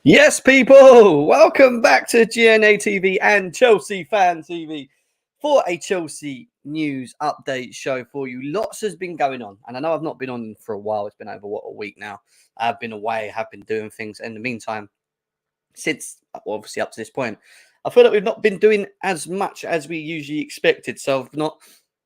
Yes, people, welcome back to GNA TV and Chelsea Fan TV for a Chelsea news update show for you. Lots has been going on, and I know I've not been on for a while. It's been over, a week now. I've been away, have been doing things. In the meantime, since obviously up to this point, I feel like we've not been doing as much as we usually expected. So I've not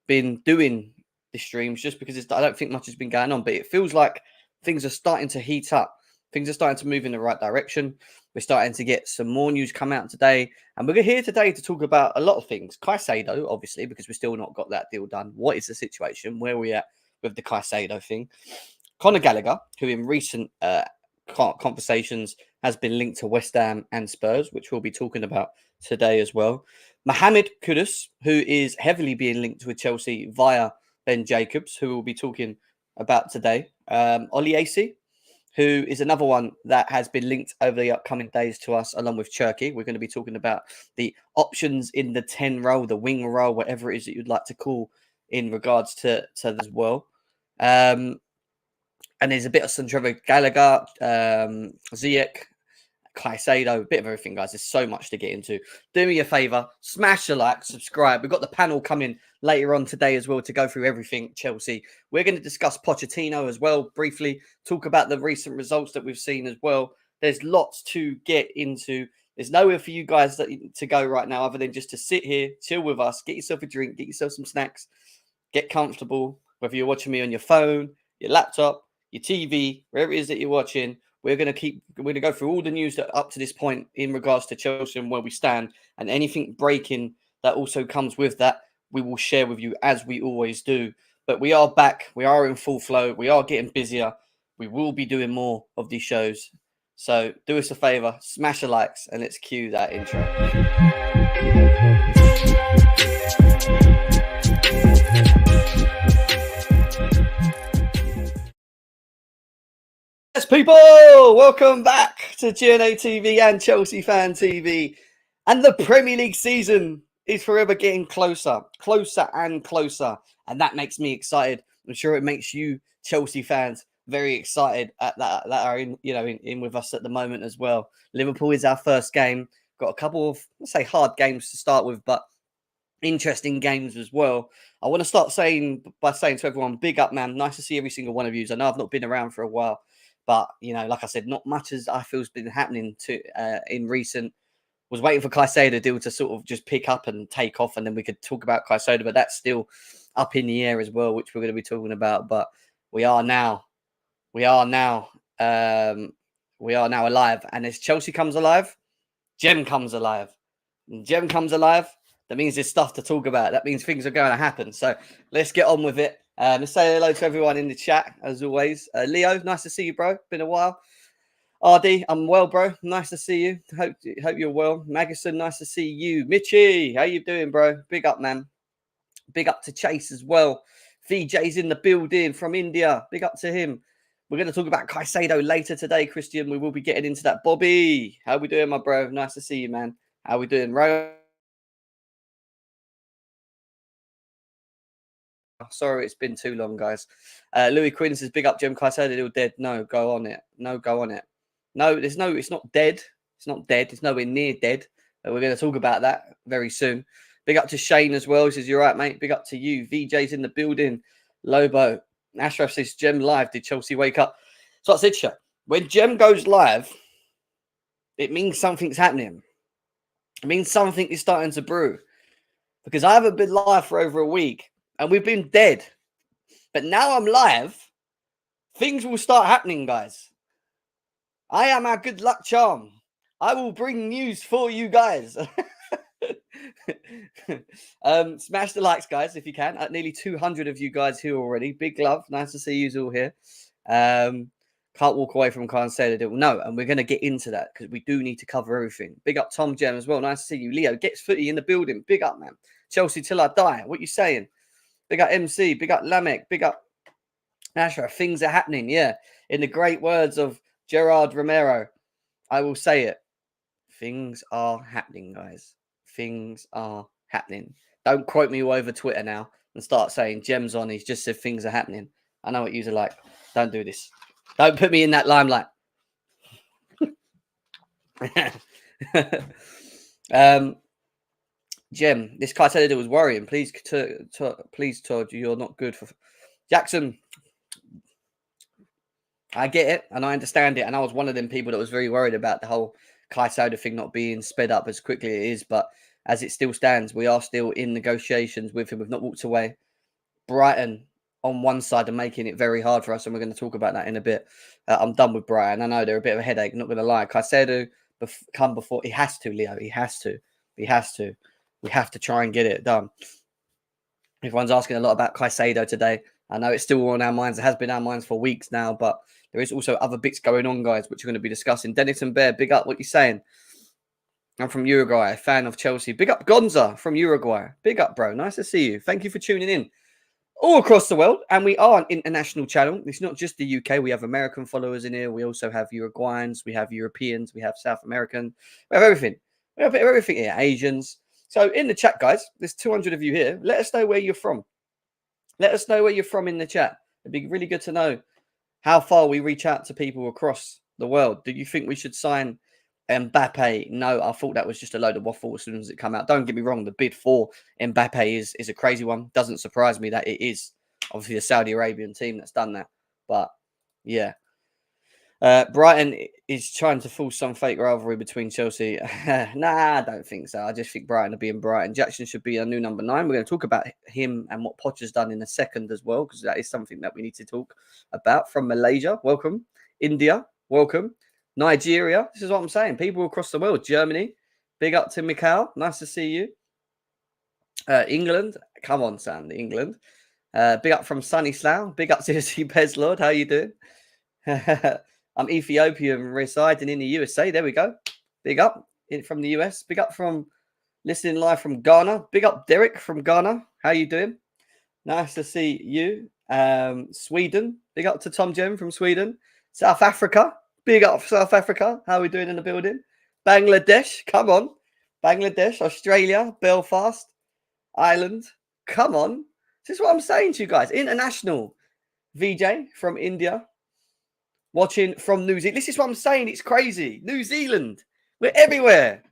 been doing the streams just because I don't think much has been going on, but it feels like things are starting to heat up. Things are starting to move in the right direction. We're starting to get some more news come out today. And we're here today to talk about a lot of things. Caicedo, obviously, because we've still not got that deal done. What is the situation? Where are we at with the Caicedo thing? Conor Gallagher, who in recent conversations has been linked to West Ham and Spurs, which we'll be talking about today as well. Mohammed Kudus, who is heavily being linked with Chelsea via Ben Jacobs, who we'll be talking about today. Oliesi, who is another one that has been linked over the upcoming days to us, along with Cherky. We're going to be talking about the options in the 10 role, the wing role, whatever it is that you'd like to call in regards to that as well. And there's a bit of Conor Gallagher, Ziyech, Caicedo, a bit of everything, guys. There's so much to get into. Do me a favor, smash the like, subscribe. We've got the panel coming later on today as well to go through everything Chelsea. We're going to discuss Pochettino as well, briefly, talk about the recent results that we've seen as well. There's lots to get into. There's nowhere for you guys to go right now other than just to sit here, chill with us, get yourself a drink, get yourself some snacks, get comfortable, whether you're watching me on your phone, your laptop, your TV, wherever it is that you're watching. We're going to go through all the news that up to this point in regards to Chelsea and where we stand, and anything breaking that also comes with that, we will share with you as we always do. But we are back. We are in full flow. We are getting busier. We will be doing more of these shows. So do us a favor, smash the likes, and let's cue that intro. Yes, people, welcome back to GNA TV and Chelsea Fan TV. And the Premier League season is forever getting closer and closer. And that makes me excited. I'm sure it makes you Chelsea fans very excited at that are in with us at the moment as well. Liverpool is our first game. Got a couple of, let's say, hard games to start with, but interesting games as well. I want to start by saying to everyone, big up, man. Nice to see every single one of you. I know I've not been around for a while. But, like I said, not much as I feel has been happening in recent. Was waiting for Caicedo deal to sort of just pick up and take off, and then we could talk about Caicedo, but that's still up in the air as well, which we're going to be talking about. But we are now alive. And as Chelsea comes alive, Gem comes alive. And Gem comes alive, that means there's stuff to talk about. That means things are going to happen. So let's get on with it. Let's say hello to everyone in the chat, as always. Leo, nice to see you, bro. Been a while. RD, I'm well, bro. Nice to see you. Hope you're well. Magison, nice to see you. Mitchie, how you doing, bro? Big up, man. Big up to Chase as well. VJ's in the building from India. Big up to him. We're going to talk about Caicedo later today, Christian. We will be getting into that. Bobby, how we doing, my bro? Nice to see you, man. How we doing, Ro? Sorry, it's been too long, guys. Louis Quinn says, big up, Gem Caicedo, all dead. No, go on it. No, go on it. No, it's not dead. It's not dead. It's nowhere near dead. We're going to talk about that very soon. Big up to Shane as well. He says, you're right, mate. Big up to you. VJ's in the building. Lobo. Ashraf says, Gem live. Did Chelsea wake up? So I said, when Gem goes live, it means something's happening. It means something is starting to brew. Because I haven't been live for over a week. And we've been dead. But now I'm live. Things will start happening, guys. I am our good luck charm. I will bring news for you guys. Smash the likes, guys, if you can. At nearly 200 of you guys here already. Big love. Nice to see you all here. Can't walk away from Caicedo. No, and we're going to get into that because we do need to cover everything. Big up Tom Gem as well. Nice to see you. Leo, gets footy in the building. Big up, man. Chelsea till I die. What you saying? Big up MC. Big up Lamek. Big up Ashraf. Things are happening. Yeah. In the great words of Gerard Romero, I will say it. Things are happening, guys. Things are happening. Don't quote me all over Twitter now and start saying Gem's on. He's just said things are happening. I know what you're like. Don't do this. Don't put me in that limelight. Jem, this Caicedo was worrying. Please, please, Todd, you're not good for Jackson. I get it and I understand it, and I was one of them people that was very worried about the whole Caicedo thing not being sped up as quickly as it is. But as it still stands, we are still in negotiations with him. We've not walked away. Brighton on one side are making it very hard for us, and we're going to talk about that in a bit. I'm done with Brighton. I know they're a bit of a headache, not going to lie. Caicedo come before. He has to, Leo. He has to. He has to. We have to try and get it done. Everyone's asking a lot about Caicedo today. I know it's still on our minds. It has been on our minds for weeks now, but there is also other bits going on, guys, which we're going to be discussing. Dennis and Bear, big up. What you saying? I'm from Uruguay, a fan of Chelsea. Big up Gonza from Uruguay. Big up, bro. Nice to see you. Thank you for tuning in. All across the world, and we are an international channel. It's not just the UK. We have American followers in here. We also have Uruguayans. We have Europeans. We have South American. We have everything. We have everything here. Asians. So in the chat, guys, there's 200 of you here. Let us know where you're from. Let us know where you're from in the chat. It'd be really good to know how far we reach out to people across the world. Do you think we should sign Mbappe? No, I thought that was just a load of waffle as soon as it came out. Don't get me wrong. The bid for Mbappe is a crazy one. Doesn't surprise me that it is obviously a Saudi Arabian team that's done that. But yeah. Brighton is trying to force some fake rivalry between Chelsea. Nah, I don't think so. I just think Brighton are being Brighton. Jackson should be a new number 9. We're going to talk about him and what Poch has done in a second as well, because that is something that we need to talk about. From Malaysia, welcome. India, welcome. Nigeria, this is what I'm saying. People across the world. Germany, big up to Mikhail. Nice to see you. England, come on, Sam, England. Big up from Sunny Slough. Big up to Bez Lord. How you doing? I'm Ethiopian residing in the USA. There we go. Big up from the US. Big up from listening live from Ghana. Big up Derek from Ghana. How you doing? Nice to see you. Sweden. Big up to Tom Jem from Sweden. South Africa. Big up South Africa. How are we doing in the building? Bangladesh. Come on. Bangladesh. Australia. Belfast. Ireland. Come on. This is what I'm saying to you guys. International. VJ from India. Watching from New Zealand. This is what I'm saying. It's crazy. New Zealand. We're everywhere.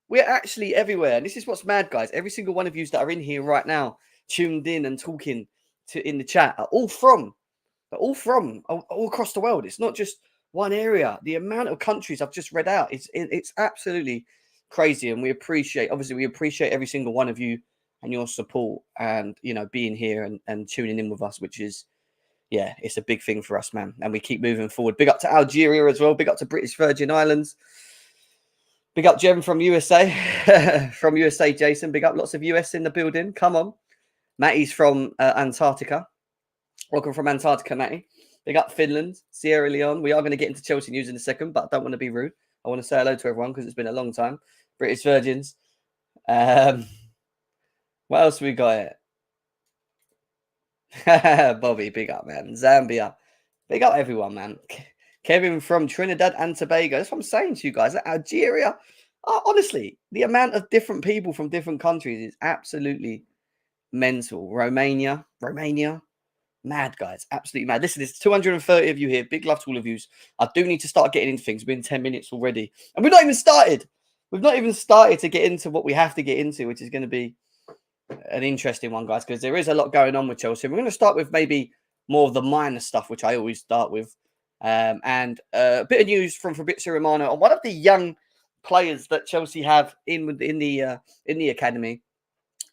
We're actually everywhere. And this is what's mad, guys. Every single one of you that are in here right now, tuned in and talking in the chat, are all from all across the world. It's not just one area. The amount of countries I've just read out, it's absolutely crazy. And we appreciate every single one of you and your support and, being here and tuning in with us, which is, yeah, it's a big thing for us, man. And we keep moving forward. Big up to Algeria as well. Big up to British Virgin Islands. Big up Jem from USA. From USA, Jason. Big up. Lots of US in the building. Come on. Matty's from Antarctica. Welcome from Antarctica, Matty. Big up Finland, Sierra Leone. We are going to get into Chelsea news in a second, but I don't want to be rude. I want to say hello to everyone because it's been a long time. British Virgins. What else we got here? Bobby, big up, man. Zambia, big up everyone, man. Kevin from Trinidad and Tobago. That's what I'm saying to you guys. Algeria, honestly, the amount of different people from different countries is absolutely mental. Romania, mad, guys, absolutely mad. Listen, there's 230 of you here. Big love to all of you. I do need to start getting into things. We've been 10 minutes already, and we've not even started. We've not even started to get into what we have to get into, which is going to be an interesting one, guys, because there is a lot going on with Chelsea. We're going to start with maybe more of the minor stuff, which I always start with, and a bit of news from Fabrizio Romano on one of the young players that Chelsea have in the academy.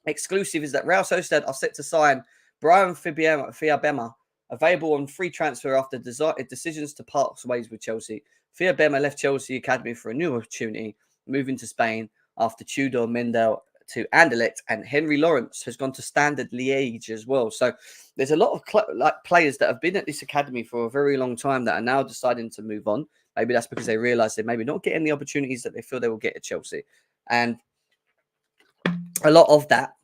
Exclusive is that Real Sociedad are set to sign Brian Fiabema, available on free transfer after decisions to part ways with Chelsea. Fiabema left Chelsea academy for a new opportunity, moving to Spain after Tudor Mendel to Anderlecht, and Henry Lawrence has gone to Standard Liège as well. So there's a lot of players that have been at this academy for a very long time that are now deciding to move on. Maybe that's because they realise they're maybe not getting the opportunities that they feel they will get at Chelsea. And a lot of that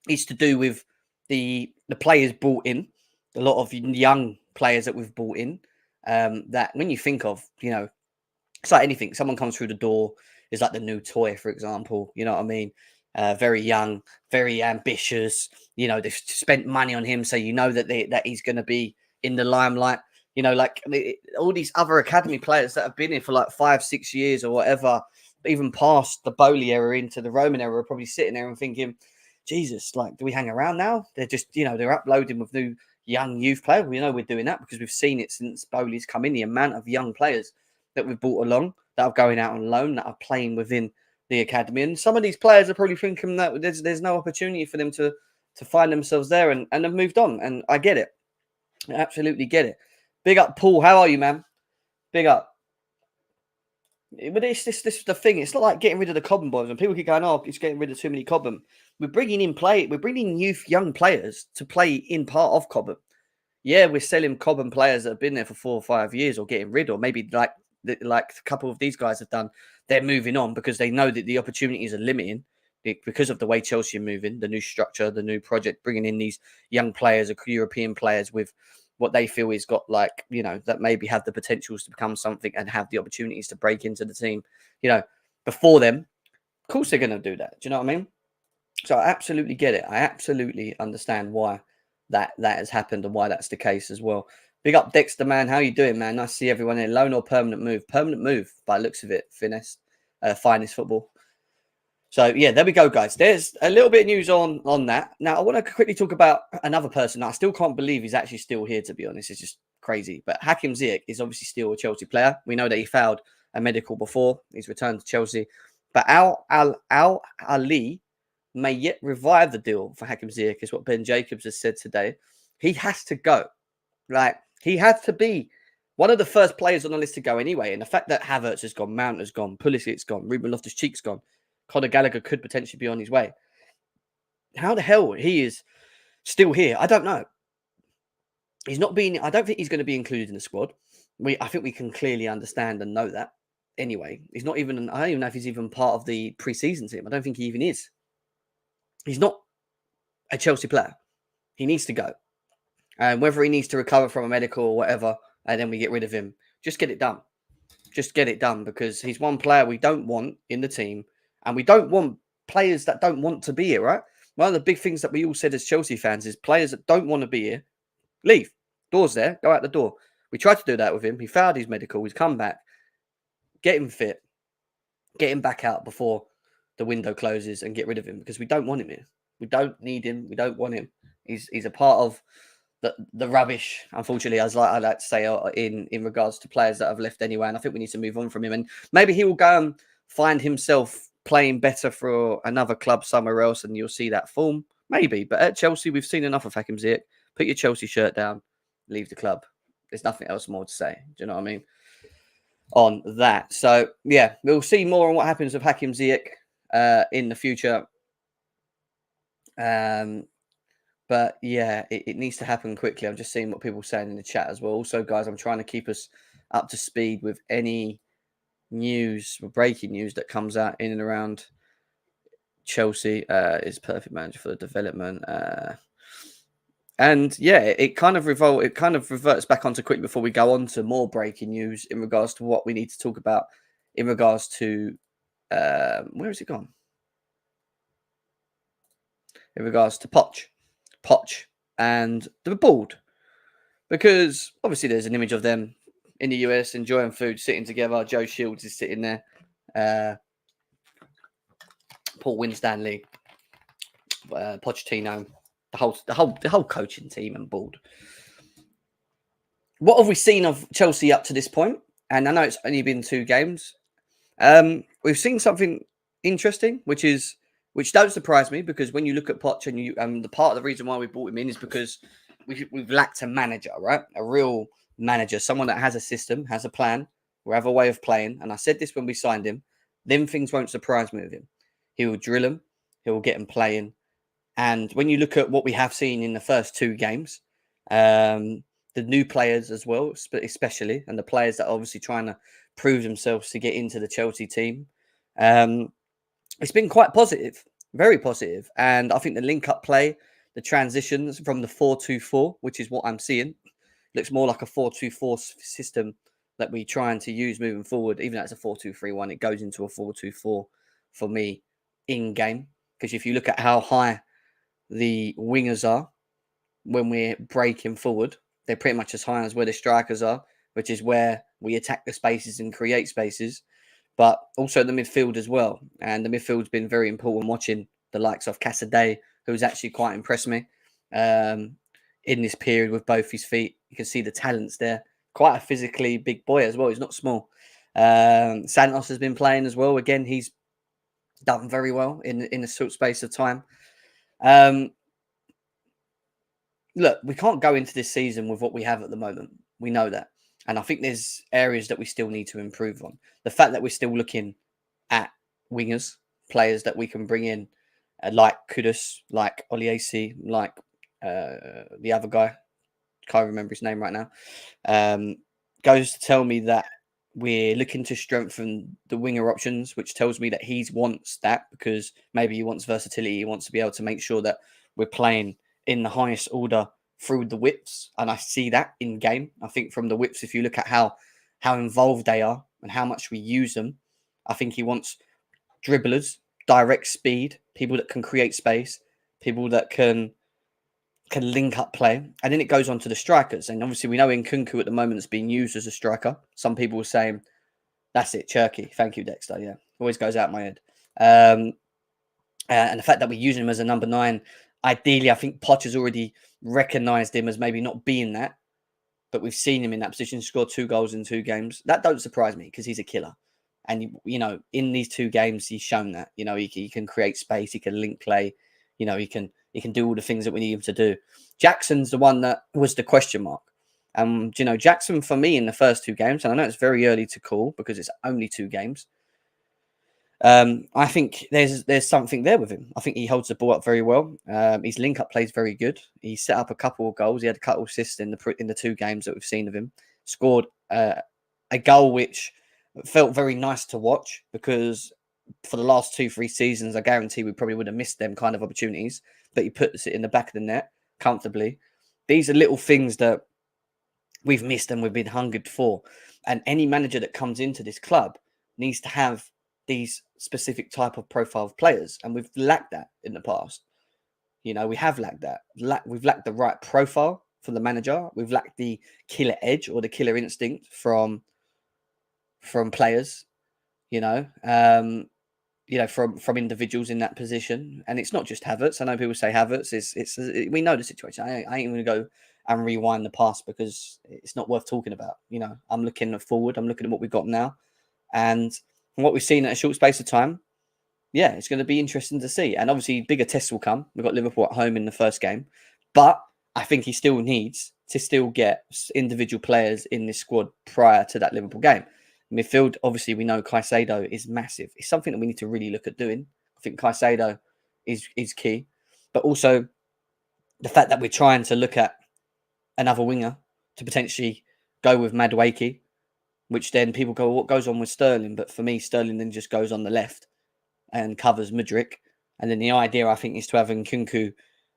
is to do with the players brought in, a lot of young players that we've brought in, that when you think of, it's like anything. Someone comes through the door, is like the new toy, for example. You know what I mean? Very young, very ambitious. They've spent money on him, so that he's going to be in the limelight. You know, like all these other academy players that have been here for like 5-6 years or whatever, even past the Bowley era into the Roman era, are probably sitting there and thinking, Jesus, like, do we hang around now? They're just, they're uploading with new young youth players. We know we're doing that because we've seen it since Bowley's come in, the amount of young players that we've brought along that are going out on loan, that are playing within the academy. And some of these players are probably thinking that there's no opportunity for them to find themselves there and have moved on. And I get it. I absolutely get it. Big up, Paul. How are you, man? Big up. But this is the thing. It's not like getting rid of the Cobham boys. And people keep going, oh, it's getting rid of too many Cobham. We're bringing in young players to play in part of Cobham. Yeah, we're selling Cobham players that have been there for 4 or 5 years, or getting rid, or maybe like a couple of these guys have done. They're moving on because they know that the opportunities are limiting because of the way Chelsea are moving, the new structure, the new project, bringing in these young players, European players with what they feel is got, like, that maybe have the potentials to become something and have the opportunities to break into the team, before them. Of course they're going to do that. Do you know what I mean? So I absolutely get it. I absolutely understand why that has happened and why that's the case as well. Big up, Dexter, man. How you doing, man? Nice to see everyone in. Loan or permanent move? Permanent move, by the looks of it. Finest football. So, yeah, there we go, guys. There's a little bit of news on that. Now, I want to quickly talk about another person. I still can't believe he's actually still here, to be honest. It's just crazy. But Hakim Ziyech is obviously still a Chelsea player. We know that he failed a medical before. He's returned to Chelsea. But Al Ali may yet revive the deal for Hakim Ziyech, is what Ben Jacobs has said today. He has to go. Like, he has to be one of the first players on the list to go anyway. And the fact that Havertz has gone, Mount has gone, Pulisic's gone, Ruben Loftus-Cheek's gone, Conor Gallagher could potentially be on his way. How the hell he is still here, I don't know. I don't think he's going to be included in the squad. I think we can clearly understand and know that. Anyway, he's not even, I don't even know if he's even part of the pre-season team. I don't think he even is. He's not a Chelsea player. He needs to go. And whether he needs to recover from a medical or whatever, and then we get rid of him, just get it done. Just get it done, because he's one player we don't want in the team. And we don't want players that don't want to be here, right? One of the big things that we all said as Chelsea fans is players that don't want to be here, leave. Door's there, go out the door. We tried to do that with him. He failed his medical. He's come back. Get him fit. Get him back out before the window closes and get rid of him, because we don't want him here. We don't need him. We don't want him. He's a part of the rubbish, unfortunately, as I like to say, in regards to players that have left anyway. And I think we need to move on from him. And maybe he will go and find himself playing better for another club somewhere else, and you'll see that form. Maybe. But at Chelsea, we've seen enough of Hakim Ziyech. Put your Chelsea shirt down, leave the club. There's nothing else more to say. Do you know what I mean? On that. So, yeah, we'll see more on what happens with Hakim Ziyech in the future. But yeah, it needs to happen quickly. I'm just seeing what people are saying in the chat as well. Also, guys, I'm trying to keep us up to speed with any news, breaking news that comes out in and around Chelsea. Is perfect manager for the development. And yeah, it kind of reverts back onto quickly before we go on to more breaking news in regards to what we need to talk about in regards to where has it gone? In regards to Poch and the board, because obviously there's an image of them in the US enjoying food, sitting together. Joe Shields is sitting there, Paul Winstanley, Pochettino, the whole coaching team and board. What have we seen of Chelsea up to this point? And I know it's only been 2 games. We've seen something interesting, which don't surprise me, because when you look at Poch and the part of the reason why we brought him in is because we've lacked a manager, right? A real manager, someone that has a system, has a plan, will have a way of playing. And I said this when we signed him, then things won't surprise me with him. He will drill them, he will get them playing. And when you look at what we have seen in the first 2 games, the new players as well, especially, and the players that are obviously trying to prove themselves to get into the Chelsea team, it's been quite positive, very positive. And I think the link-up play, the transitions from the 4-2-4, which is what I'm seeing, looks more like a 4-2-4 system that we're trying to use moving forward. Even though it's a 4-2-3-1, it goes into a 4-2-4 for me in-game. Because if you look at how high the wingers are when we're breaking forward, They're pretty much as high as where the strikers are, which is where we attack the spaces and create spaces, but also the midfield as well. And the midfield's been very important, watching the likes of Caicedo, who's actually quite impressed me in this period with both his feet. You can see the talents there. Quite a physically big boy as well. He's not small. Santos has been playing as well. Again, he's done very well in a short space of time. Look, we can't go into this season with what we have at the moment. We know that. And I think there's areas that we still need to improve on. The fact that we're still looking at wingers, players that we can bring in, like Kudus, like Oliesi, like the other guy, can't remember his name right now, goes to tell me that we're looking to strengthen the winger options, which tells me that he wants that because maybe he wants versatility. He wants to be able to make sure that we're playing in the highest order through the whips. And I see that in game. I think from the whips, if you look at how involved they are and how much we use them, I think he wants dribblers, direct speed, people that can create space, people that can link up play. And then it goes on to the strikers. And obviously we know Nkunku at the moment is being used as a striker. Some people are saying, that's it, Cherky. Thank you, Dexter. Yeah, always goes out my head. And the fact that we're using him as a number 9, ideally, I think Poch has already recognised him as maybe not being that, but we've seen him in that position, scored 2 goals in 2 games. That don't surprise me because he's a killer. And, you know, in these 2 games, he's shown that, you know, he can create space, he can link play, you know, he can do all the things that we need him to do. Jackson's the one that was the question mark. You know, Jackson for me in the first 2 games, and I know it's very early to call because it's only 2 games. I think there's something there with him. I think he holds the ball up very well. His link-up play is very good. He set up a couple of goals. He had a couple of assists in the 2 games that we've seen of him. Scored a goal which felt very nice to watch because for the last 2-3 seasons, I guarantee we probably would have missed them kind of opportunities. But he puts it in the back of the net comfortably. These are little things that we've missed and we've been hungered for. And any manager that comes into this club needs to have these specific type of profile of players, and we've lacked that in the past. You know, we have lacked that. We've lacked the right profile for the manager. We've lacked the killer edge or the killer instinct from players. From individuals in that position, and it's not just Havertz. I know people say Havertz we know the situation. I ain't going to go and rewind the past because it's not worth talking about. You know, I'm looking forward. I'm looking at what we've got now, and what we've seen in a short space of time, yeah, it's going to be interesting to see. And obviously, bigger tests will come. We've got Liverpool at home in the first game. But I think he still needs to still get individual players in this squad prior to that Liverpool game. Midfield, obviously, we know Caicedo is massive. It's something that we need to really look at doing. I think Caicedo is key. But also, the fact that we're trying to look at another winger to potentially go with Madueke, which then people go, what goes on with Sterling? But for me, Sterling then just goes on the left and covers Mudryk. And then the idea, I think, is to have Nkunku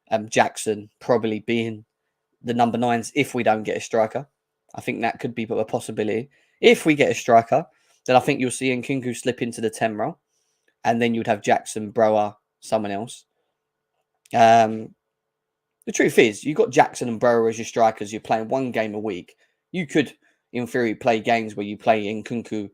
and Jackson probably being the number 9s if we don't get a striker. I think that could be a possibility. If we get a striker, then I think you'll see Nkunku slip into the 10 role. And then you'd have Jackson, Brower, someone else. The truth is, you've got Jackson and Brower as your strikers. You're playing 1 game a week. You could, in theory, play games where you play Nkunku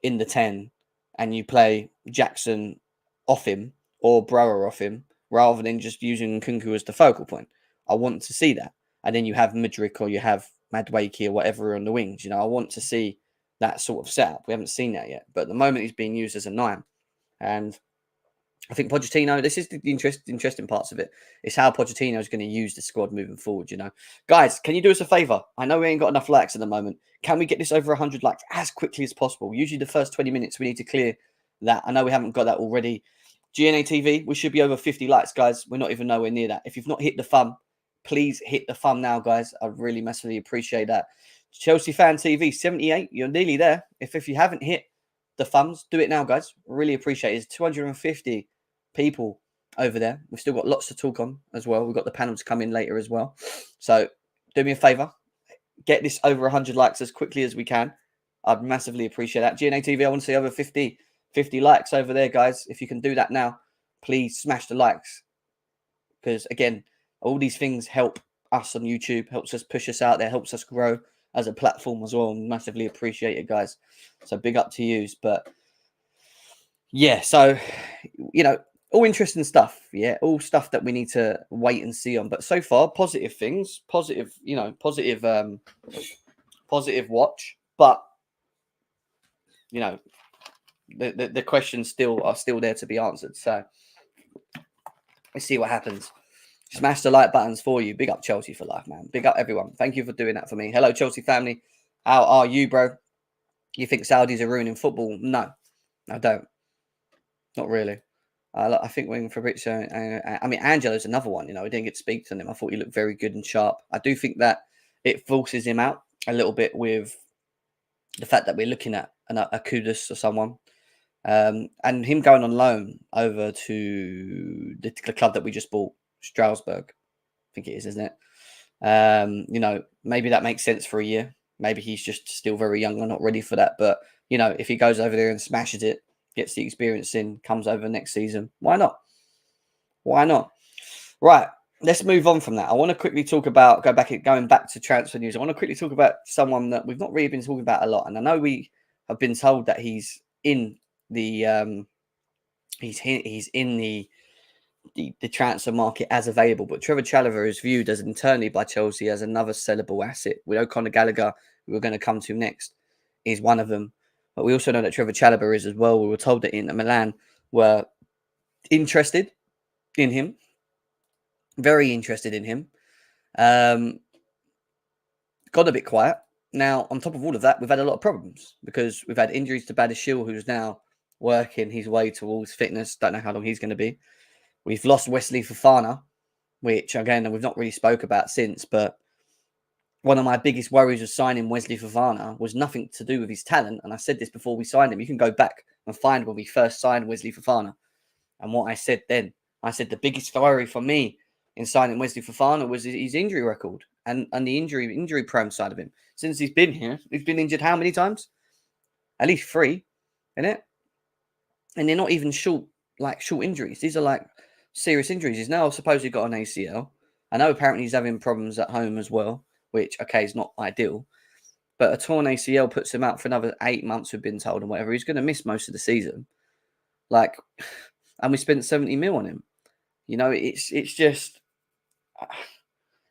in the 10 and you play Jackson off him or Brower off him rather than just using Nkunku as the focal point. I want to see that. And then you have Mudryk or you have Madueke or whatever on the wings. You know, I want to see that sort of setup. We haven't seen that yet. But at the moment, he's being used as a 9. And I think Pochettino, this is the interesting parts of it. It's how Pochettino is going to use the squad moving forward, you know. Guys, can you do us a favour? I know we ain't got enough likes at the moment. Can we get this over 100 likes as quickly as possible? Usually the first 20 minutes, we need to clear that. I know we haven't got that already. GNA TV, we should be over 50 likes, guys. We're not even nowhere near that. If you've not hit the thumb, please hit the thumb now, guys. I really massively appreciate that. Chelsea Fan TV, 78. You're nearly there. If you haven't hit the thumbs, do it now, guys. Really appreciate it. It's 250 people over there. We've still got lots to talk on as well. We've got the panel to come in later as well. So do me a favor. Get this over 100 likes as quickly as we can. I'd massively appreciate that. GNA TV, I want to see over 50 likes over there, guys. If you can do that now, please smash the likes. Because, again, all these things help us on YouTube, helps us push us out there, helps us grow as a platform as well. Massively appreciate it, guys. So big up to yous. But yeah, so, all interesting stuff. Yeah, all stuff that we need to wait and see on. But so far, positive things, positive watch. But, the questions are still there to be answered. So let's see what happens. Smash the like buttons for you. Big up Chelsea for life, man. Big up everyone. Thank you for doing that for me. Hello, Chelsea family. How are you, bro? You think Saudis are ruining football? No, I don't. Not really. I think when Fabrizio, Angelo's another one. I didn't get to speak to him. I thought he looked very good and sharp. I do think that it forces him out a little bit with the fact that we're looking at a Kudus or someone. And him going on loan over to the club that we just bought, Strasbourg, I think it is, isn't it? Maybe that makes sense for a year. Maybe he's just still very young and not ready for that. But, if he goes over there and smashes it, gets the experience in, comes over next season, why not? Why not? Right, let's move on from that. I want to quickly talk about, going back to transfer news. I want to quickly talk about someone that we've not really been talking about a lot. And I know we have been told that he's in the the transfer market as available, but Trevor Chalobah is viewed as internally by Chelsea as another sellable asset. We know Conor Gallagher, who we're going to come to next, is one of them, but we also know that Trevor Chalobah is as well. We were told that Inter Milan were interested in him, very interested in him. Got a bit quiet. Now, on top of all of that, we've had a lot of problems because we've had injuries to Badiashile, who's now working his way towards fitness. Don't know how long he's going to be. We've lost Wesley Fofana, which, again, we've not really spoke about since, but one of my biggest worries of signing Wesley Fofana was nothing to do with his talent. And I said this before we signed him. You can go back and find when we first signed Wesley Fofana. And what I said then, I said the biggest worry for me in signing Wesley Fofana was his injury record and the injury prone side of him. Since he's been here, he's been injured how many times? At least 3, isn't it? And they're not even short injuries. These are like serious injuries. He's now supposedly got an ACL. I know apparently he's having problems at home as well, which, okay, is not ideal. But a torn ACL puts him out for another 8 months, we've been told, and whatever. He's going to miss most of the season. And we spent 70 mil on him. It's just,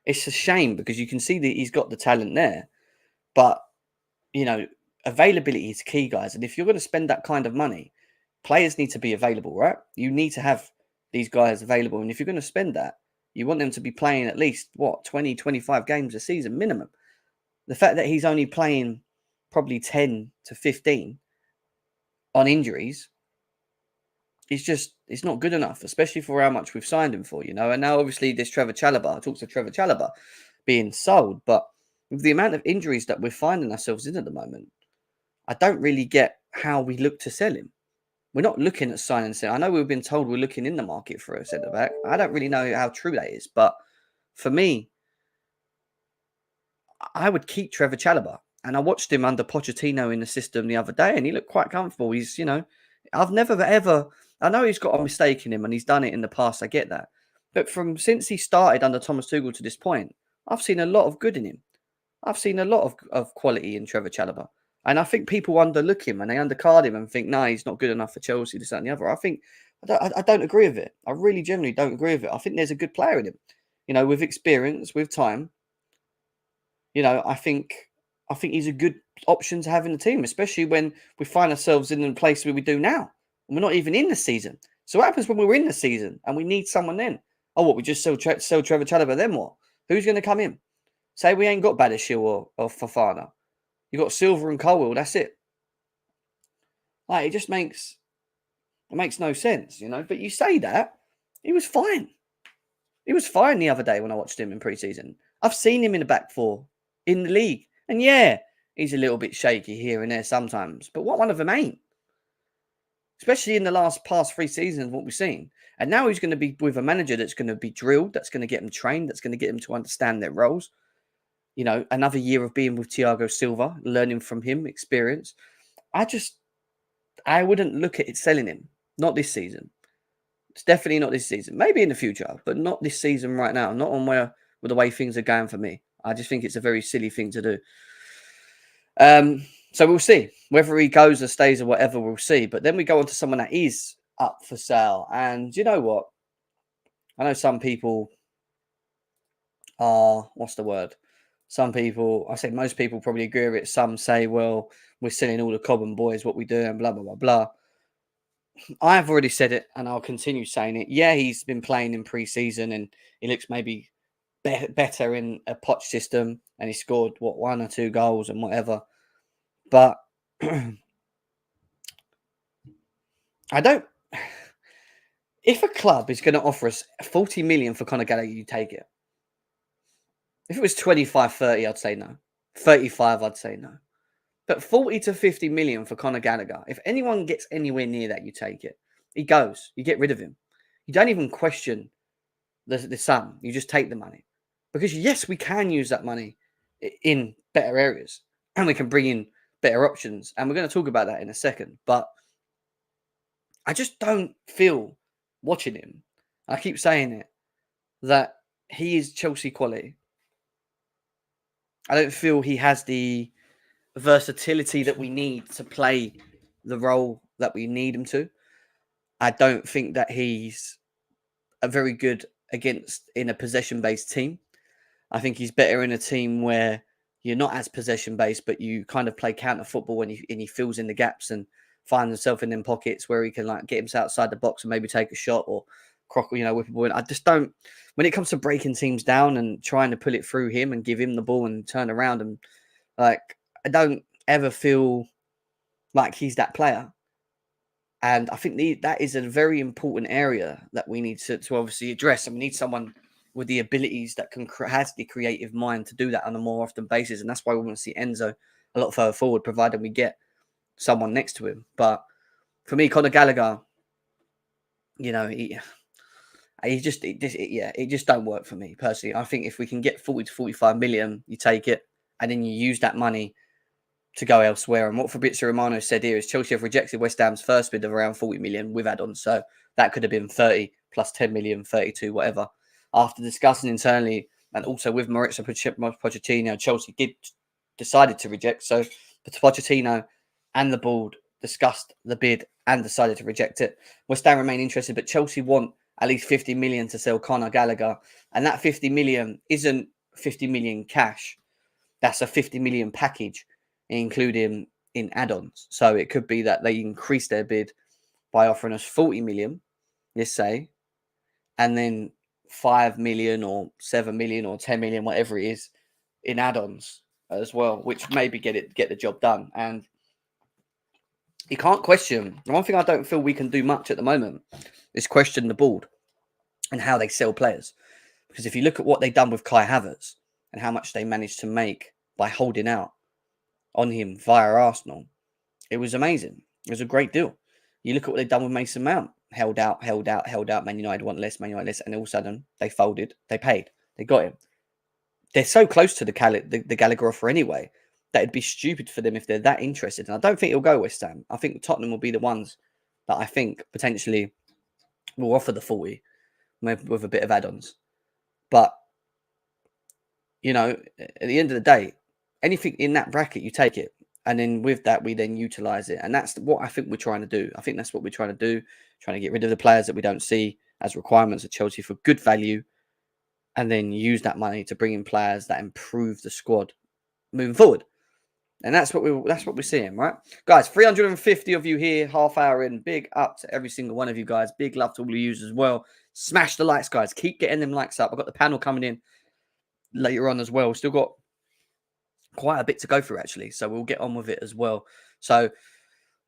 it's a shame because you can see that he's got the talent there. But, availability is key, guys. And if you're going to spend that kind of money, players need to be available, right? You need to have these guys available. And if you're going to spend that, you want them to be playing at least, 20, 25 games a season minimum. The fact that he's only playing probably 10 to 15 on injuries it's not good enough, especially for how much we've signed him for, And now, obviously, this Trevor Chalobah, talks of Trevor Chalobah being sold. But with the amount of injuries that we're finding ourselves in at the moment, I don't really get how we look to sell him. We're not looking at signing. I know we've been told we're looking in the market for a centre-back. I don't really know how true that is. But for me, I would keep Trevor Chalobah. And I watched him under Pochettino in the system the other day, and he looked quite comfortable. He's, I've never ever... I know he's got a mistake in him, and he's done it in the past. I get that. But since he started under Thomas Tuchel to this point, I've seen a lot of good in him. I've seen a lot of quality in Trevor Chalobah. And I think people underlook him and they undercard him and think, no, he's not good enough for Chelsea, this, that, and the other. I don't agree with it. I really genuinely don't agree with it. I think there's a good player in him. With experience, with time. I think he's a good option to have in the team, especially when we find ourselves in the place where we do now. And we're not even in the season. So what happens when we're in the season and we need someone then? Oh, what, we just sell Trevor Chalobah, then what? Who's going to come in? Say we ain't got Badiashile or Fofana. You got Silva and Colwill, that's it. It makes no sense, But you say that, he was fine. He was fine the other day when I watched him in pre-season. I've seen him in the back 4 in the league. And yeah, he's a little bit shaky here and there sometimes. But what one of them ain't? Especially in the past 3 seasons, what we've seen. And now he's going to be with a manager that's going to be drilled, that's going to get him trained, that's going to get him to understand their roles. Another year of being with Thiago Silva, learning from him, experience. I wouldn't look at it selling him. Not this season. It's definitely not this season. Maybe in the future, but not this season right now. Not on where with the way things are going for me. I just think it's a very silly thing to do. So we'll see whether he goes or stays or whatever. We'll see. But then we go on to someone that is up for sale. And you know what? I know some people are, what's the word? Some people, I say most people probably agree with it. Some say, well, we're selling all the Cobham boys, what we do, and blah, blah, blah, blah. I've already said it, and I'll continue saying it. Yeah, he's been playing in pre-season, and he looks maybe better in a Poch system, and he scored, 1 or 2 goals and whatever. But I don't... If a club is going to offer us 40 million for Conor Gallagher, you take it. If it was 25, 30, I'd say no. 35, I'd say no. But 40 to 50 million for Conor Gallagher, if anyone gets anywhere near that, you take it. He goes. You get rid of him. You don't even question the sum. You just take the money. Because, yes, we can use that money in better areas. And we can bring in better options. And we're going to talk about that in a second. But I just don't feel, watching him, I keep saying it, that he is Chelsea quality. I don't feel he has the versatility that we need to play the role that we need him to. I don't think that he's a very good in a possession-based team. I think he's better in a team where you're not as possession-based, but you kind of play counter football and he fills in the gaps and finds himself in them pockets where he can like get himself outside the box and maybe take a shot or whip a ball in. I just don't. When it comes to breaking teams down and trying to pull it through him and give him the ball and turn around and I don't ever feel like he's that player. And I think that is a very important area that we need to obviously address. And we need someone with the abilities that has the creative mind to do that on a more often basis. And that's why we want to see Enzo a lot further forward, provided we get someone next to him. But for me, Conor Gallagher, it just don't work for me personally. I think if we can get 40 to 45 million, you take it, and then you use that money to go elsewhere. And what Fabrizio Romano said here is Chelsea have rejected West Ham's first bid of around 40 million with add-ons. So that could have been 30 plus 10 million, 32, whatever. After discussing internally and also with Mauricio Pochettino, Chelsea decided to reject. So Pochettino and the board discussed the bid and decided to reject it. West Ham remain interested, but Chelsea want at least 50 million to sell Conor Gallagher. And that 50 million isn't 50 million cash. That's a 50 million package, including in add-ons. So it could be that they increase their bid by offering us 40 million, let's say, and then 5 million or 7 million or 10 million, whatever it is, in add-ons as well, which maybe get the job done. And you can't question. The one thing I don't feel we can do much at the moment is question the board and how they sell players. Because if you look at what they've done with Kai Havertz and how much they managed to make by holding out on him via Arsenal, it was amazing. It was a great deal. You look at what they've done with Mason Mount. Held out. Man United want less, and all of a sudden they folded. They paid. They got him. They're so close to the Gallagher offer anyway that it'd be stupid for them if they're that interested. And I don't think it'll go West Ham. I think Tottenham will be the ones that I think potentially will offer the 40 with a bit of add-ons. But, at the end of the day, anything in that bracket, you take it. And then with that, we then utilize it. And that's what I think we're trying to do. I think that's what we're trying to do. Trying to get rid of the players that we don't see as requirements at Chelsea for good value. And then use that money to bring in players that improve the squad moving forward. And that's what we're seeing, right? Guys, 350 of you here, half hour in. Big up to every single one of you guys. Big love to all of you as well. Smash the likes, guys. Keep getting them likes up. I've got the panel coming in later on as well. Still got quite a bit to go through, actually. So we'll get on with it as well. So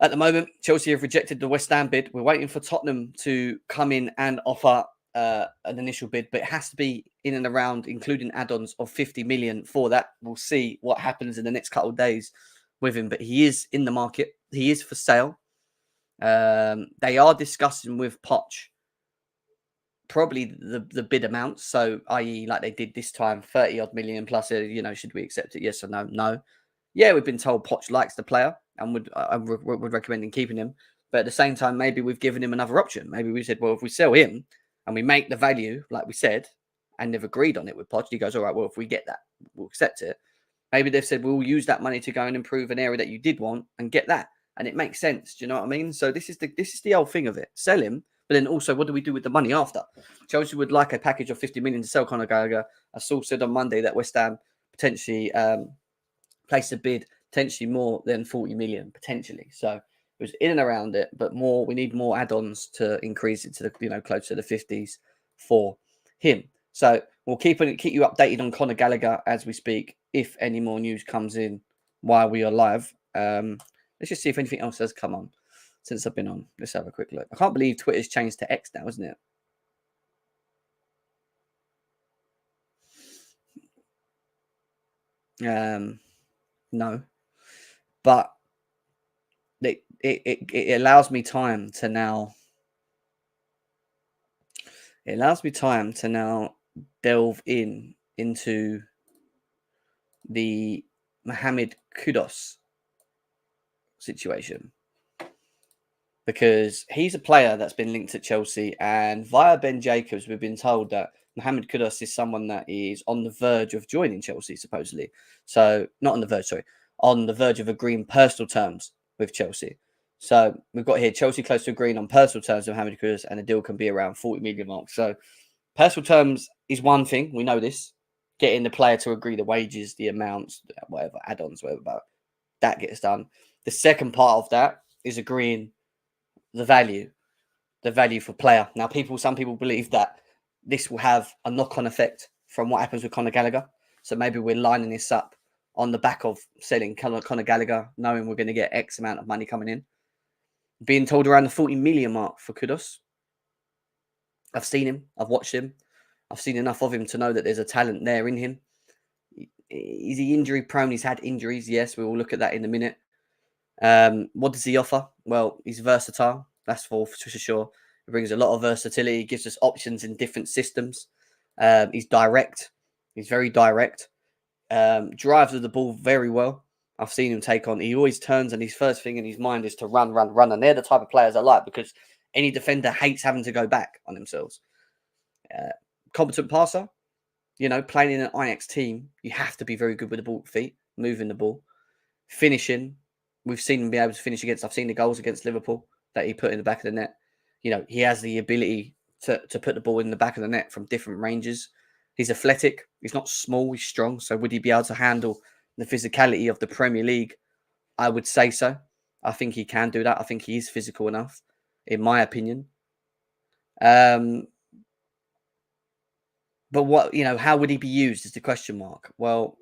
at the moment, Chelsea have rejected the West Ham bid. We're waiting for Tottenham to come in and offer an initial bid, but it has to be in and around, including add-ons, of 50 million for that. We'll see what happens in the next couple of days with him, but he is in the market. He is for sale. They are discussing with Poch probably the bid amount. So, i.e., like they did this time, 30 odd million plus, should we accept it? Yes or no? No. Yeah, we've been told Poch likes the player and would recommend keeping him. But at the same time, maybe we've given him another option. Maybe we said, well, if we sell him and we make the value, like we said, and they've agreed on it with Poch. He goes, all right, well, if we get that, we'll accept it. Maybe they've said, we'll use that money to go and improve an area that you did want and get that. And it makes sense. Do you know what I mean? So this is the whole thing of it. Sell him, but then also, what do we do with the money after? Chelsea would like a package of 50 million to sell Conor Gallagher. A source said on Monday that West Ham potentially placed a bid, potentially more than 40 million, potentially. So it was in and around it, but more. We need more add-ons to increase it to the close to the 50s for him. So we'll keep you updated on Conor Gallagher as we speak. If any more news comes in while we are live, let's just see if anything else has come on since I've been on. Let's have a quick look. I can't believe Twitter's changed to X now, isn't it? No, but it allows me time to now. It allows me time to now delve into the Mohammed Kudus situation, because he's a player that's been linked to Chelsea, and via Ben Jacobs, we've been told that Mohammed Kudus is someone that is on the verge of joining Chelsea, supposedly. So, not on the verge, sorry, on the verge of agreeing personal terms with Chelsea. So, we've got here Chelsea close to agreeing on personal terms with Mohammed Kudus, and the deal can be around 40 million mark. So, personal terms is one thing. We know this. Getting the player to agree the wages, the amounts, whatever, add-ons, whatever, that gets done. The second part of that is agreeing the value for player. Now, some people believe that this will have a knock-on effect from what happens with Conor Gallagher. So maybe we're lining this up on the back of selling Conor Gallagher, knowing we're going to get X amount of money coming in. Being told around the 40 million mark for Kudus. I've seen him. I've watched him. I've seen enough of him to know that there's a talent there in him. Is he injury prone? He's had injuries. Yes, we will look at that in a minute. What does he offer? Well, he's versatile. That's for sure. He brings a lot of versatility. He gives us options in different systems. He's direct. He's very direct. Drives with the ball very well. I've seen him take on. He always turns, and his first thing in his mind is to run. And they're the type of players I like, because any defender hates having to go back on themselves. Competent passer. Playing in an Ajax team, you have to be very good with the ball feet, moving the ball. Finishing. We've seen him be able to finish against. I've seen the goals against Liverpool that he put in the back of the net. He has the ability to put the ball in the back of the net from different ranges. He's athletic. He's not small. He's strong. So would he be able to handle the physicality of the Premier League? I would say so. I think he can do that. I think he is physical enough, in my opinion. But how would he be used is the question mark. Well,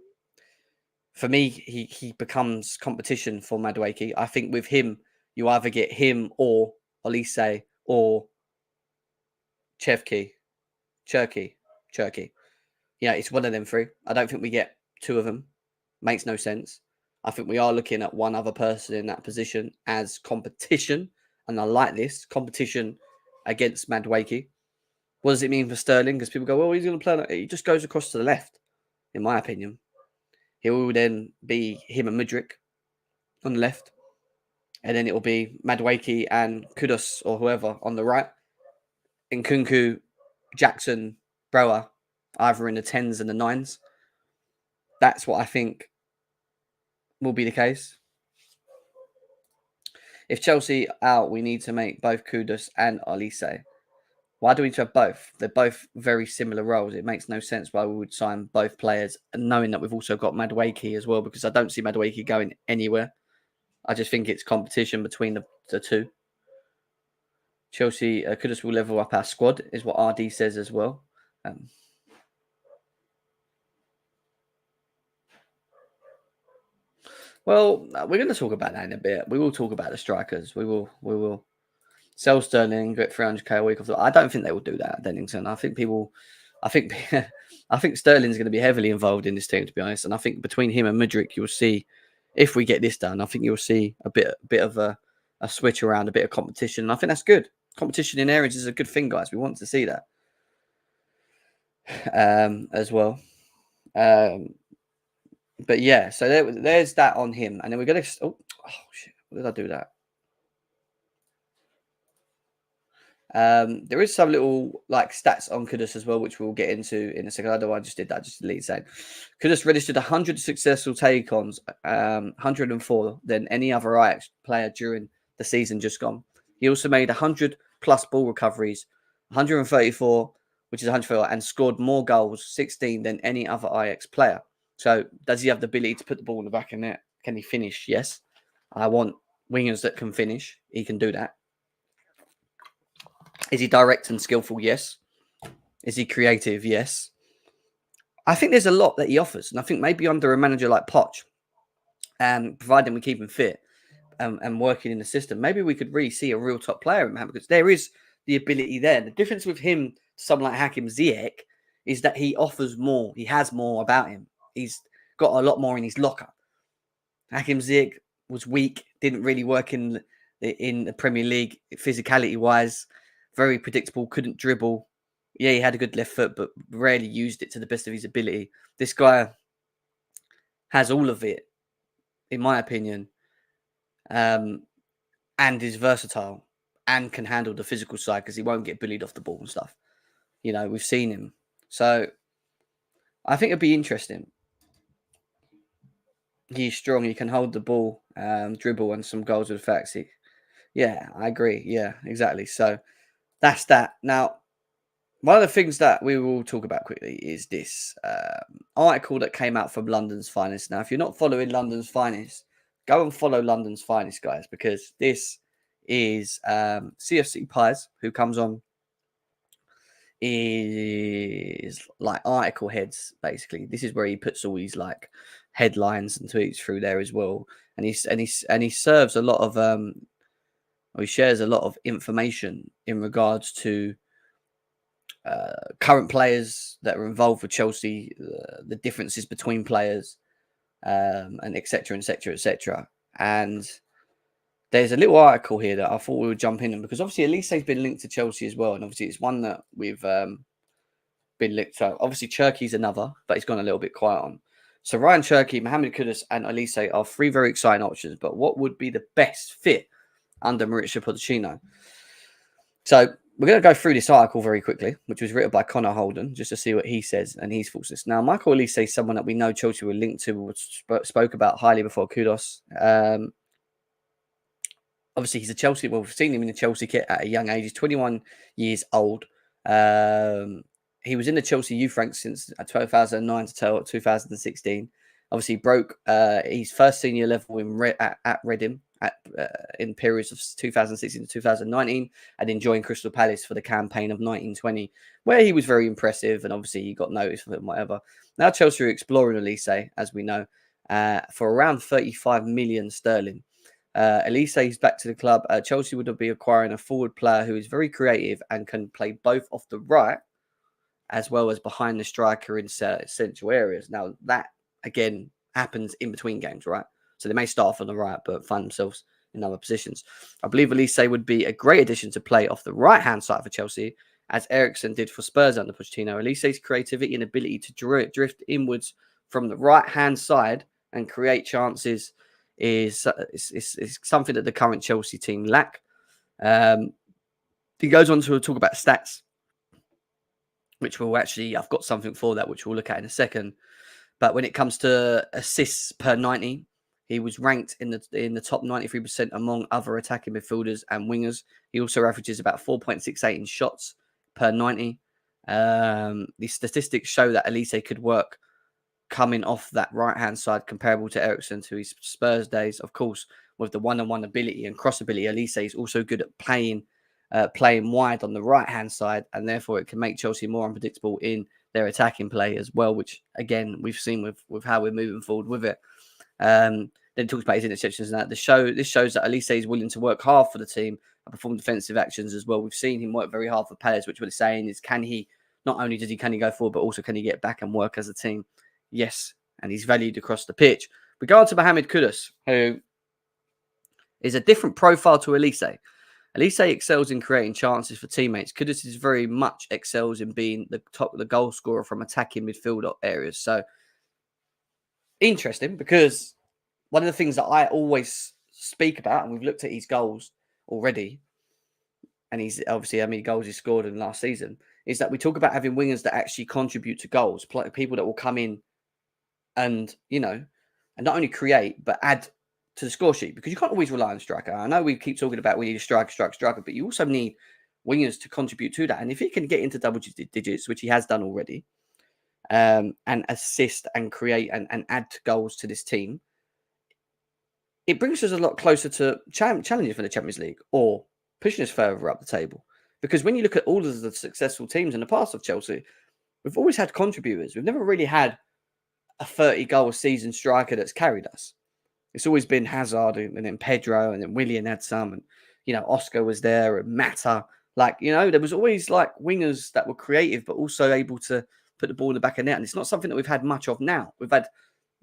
for me, he becomes competition for Madueke. I think with him, you either get him or Olise or Cherki. It's one of them three. I don't think we get two of them. Makes no sense. I think we are looking at one other person in that position as competition. And I like this competition against Madueke. What does it mean for Sterling? Because people go, well, he's going to play. He just goes across to the left, in my opinion. He will then be him and Mudryk on the left. And then it will be Madueke and Kudus or whoever on the right. And Nkunku, Jackson, Brower, either in the 10s and the 9s. That's what I think will be the case. If Chelsea out, we need to make both Kudus and Olise. Why do we have both? They're both very similar roles. It makes no sense why we would sign both players, and knowing that we've also got Madueke as well, because I don't see Madueke going anywhere. I just think it's competition between the two. Chelsea, Kudus will level up our squad, is what RD says as well. Well, we're going to talk about that in a bit. We will talk about the strikers. We will sell Sterling, get 300k a week. I don't think they will do that at Dennington. I think Sterling's going to be heavily involved in this team, to be honest. And I think between him and Mudryk, you'll see, if we get this done, I think you'll see a bit of a switch around, a bit of competition. And I think that's good. Competition in areas is a good thing, guys. We want to see that as well. But yeah, so there's that on him. And then we're going to... Oh, shit. What did I do that? There is some little like stats on Kudus as well, which we'll get into in a second. I don't know why I just did that, just to lead saying. Kudus registered 100 successful take-ons, 104 than any other Ajax player during the season just gone. He also made 100 plus ball recoveries, 134, which is 134, and scored more goals, 16, than any other Ajax player. So does he have the ability to put the ball in the back of net? Can he finish? Yes. I want wingers that can finish. He can do that. Is he direct and skillful? Yes. Is he creative? Yes. I think there's a lot that he offers. And I think maybe under a manager like Poch, providing we keep him fit and working in the system, maybe we could really see a real top player in Mohammed, because there is the ability there. The difference with him to someone like Hakim Ziyech is that he offers more. He has more about him. He's got a lot more in his locker. Hakim Ziyech was weak, didn't really work in the Premier League physicality-wise, very predictable, couldn't dribble. Yeah, he had a good left foot, but rarely used it to the best of his ability. This guy has all of it, in my opinion, and is versatile and can handle the physical side because he won't get bullied off the ball and stuff. You know, we've seen him. So I think it'd be interesting. He's strong. He can hold the ball, dribble, and some goals with facts. Yeah, I agree. Yeah, exactly. So that's that. Now, one of the things that we will talk about quickly is this article that came out from London's Finest. Now, if you're not following London's Finest, go and follow London's Finest, guys, because this is CFC Pies, who comes on, is like article heads, basically. This is where he puts all these like headlines and tweets through there as well. And he serves a lot of or he shares a lot of information in regards to current players that are involved with Chelsea, the differences between players, and etc. etc. etc. And there's a little article here that I thought we would jump in on, because obviously Elise's been linked to Chelsea as well, and obviously it's one that we've been linked to. Obviously Cherki's another, but he's gone a little bit quiet on. So Ryan Cherki, Mohammed Kudus, and Elise are three very exciting options, but what would be the best fit under Mauricio Pochettino? So we're going to go through this article very quickly, which was written by Connor Holden, just to see what he says and his thoughts. Now, Michael Elise is someone that we know Chelsea were linked to, spoke about highly before Kudus. Obviously, he's a Chelsea. Well, we've seen him in the Chelsea kit at a young age. He's 21 years old. He was in the Chelsea youth ranks since 2009 to 2016. Obviously, broke his first senior level at Reading in periods of 2016 to 2019, and then joined Crystal Palace for the campaign of 1920, where he was very impressive, and obviously he got noticed for it and whatever. Now Chelsea are exploring Elise, as we know, for around 35 million sterling. Elise is back to the club. Chelsea would be acquiring a forward player who is very creative and can play both off the right as well as behind the striker in central areas. Now, that, again, happens in between games, right? So they may start off on the right, but find themselves in other positions. I believe Elise would be a great addition to play off the right-hand side for Chelsea, as Eriksen did for Spurs under Pochettino. Elise's creativity and ability to drift inwards from the right-hand side and create chances is something that the current Chelsea team lack. He goes on to talk about stats, which will actually, I've got something for that, which we'll look at in a second. But when it comes to assists per 90, he was ranked in the top 93% among other attacking midfielders and wingers. He also averages about 4.68 in shots per 90. The statistics show that Elise could work coming off that right-hand side, comparable to Eriksen to his Spurs days. Of course, with the one-on-one ability and cross ability, Elise is also good at playing wide on the right-hand side, and therefore it can make Chelsea more unpredictable in their attacking play as well, which, again, we've seen with how we're moving forward with it. Then it talks about his interceptions and that. This shows that Elise is willing to work hard for the team and perform defensive actions as well. We've seen him work very hard for players, which what it's saying is, can he go forward, but also can he get back and work as a team? Yes, and he's valued across the pitch. We go on to Mohammed Kudus, who is a different profile to Elise. Elise excels in creating chances for teammates. Kudus is very much excels in being the goal scorer from attacking midfield areas. So, interesting, because one of the things that I always speak about, and we've looked at his goals already, and he's obviously how many goals he scored in last season, is that we talk about having wingers that actually contribute to goals, people that will come in and, and not only create, but add to the score sheet, because you can't always rely on striker. I know we keep talking about we need a striker, but you also need wingers to contribute to that. And if he can get into double digits, which he has done already, and assist and create and add goals to this team, it brings us a lot closer to challenging for the Champions League or pushing us further up the table. Because when you look at all of the successful teams in the past of Chelsea, we've always had contributors. We've never really had a 30-goal season striker that's carried us. It's always been Hazard and then Pedro and then Willian had some, and Oscar was there and Mata. There was always wingers that were creative but also able to put the ball in the back of net. And it's not something that we've had much of now. We've had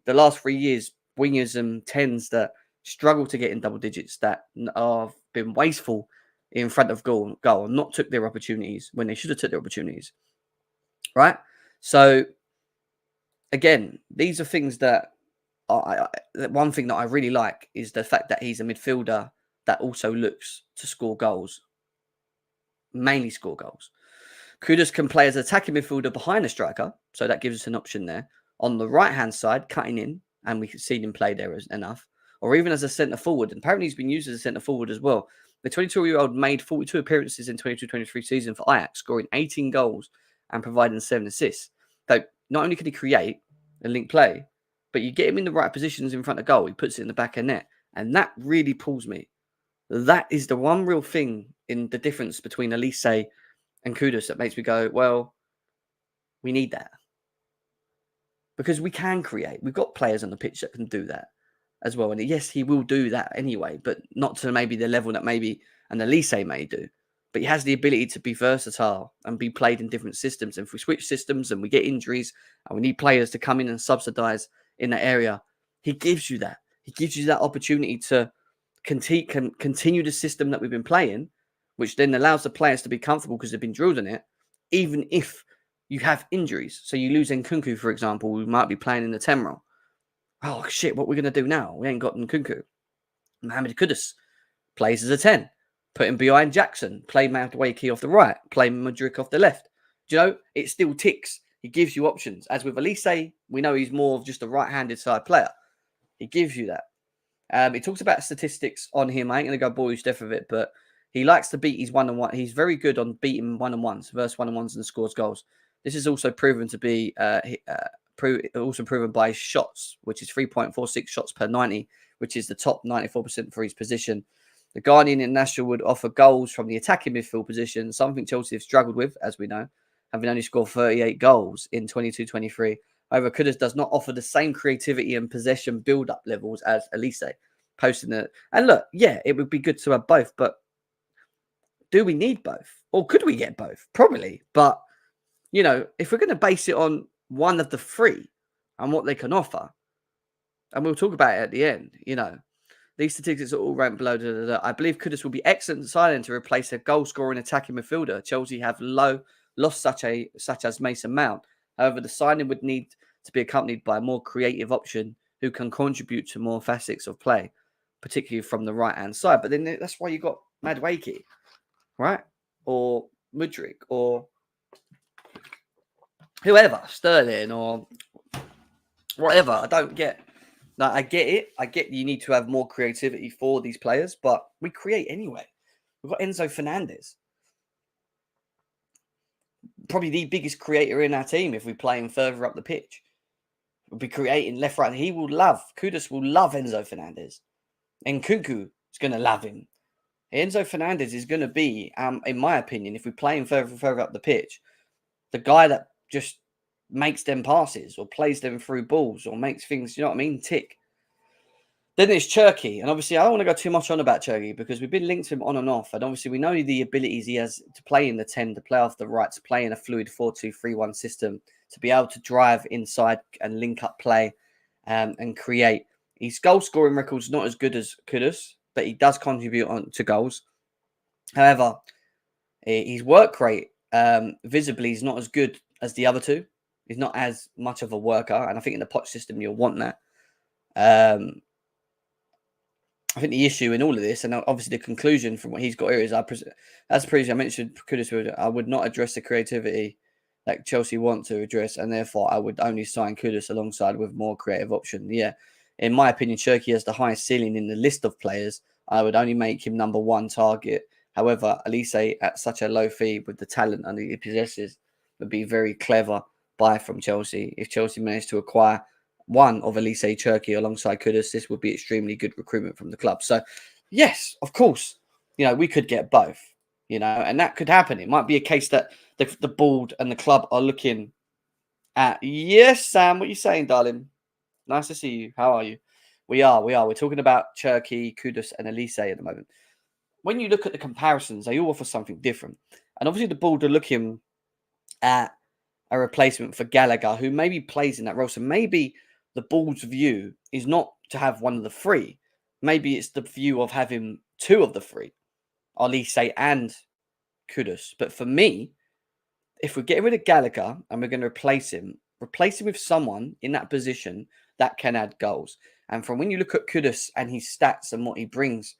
the last 3 years wingers and 10s that struggle to get in double digits, that have been wasteful in front of goal and not took their opportunities when they should have took their opportunities. Right? So again, these are things that one thing that I really like is the fact that he's a midfielder that also looks to score goals, mainly score goals. Kudus can play as an attacking midfielder behind a striker, so that gives us an option there. On the right-hand side, cutting in, and we can see him play there enough, or even as a centre-forward. And apparently he's been used as a centre-forward as well. The 22-year-old made 42 appearances in 22-23 season for Ajax, scoring 18 goals and providing 7 assists. So not only can he create and link play, but you get him in the right positions in front of goal. He puts it in the back of net. And that really pulls me. That is the one real thing in the difference between Elise and Kudus that makes me go, well, we need that. Because we can create. We've got players on the pitch that can do that as well. And yes, he will do that anyway, but not to maybe the level that maybe an Elise may do. But he has the ability to be versatile and be played in different systems. And if we switch systems and we get injuries and we need players to come in and subsidise in that area, he gives you that. He gives you that opportunity to continue the system that we've been playing, which then allows the players to be comfortable because they've been drilled in it, even if you have injuries. So you lose Nkunku, for example, who might be playing in the 10 role. Oh, shit, what are we going to do now? We ain't got Nkunku. Mohammed Kudus plays as a 10. Put him behind Jackson. Play Madueke off the right. Play Mudryk off the left. It still ticks. He gives you options. As with Elise, we know he's more of just a right-handed side player. He gives you that. He talks about statistics on him. I ain't going to go boyish deaf of it, but he likes to beat his one-on-one. He's very good on beating one-on-ones, versus one-on-ones, and scores goals. This is also proven to be also proven by his shots, which is 3.46 shots per 90, which is the top 94% for his position. The Guardian International would offer goals from the attacking midfield position, something Chelsea have struggled with, as we know, having only scored 38 goals in 22-23. However, Kudus does not offer the same creativity and possession build-up levels as Elise, posting it. And look, yeah, it would be good to have both, but do we need both? Or could we get both? Probably. But, if we're going to base it on one of the three and what they can offer, and we'll talk about it at the end, these statistics are all ranked below. I believe Kudus will be excellent signing to replace a goal-scoring attacking midfielder. Chelsea have lost such as Mason Mount. However, the signing would need to be accompanied by a more creative option who can contribute to more facets of play, particularly from the right-hand side. But then that's why you got Madueke, right? Or Mudryk, or whoever, Sterling, or whatever. I don't get. Now, I get it. I get you need to have more creativity for these players, but we create anyway. We've got Enzo Fernandez, probably the biggest creator in our team if we play him further up the pitch. We'll be creating left, right. Kudus will love Enzo Fernandez. And Nkunku is going to love him. Enzo Fernandez is going to be, in my opinion, if we play him further up the pitch, the guy that just makes them passes or plays them through balls or makes things, tick. Then there's Cherki. And obviously, I don't want to go too much on about Cherki because we've been linked to him on and off. And obviously, we know the abilities he has to play in the 10, to play off the right, to play in a fluid 4-2-3-1 system, to be able to drive inside and link up play and create. His goal scoring record's not as good as Kudus, but he does contribute to goals. However, his work rate visibly is not as good as the other two. He's not as much of a worker. And I think in the Poch system, you'll want that. I think the issue in all of this, and obviously the conclusion from what he's got here is, as previously I mentioned, Kudus, I would not address the creativity that Chelsea want to address, and therefore I would only sign Kudus alongside with more creative option. Yeah, in my opinion, Cherki has the highest ceiling in the list of players. I would only make him number one target. However, Elise at such a low fee with the talent that he possesses would be very clever buy from Chelsea. If Chelsea managed to acquire one of Elise Cherki alongside Kudus, this would be extremely good recruitment from the club. So, yes, of course, we could get both, and that could happen. It might be a case that the board and the club are looking at. Yes, Sam, what are you saying, darling? Nice to see you. How are you? We are. We're talking about Cherki, Kudus, and Elise at the moment. When you look at the comparisons, they all offer something different. And obviously the board are looking at a replacement for Gallagher, who maybe plays in that role. So maybe the board's view is not to have one of the three. Maybe it's the view of having two of the three, Elise and Kudus. But for me, if we're getting rid of Gallagher and we're going to replace him with someone in that position that can add goals. And from when you look at Kudus and his stats and what he brings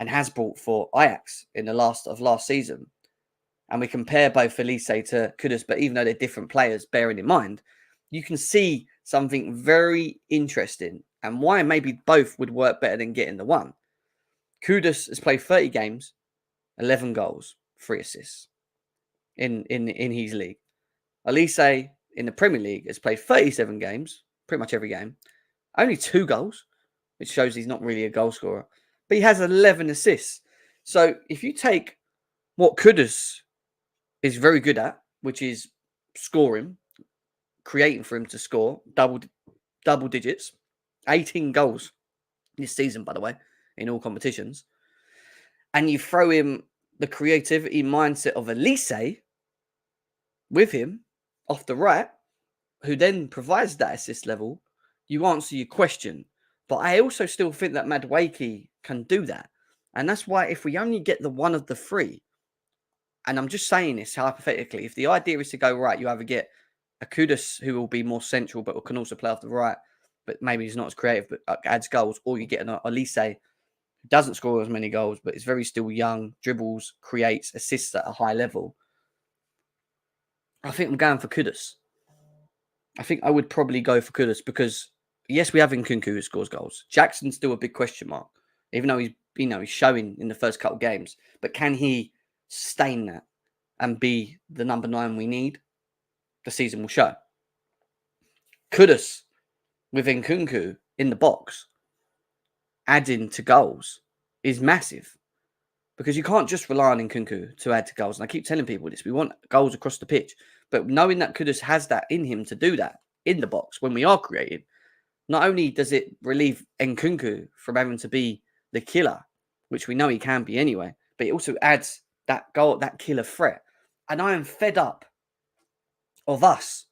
and has brought for Ajax in the last season, and we compare both Elise to Kudus, but even though they're different players, bearing in mind, you can see something very interesting and why maybe both would work better than getting the one. Kudus has played 30 games, 11 goals, 3 assists in his league. Elise in the Premier League has played 37 games, pretty much every game, only 2 goals, which shows he's not really a goal scorer, but he has 11 assists. So if you take what Kudus is very good at, which is scoring, creating for him to score double digits, 18 goals this season, by the way, in all competitions, and you throw him the creativity mindset of Elise with him off the right, who then provides that assist level, you answer your question. But I also still think that Madueke can do that. And that's why if we only get the one of the three, and I'm just saying this hypothetically, if the idea is to go, right, you either get a Kudus who will be more central but can also play off the right, but maybe he's not as creative but adds goals, or you get an Elise who doesn't score as many goals but is very still young, dribbles, creates, assists at a high level. I think I'm going for Kudus. I think I would probably go for Kudus because, yes, we have Nkunku who scores goals. Jackson's still a big question mark, even though he's showing in the first couple of games. But can he sustain that and be the number 9 we need? The season will show. Kudus with Nkunku in the box, adding to goals, is massive. Because you can't just rely on Nkunku to add to goals. And I keep telling people this. We want goals across the pitch. But knowing that Kudus has that in him to do that in the box when we are creating, not only does it relieve Nkunku from having to be the killer, which we know he can be anyway, but it also adds that goal, that killer threat. And I am fed up of us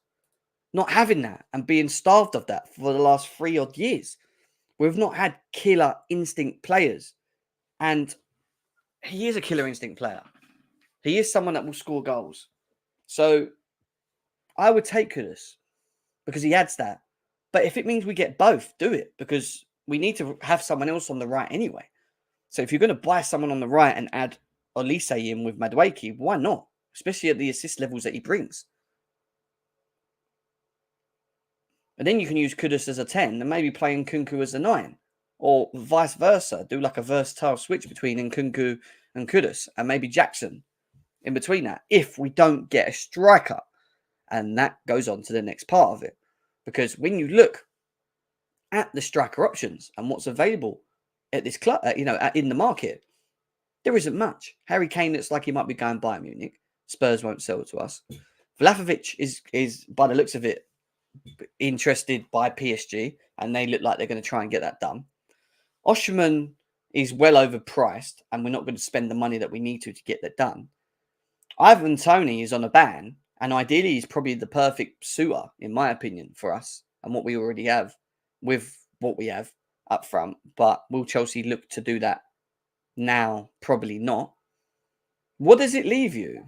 not having that and being starved of that for the last 3 odd years. We've not had killer instinct players. And he is a killer instinct player. He is someone that will score goals. So I would take Kudus because he adds that. But if it means we get both, do it, because we need to have someone else on the right anyway. So if you're going to buy someone on the right and add Elise in with Madueke, why not? Especially at the assist levels that he brings. And then you can use Kudus as a 10 and maybe play Nkunku as a 9. Or vice versa. Do like a versatile switch between Nkunku and Kudus. And maybe Jackson in between that. If we don't get a striker. And that goes on to the next part of it. Because when you look at the striker options and what's available at this club, in the market, there isn't much. Harry Kane looks like he might be going Bayern Munich. Spurs won't sell it to us. Vlahovic is by the looks of it, interested by PSG, and they look like they're going to try and get that done. Osimhen is well overpriced, and we're not going to spend the money that we need to get that done. Ivan Toney is on a ban, and ideally he's probably the perfect suitor, in my opinion, for us and what we already have with what we have up front. But will Chelsea look to do that now? Probably not. What does it leave you?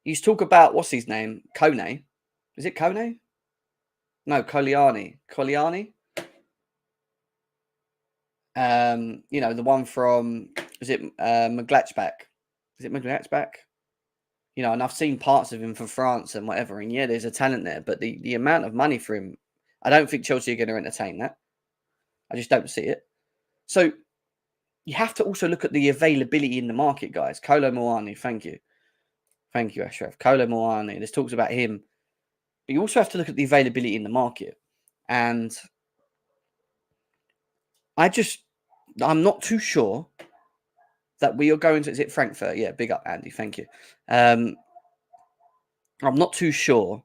You talk about, what's his name? Kone. Is it Kone? No, Koliani. Koliani? You know, the one from, is it Mönchengladbach? Is it Mönchengladbach? You know, and I've seen parts of him for France and whatever, and yeah, there's a talent there, but the amount of money for him, I don't think Chelsea are going to entertain that. I just don't see it. So you have to also look at the availability in the market, guys. Kolo Muani, thank you. Thank you, Ashraf. Kolo Muani, there's talks about him. But you also have to look at the availability in the market. And I'm not too sure that we are going to, is it Frankfurt? Yeah, big up, Andy. Thank you. I'm not too sure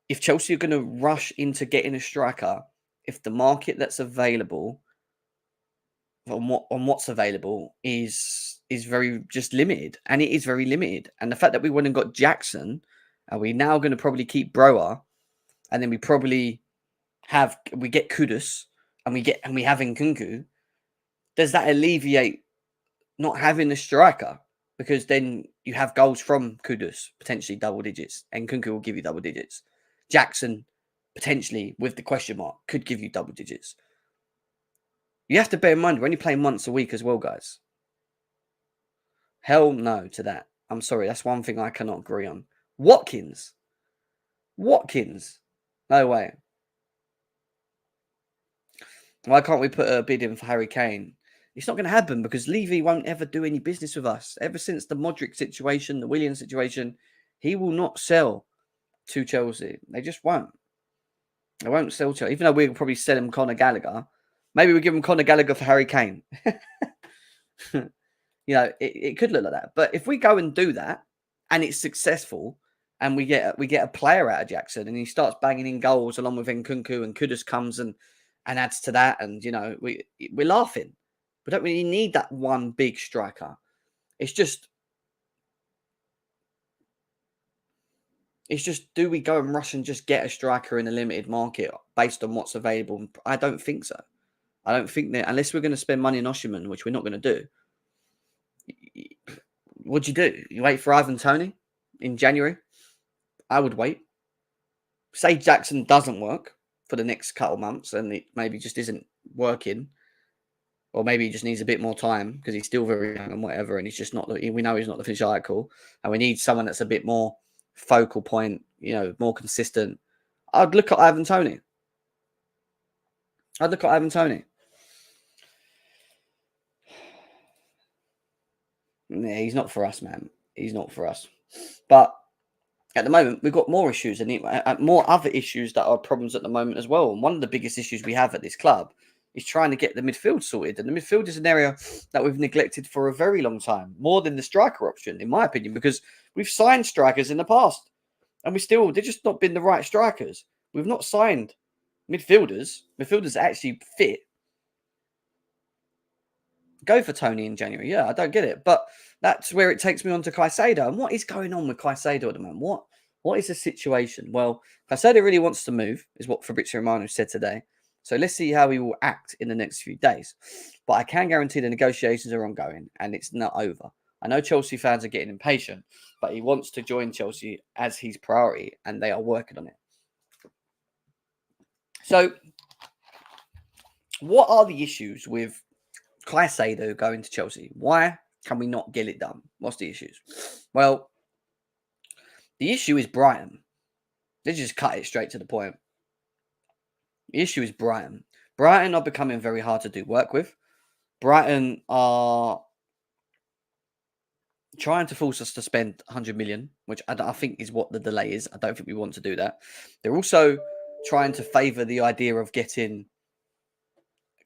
if Chelsea are going to rush into getting a striker if the market that's available on what's available is very just limited, and it is very limited. And the fact that we went and got Jackson, are we now going to probably keep Broa, and then we get Kudus, and we have Nkunku? Does that alleviate not having a striker? Because then you have goals from Kudus, potentially double digits, and Nkunku will give you double digits. Jackson, potentially, with the question mark, could give you double digits. You have to bear in mind, we're only playing once a week as well, guys. Hell no to that. I'm sorry, that's one thing I cannot agree on. Watkins? No way. Why can't we put a bid in for Harry Kane? It's not going to happen because Levy won't ever do any business with us. Ever since the Modric situation, the Williams situation, he will not sell to Chelsea. They just won't. They won't sell Chelsea. Even though we'll probably sell him Conor Gallagher. Maybe we give him Conor Gallagher for Harry Kane. You know, it could look like that. But if we go and do that and it's successful and we get a player out of Jackson and he starts banging in goals along with Nkunku, and Kudus comes and adds to that, and, you know, we're laughing. We don't really need that one big striker. It's just, do we go and rush and just get a striker in a limited market based on what's available? I don't think so. I don't think that, unless we're going to spend money on Osimhen, which we're not going to do. What'd you do? You wait for Ivan Toney in January? I would wait. Say Jackson doesn't work for the next couple of months and it maybe just isn't working. Or maybe he just needs a bit more time because he's still very young and whatever. And he's just not, we know he's not the finished article. And we need someone that's a bit more focal point, you know, more consistent. I'd look at Ivan Toney. Yeah, he's not for us, man. He's not for us. But at the moment, we've got more issues and more other issues that are problems at the moment as well. And one of the biggest issues we have at this club is trying to get the midfield sorted. And the midfield is an area that we've neglected for a very long time, more than the striker option, in my opinion, because we've signed strikers in the past and they've just not been the right strikers. We've not signed midfielders that actually fit. Go for Toney in January. Yeah, I don't get it. But that's where it takes me on to Caicedo. And what is going on with Caicedo at the moment? What is the situation? Well, Caicedo really wants to move, is what Fabrizio Romano said today. So let's see how he will act in the next few days. But I can guarantee the negotiations are ongoing and it's not over. I know Chelsea fans are getting impatient, but he wants to join Chelsea as his priority and they are working on it. So what are the issues with Caicedo going to Chelsea? Why can we not get it done? What's the issues? Well, the issue is Brighton. Let's just cut it straight to the point. The issue is Brighton. Brighton are becoming very hard to do work with. Brighton are trying to force us to spend 100 million, which I think is what the delay is. I don't think we want to do that. They're also trying to favour the idea of getting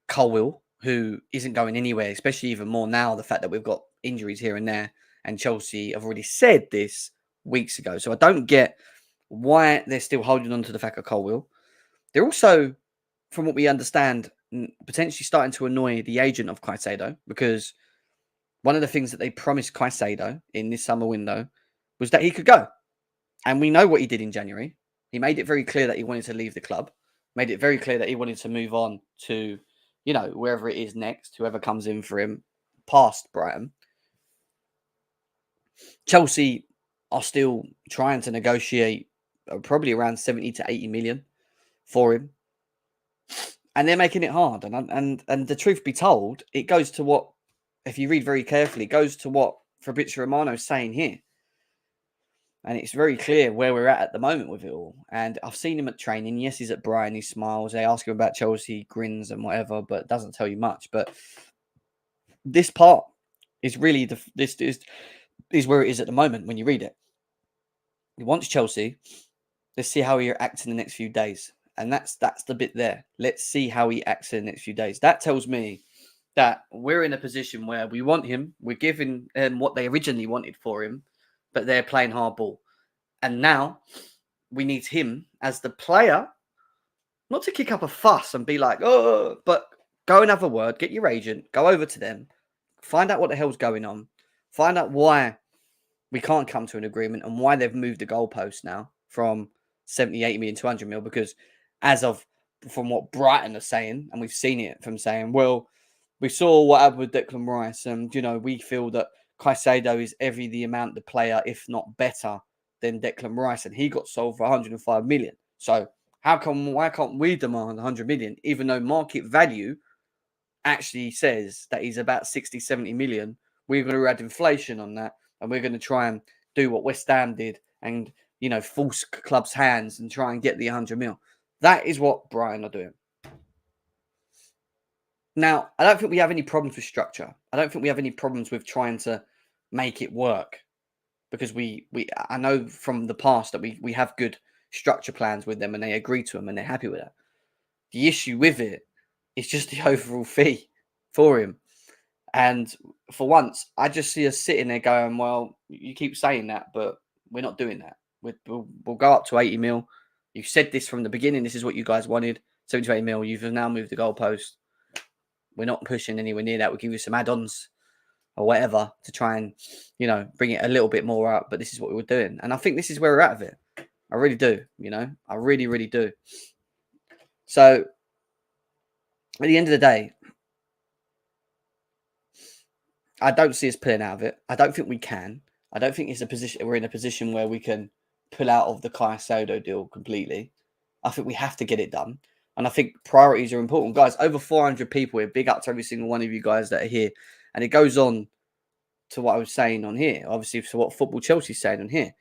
Colwill, who isn't going anywhere, especially even more now, the fact that we've got injuries here and there, and Chelsea have already said this weeks ago. So I don't get why they're still holding on to the fact of Colwill. They're also, from what we understand, potentially starting to annoy the agent of Caicedo, because one of the things that they promised Caicedo in this summer window was that he could go. And we know what he did in January. He made it very clear that he wanted to leave the club, made it very clear that he wanted to move on to, you know, wherever it is next, whoever comes in for him past Brighton. Chelsea are still trying to negotiate probably around 70 to 80 million for him. And they're making it hard. And the truth be told, it goes to what, if you read very carefully, it goes to what Fabrizio Romano is saying here. And it's very clear where we're at the moment with it all. And I've seen him at training. Yes, he's at Brighton. He smiles. They ask him about Chelsea, he grins and whatever, but doesn't tell you much. But this part is really this is where it is at the moment when you read it. He wants Chelsea. Let's see how he acts in the next few days. And that's the bit there. Let's see how he acts in the next few days. That tells me that we're in a position where we want him. We're giving him what they originally wanted for him, but they're playing hardball. And now we need him as the player, not to kick up a fuss and be like, oh, but go and have a word, get your agent, go over to them, find out what the hell's going on, find out why we can't come to an agreement and why they've moved the goalpost now from 70, 80 million to 100 mil. Because from what Brighton are saying, and we've seen it from saying, well, we saw what happened with Declan Rice, and, we feel that Caicedo is the amount the player, if not better, than Declan Rice, and he got sold for 105 million. So why can't we demand 100 million, even though market value actually says that he's about 60, 70 million? We're going to add inflation on that, and we're going to try and do what West Ham did and, force clubs' hands and try and get the 100 mil. That is what Brighton are doing. Now, I don't think we have any problems with structure. I don't think we have any problems with trying to make it work, because I know from the past that we have good structure plans with them and they agree to them and they're happy with that. The issue with it is just the overall fee for him. And for once, I just see us sitting there going, well, you keep saying that, but we're not doing that. We'll go up to 80 mil. You said this from the beginning. This is what you guys wanted. 70 to 80 mil. You've now moved the goalpost. We're not pushing anywhere near that. We'll give you some add-ons or whatever to try and, bring it a little bit more up. But this is what we were doing. And I think this is where we're at of it. I really do, I really, really do. So at the end of the day, I don't see us pulling out of it. I don't think we can. I don't think we're in a position where we can pull out of the Caicedo deal completely. I think we have to get it done. And I think priorities are important. Guys, over 400 people here. Big up to every single one of you guys that are here. And it goes on to what I was saying on here. Obviously, to what Football Chelsea's saying on here.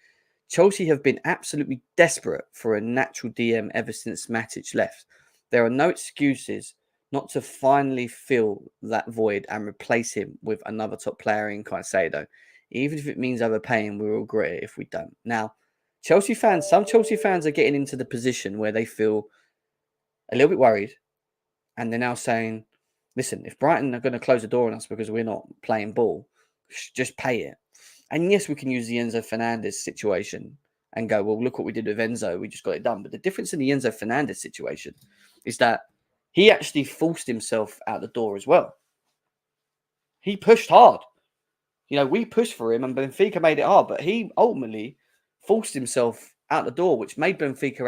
Chelsea have been absolutely desperate for a natural DM ever since Matic left. There are no excuses not to finally fill that void and replace him with another top player in Caicedo. Even if it means overpaying, we will regret it if we don't. Now, some Chelsea fans are getting into the position where they feel a little bit worried. And they're now saying, listen, if Brighton are going to close the door on us because we're not playing ball, just pay it. And yes, we can use the Enzo Fernandez situation and go, well, look what we did with Enzo. We just got it done. But the difference in the Enzo Fernandez situation is that he actually forced himself out the door as well. He pushed hard. We pushed for him and Benfica made it hard, but he ultimately forced himself out the door, which made Benfica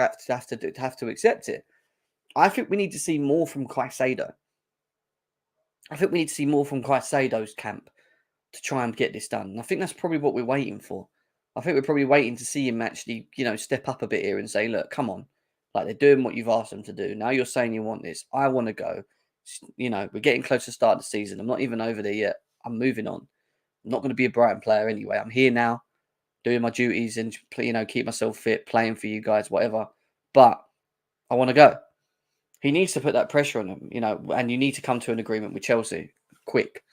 have to accept it. I think we need to see more from Caicedo. I think we need to see more from Caicedo's camp to try and get this done. And I think that's probably what we're waiting for. I think we're probably waiting to see him actually, step up a bit here and say, look, come on. Like, they're doing what you've asked them to do. Now you're saying you want this. I want to go. We're getting close to the start of the season. I'm not even over there yet. I'm moving on. I'm not going to be a Brighton player anyway. I'm here now, doing my duties and, keep myself fit, playing for you guys, whatever. But I want to go. He needs to put that pressure on him, and you need to come to an agreement with Chelsea quick.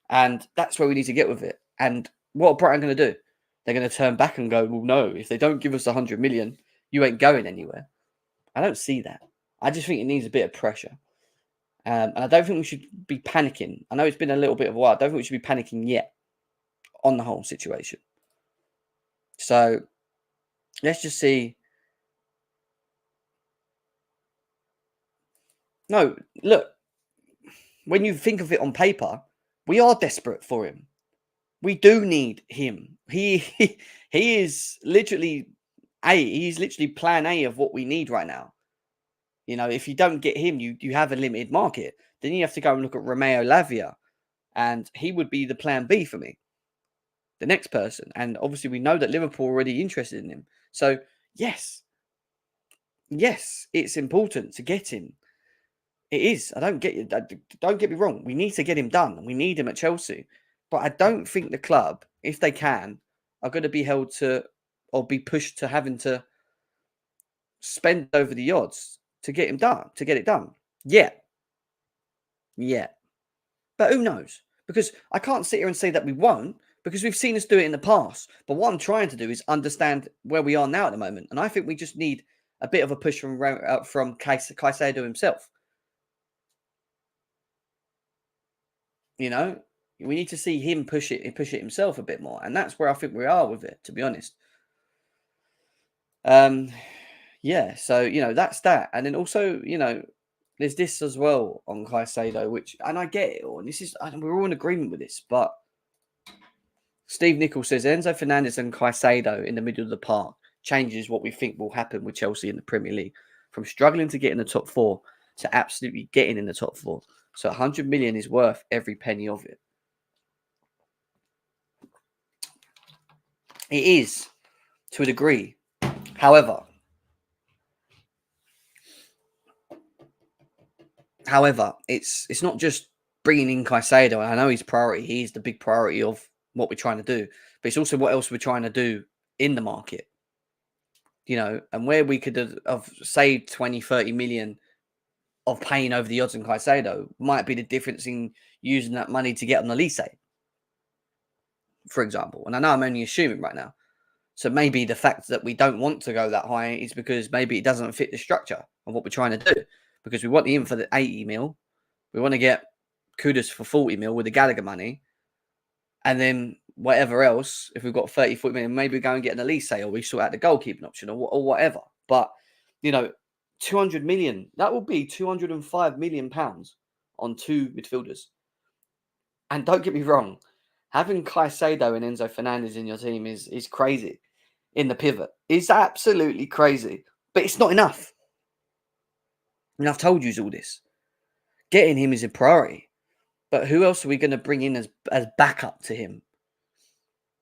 And that's where we need to get with it. And what are Brighton going to do? They're going to turn back and go, well, no, if they don't give us 100 million, you ain't going anywhere. I don't see that. I just think it needs a bit of pressure. And I don't think we should be panicking. I know it's been a little bit of a while. I don't think we should be panicking yet on the whole situation. So let's just see. No, look, when you think of it on paper, we are desperate for him. We do need him. He is literally he's literally plan A of what we need right now. If you don't get him, you have a limited market. Then you have to go and look at Romeo Lavia, and he would be the plan B for me. The next person. And obviously we know that Liverpool are already interested in him. So yes, it's important to get him. It is. I don't get you. Don't get me wrong. We need to get him done. We need him at Chelsea. But I don't think the club, if they can, are going to be held to or be pushed to having to spend over the odds to get him done, to get it done. Yeah. Yeah. But who knows? Because I can't sit here and say that we won't, because we've seen us do it in the past. But what I'm trying to do is understand where we are now at the moment. And I think we just need a bit of a push from Caicedo himself. You know, we need to see him push it himself a bit more. And that's where I think we are with it, to be honest. Yeah, so, that's that. And then also, there's this as well on Caicedo, which, and I get it all, and we're all in agreement with this, but Steve Nichols says Enzo Fernandez and Caicedo in the middle of the park changes what we think will happen with Chelsea in the Premier League. From struggling to get in the top 4 to absolutely getting in the top 4. So 100 million is worth every penny of it. It is, to a degree. However, it's not just bringing in Caicedo. I know he's priority. He's the big priority of what we're trying to do. But it's also what else we're trying to do in the market. And where we could have saved 20, 30 million of paying over the odds on Caicedo might be the difference in using that money to get on Elise, for example. And I know I'm only assuming right now. So maybe the fact that we don't want to go that high is because maybe it doesn't fit the structure of what we're trying to do. Because we want him for the 80 mil. We want to get Kudus for 40 mil with the Gallagher money. And then whatever else, if we've got 30, 40 million, maybe we go and get an Elise or we sort out the goalkeeping option or whatever. But, 200 million, that will be 205 million pounds on 2 midfielders. And don't get me wrong, having Caicedo and Enzo Fernandez in your team is crazy in the pivot. It's absolutely crazy. But it's not enough. And I've told you all this. Getting him is a priority. But who else are we going to bring in as backup to him?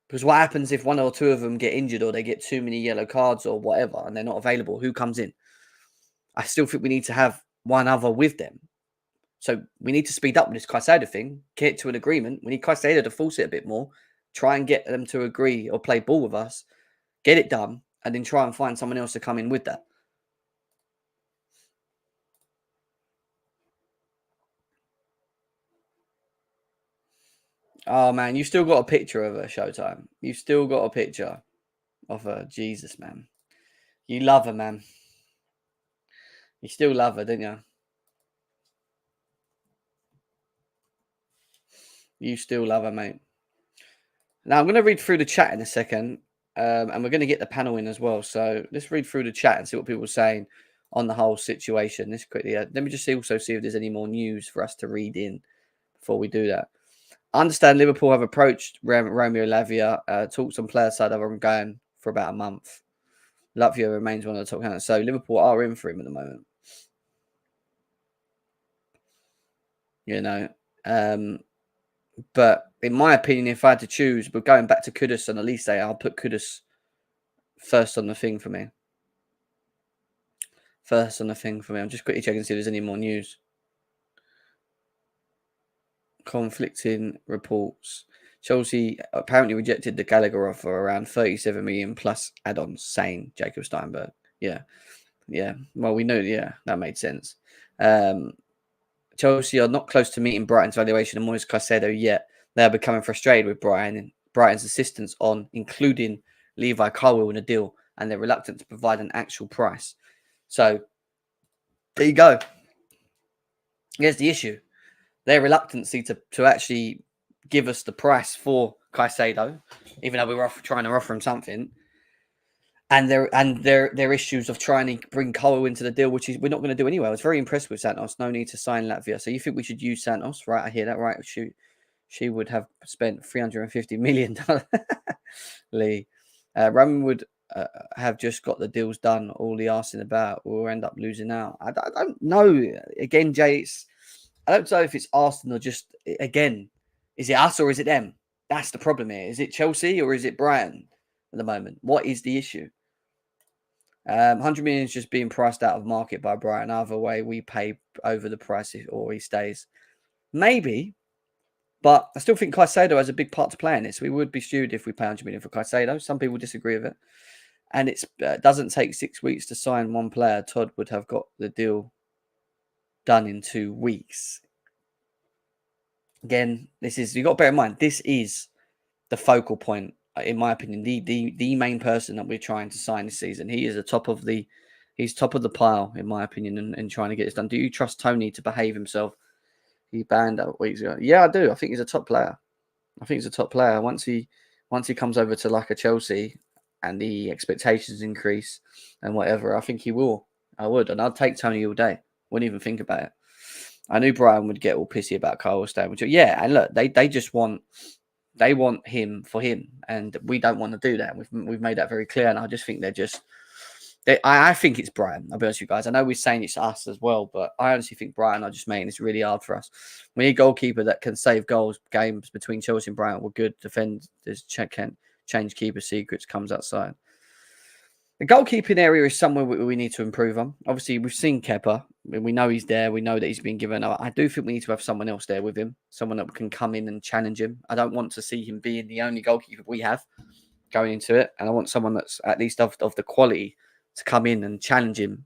Because what happens if one or two of them get injured or they get too many yellow cards or whatever and they're not available? Who comes in? I still think we need to have one other with them. So we need to speed up with this Caicedo thing, get to an agreement. We need Caicedo to force it a bit more, try and get them to agree or play ball with us, get it done, and then try and find someone else to come in with that. Oh, man, you still got a picture of her, Showtime. You still got a picture of her. Jesus, man. You love her, man. You still love her, don't you? You still love her, mate. Now, I'm going to read through the chat in a second, and we're going to get the panel in as well. So let's read through the chat and see what people are saying on the whole situation. This quickly. Let me just see if there's any more news for us to read in before we do that. I understand Liverpool have approached Romeo Lavia. Talks on player side of them going for about a month. Lavia remains one of the top candidates. So Liverpool are in for him at the moment. But in my opinion, if I had to choose, but going back to Kudus and Elise, I'll put Kudus first on the thing for me. I'm just quickly checking to see if there's any more news. Conflicting reports. Chelsea apparently rejected the Gallagher offer around 37 million plus add-ons, saying Jacob Steinberg. Yeah. Well, we know, that made sense. Chelsea are not close to meeting Brighton's valuation of Moises Caicedo yet. They are becoming frustrated with Brighton's insistence on including Levi Colwill in the deal, and they're reluctant to provide an actual price. So, there you go. Here's the issue. Their reluctancy to actually give us the price for Caicedo, even though we were trying to offer him something, and their issues of trying to bring Colwill into the deal, which is we're not going to do anyway. I was very impressed with Santos. No need to sign Latvia. So you think we should use Santos, right? I hear that, right? She would have spent $350 million. Lee. Roman would have just got the deals done. All the arsing about will end up losing out. I don't know. Again, Jay, I don't know if it's Arsenal or just, again, is it us or is it them? That's the problem here. Is it Chelsea or is it Brighton at the moment? What is the issue? 100 million is just being priced out of market by Brighton. Either way, we pay over the price or he stays. Maybe, but I still think Caicedo has a big part to play in this. We would be stupid if we pay 100 million for Caicedo. Some people disagree with it. And it doesn't take 6 weeks to sign one player. Todd would have got the deal done in 2 weeks. Again, you've got to bear in mind, this is the focal point, in my opinion, the main person that we're trying to sign this season. He is he's top of the pile, in my opinion, in trying to get this done. Do you trust Tony to behave himself? He banned out weeks ago. Yeah, I do. I think he's a top player. Once he comes over to like a Chelsea and the expectations increase and whatever, I think he will. I would. And I'd take Tony all day. Wouldn't even think about it. I knew Brian would get all pissy about Kyle staying. Yeah, and look, they just want him for him, and we don't want to do that. We've made that very clear, and I just think I think it's Brighton. I'll be honest with you guys. I know we're saying it's us as well, but I honestly think Brighton are just making this really hard for us. We need a goalkeeper that can save games between Chelsea and Brighton. We're good defenders, can change keeper secrets, comes outside. The goalkeeping area is somewhere we need to improve on. Obviously, we've seen Kepa. We know he's there. We know that he's been given. I do think we need to have someone else there with him, someone that can come in and challenge him. I don't want to see him being the only goalkeeper we have going into it, and I want someone that's at least of the quality to come in and challenge him.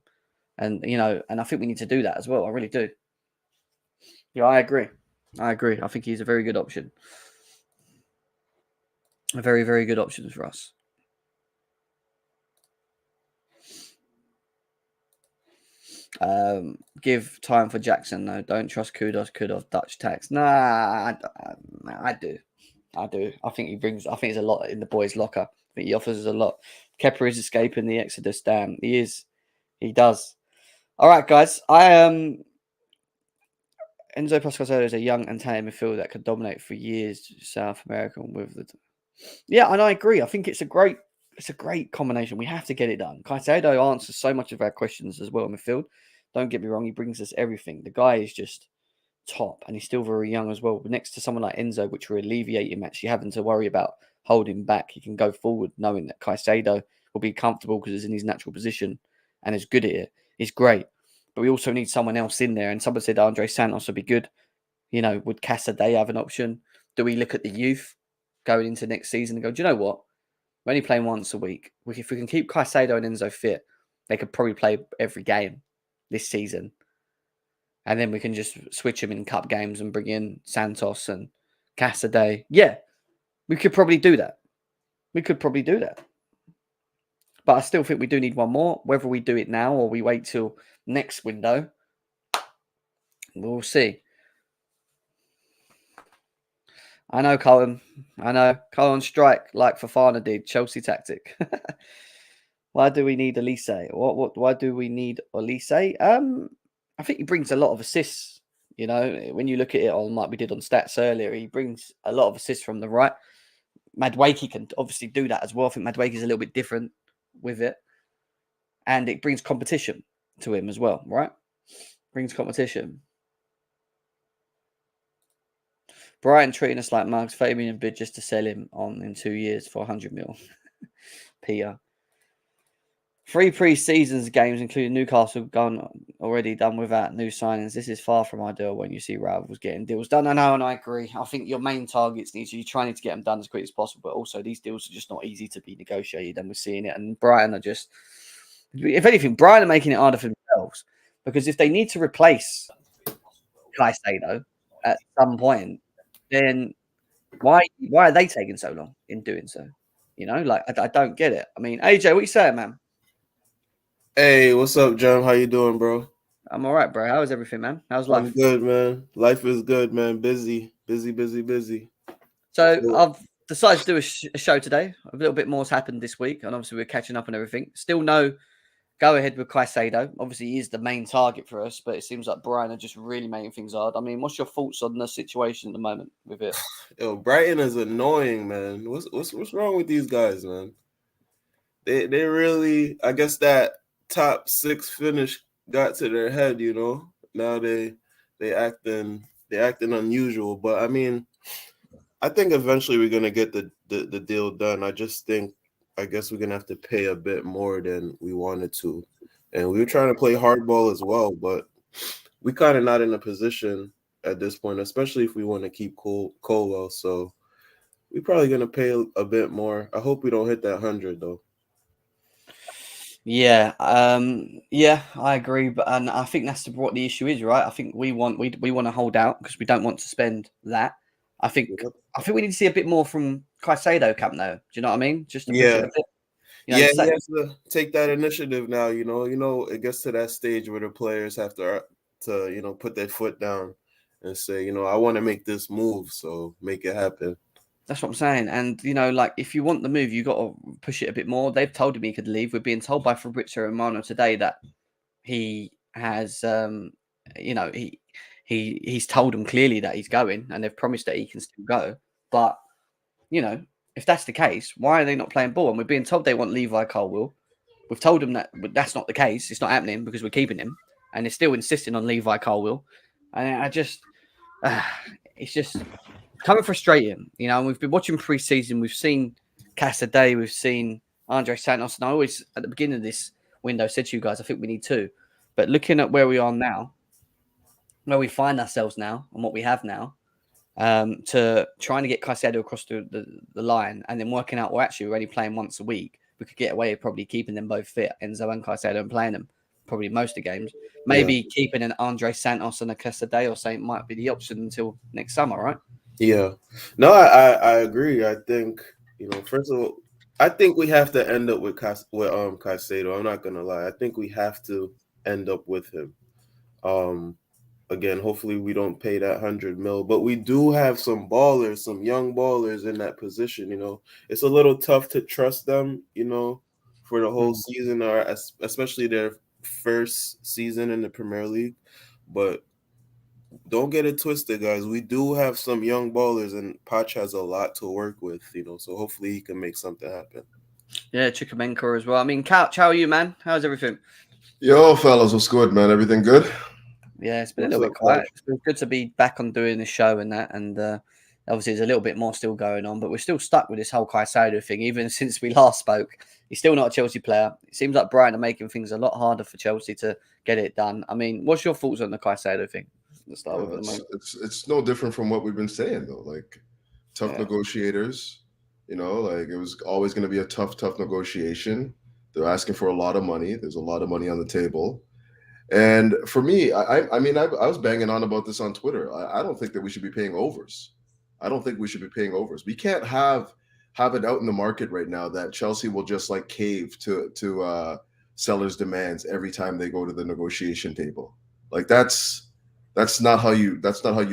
And, and I think we need to do that as well. I really do. Yeah, I agree. I think he's a very good option. A very, very good option for us. Give time for Jackson, though. Don't trust Kudus, Dutch tax. Nah, I do. I think there's a lot in the boys' locker. I think he offers us a lot. Kepa is escaping the Exodus. Damn, he is. He does. All right, guys. Enzo Pascal is a young and talented midfielder that could dominate for years South America with the. Yeah, and I agree. I think it's a great combination. We have to get it done. Caicedo answers so much of our questions as well in midfield. Don't get me wrong. He brings us everything. The guy is just top, and he's still very young as well. But next to someone like Enzo, which will alleviate him actually having to worry about holding back, he can go forward knowing that Caicedo will be comfortable because he's in his natural position and is good at it. He's great. But we also need someone else in there. And someone said Andre Santos would be good. Would Casadei have an option? Do we look at the youth going into next season and go, do you know what? We're only playing once a week. If we can keep Caicedo and Enzo fit, they could probably play every game this season. And then we can just switch them in cup games and bring in Santos and Casadei. Yeah, we could probably do that. But I still think we do need one more. Whether we do it now or we wait till next window, we'll see. I know, Colin. Colin strike like Fofana did. Chelsea tactic. Why do we need Elise? Why do we need Elise? I think he brings a lot of assists. When you look at it on like we did on stats earlier, he brings a lot of assists from the right. Madueke can obviously do that as well. I think Madueke is a little bit different with it. And it brings competition to him as well, right? Brings competition. Brighton treating us like mugs. 30 million bid just to sell him on in 2 years for 100 mil. Peter. 3 pre-seasons games, including Newcastle, already done without new signings. This is far from ideal when you see rivals getting deals done. I know, and I agree. I think your main targets you're trying to get them done as quick as possible, but also these deals are just not easy to be negotiated, and we're seeing it. And Brighton are just, if anything, Brighton are making it harder for themselves, because if they need to replace Caicedo at some point, then why are they taking so long in doing so? I don't get it. I mean, AJ, what you saying, man? Hey, what's up, John? How you doing, bro? I'm all right, bro. How is everything, man? How's life? I'm good, man. Life is good, man. Busy. So I've decided to do a show today. A little bit more's happened this week, and obviously we're catching up on everything. Still no go ahead with Caicedo. Obviously, he is the main target for us, but it seems like Brighton are just really making things hard. I mean, what's your thoughts on the situation at the moment with it? Yo, Brighton is annoying, man. What's wrong with these guys, man? They really, I guess that top 6 finish got to their head, Now they acting unusual, but I mean, I think eventually we're gonna get the deal done. I just think I guess we're gonna have to pay a bit more than we wanted to. And we were trying to play hardball as well, but we kind of not in a position at this point, especially if we want to keep Colwell. So we're probably gonna pay a bit more. I hope we don't hit that 100 though. Yeah, I agree, and I think that's what the issue is, right? I think we want to hold out because we don't want to spend that. I think Yep. we need to see a bit more from Caicedo camp though. Do you know what I mean? Just to push it Yeah. a bit. Yeah, he has to take that initiative now. It gets to that stage where the players have to put their foot down and say, I want to make this move, so make it happen. That's what I'm saying. And like if you want the move, you got to push it a bit more. They've told him he could leave. We're being told by Fabrizio Romano today that he has, he's told them clearly that he's going, and they've promised that he can still go. But if that's the case, why are they not playing ball? And we're being told they want Levi Colwill. We've told them that that's not the case. It's not happening because we're keeping him, and they're still insisting on Levi Colwill. And it's just coming frustrating. And we've been watching preseason. We've seen Casadei. We've seen Andre Santos. And I always, at the beginning of this window, said to you guys, I think we need two. But looking at where we are now, where we find ourselves now, and what we have now, to trying to get Caicedo across the line, and then working out, well, actually, we're only playing once a week. We could get away with probably keeping them both fit, Enzo and Caicedo, and playing them probably most of the games. Maybe keeping an Andre Santos and a Casadei or something might be the option until next summer, right? Yeah. No, I agree. I think, first of all, I think we have to end up with Caicedo. I'm not gonna lie. I think we have to end up with him. Again, hopefully we don't pay that 100 mil, but we do have some ballers, some young ballers in that position. It's a little tough to trust them, for the whole season, or especially their first season in the Premier League. But don't get it twisted, guys. We do have some young ballers, and Poch has a lot to work with, so hopefully he can make something happen. Yeah, Chukwuemeka as well. I mean, Couch, how are you, man? How's everything? Yo, fellas, what's good, man? Everything good? Yeah, it's been a little bit quiet. It's been good to be back on doing the show and that. And obviously, there's a little bit more still going on, but we're still stuck with this whole Caicedo thing. Even since we last spoke, he's still not a Chelsea player. It seems like Brighton are making things a lot harder for Chelsea to get it done. I mean, what's your thoughts on the Caicedo thing? Let's start with at the moment. It's no different from what we've been saying, though. Like, tough negotiators, like it was always going to be a tough negotiation. They're asking for a lot of money. There's a lot of money on the table. And for me, I mean, I was banging on about this on Twitter. I don't think that we should be paying overs. I don't think we should be paying overs. We can't have it out in the market right now that Chelsea will just like cave to sellers' demands every time they go to the negotiation table. Like that's not how you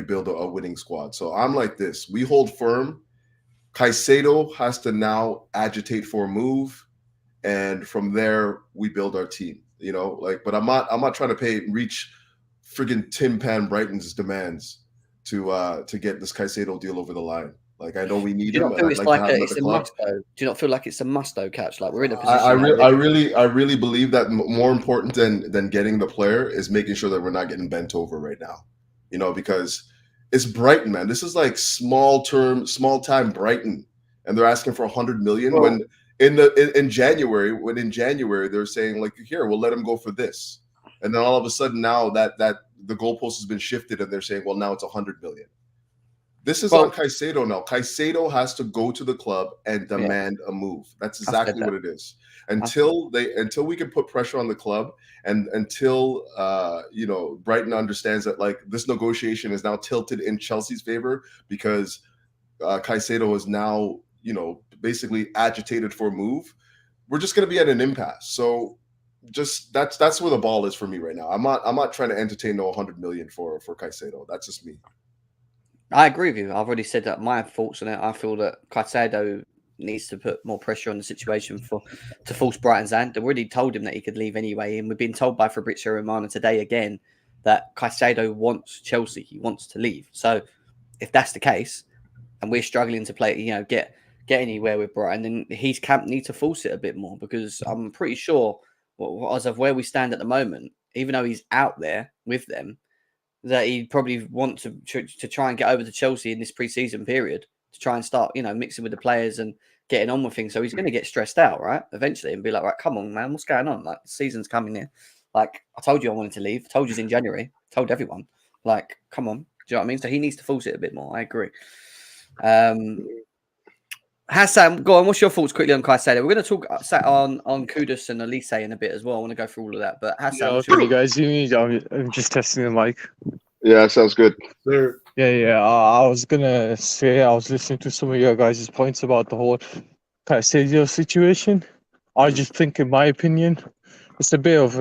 build a winning squad. So I'm like this. We hold firm. Caicedo has to now agitate for a move, and from there we build our team. But I'm not trying to reach friggin' Tim Pan Brighton's demands to get this Caicedo deal over the line. Like, I know we need him. Do you not feel it's a must though? Do you not feel like it's a must though, Catch? Like we're in a position. I really believe that more important than getting the player is making sure that we're not getting bent over right now. Because it's Brighton, man. This is like small time Brighton, and they're asking for 100 million when. In January they're saying like, here, we'll let him go for this, and then all of a sudden now that the goalpost has been shifted and they're saying, well, now it's 100 million. This is on Caicedo now. Caicedo has to go to the club and demand a move. That's exactly what it is. Until we can put pressure on the club, and until Brighton understands that like this negotiation is now tilted in Chelsea's favor because Caicedo is now basically agitated for a move, we're just going to be at an impasse. So just that's where the ball is for me right now. I'm not trying to entertain no 100 million for Caicedo. That's just me. I agree with you. I've already said that my thoughts on it. I feel that Caicedo needs to put more pressure on the situation to force Brighton's hand. They already told him that he could leave anyway, and we've been told by Fabrizio Romano today again that Caicedo wants Chelsea. He wants to leave. So if that's the case, and we're struggling to play, get anywhere with Brighton, then his camp need to force it a bit more, because I'm pretty sure, as of where we stand at the moment, even though he's out there with them, that he'd probably want to try and get over to Chelsea in this pre-season period to try and start, mixing with the players and getting on with things. So he's going to get stressed out, right? Eventually, and be like, right, come on, man, what's going on? Like, the season's coming here. Like, I told you I wanted to leave. I told you in January. I told everyone. Like, come on. Do you know what I mean? So he needs to force it a bit more. I agree. Hassan, go on. What's your thoughts quickly on Caicedo? We're going to talk on Kudus and Elise in a bit as well. I want to go through all of that. But Hassan, can you guys hear me? I'm just testing the mic. Yeah, sounds good. Sir. Yeah. I was gonna say I was listening to some of your guys' points about the whole Caicedo situation. I just think, in my opinion, it's a bit of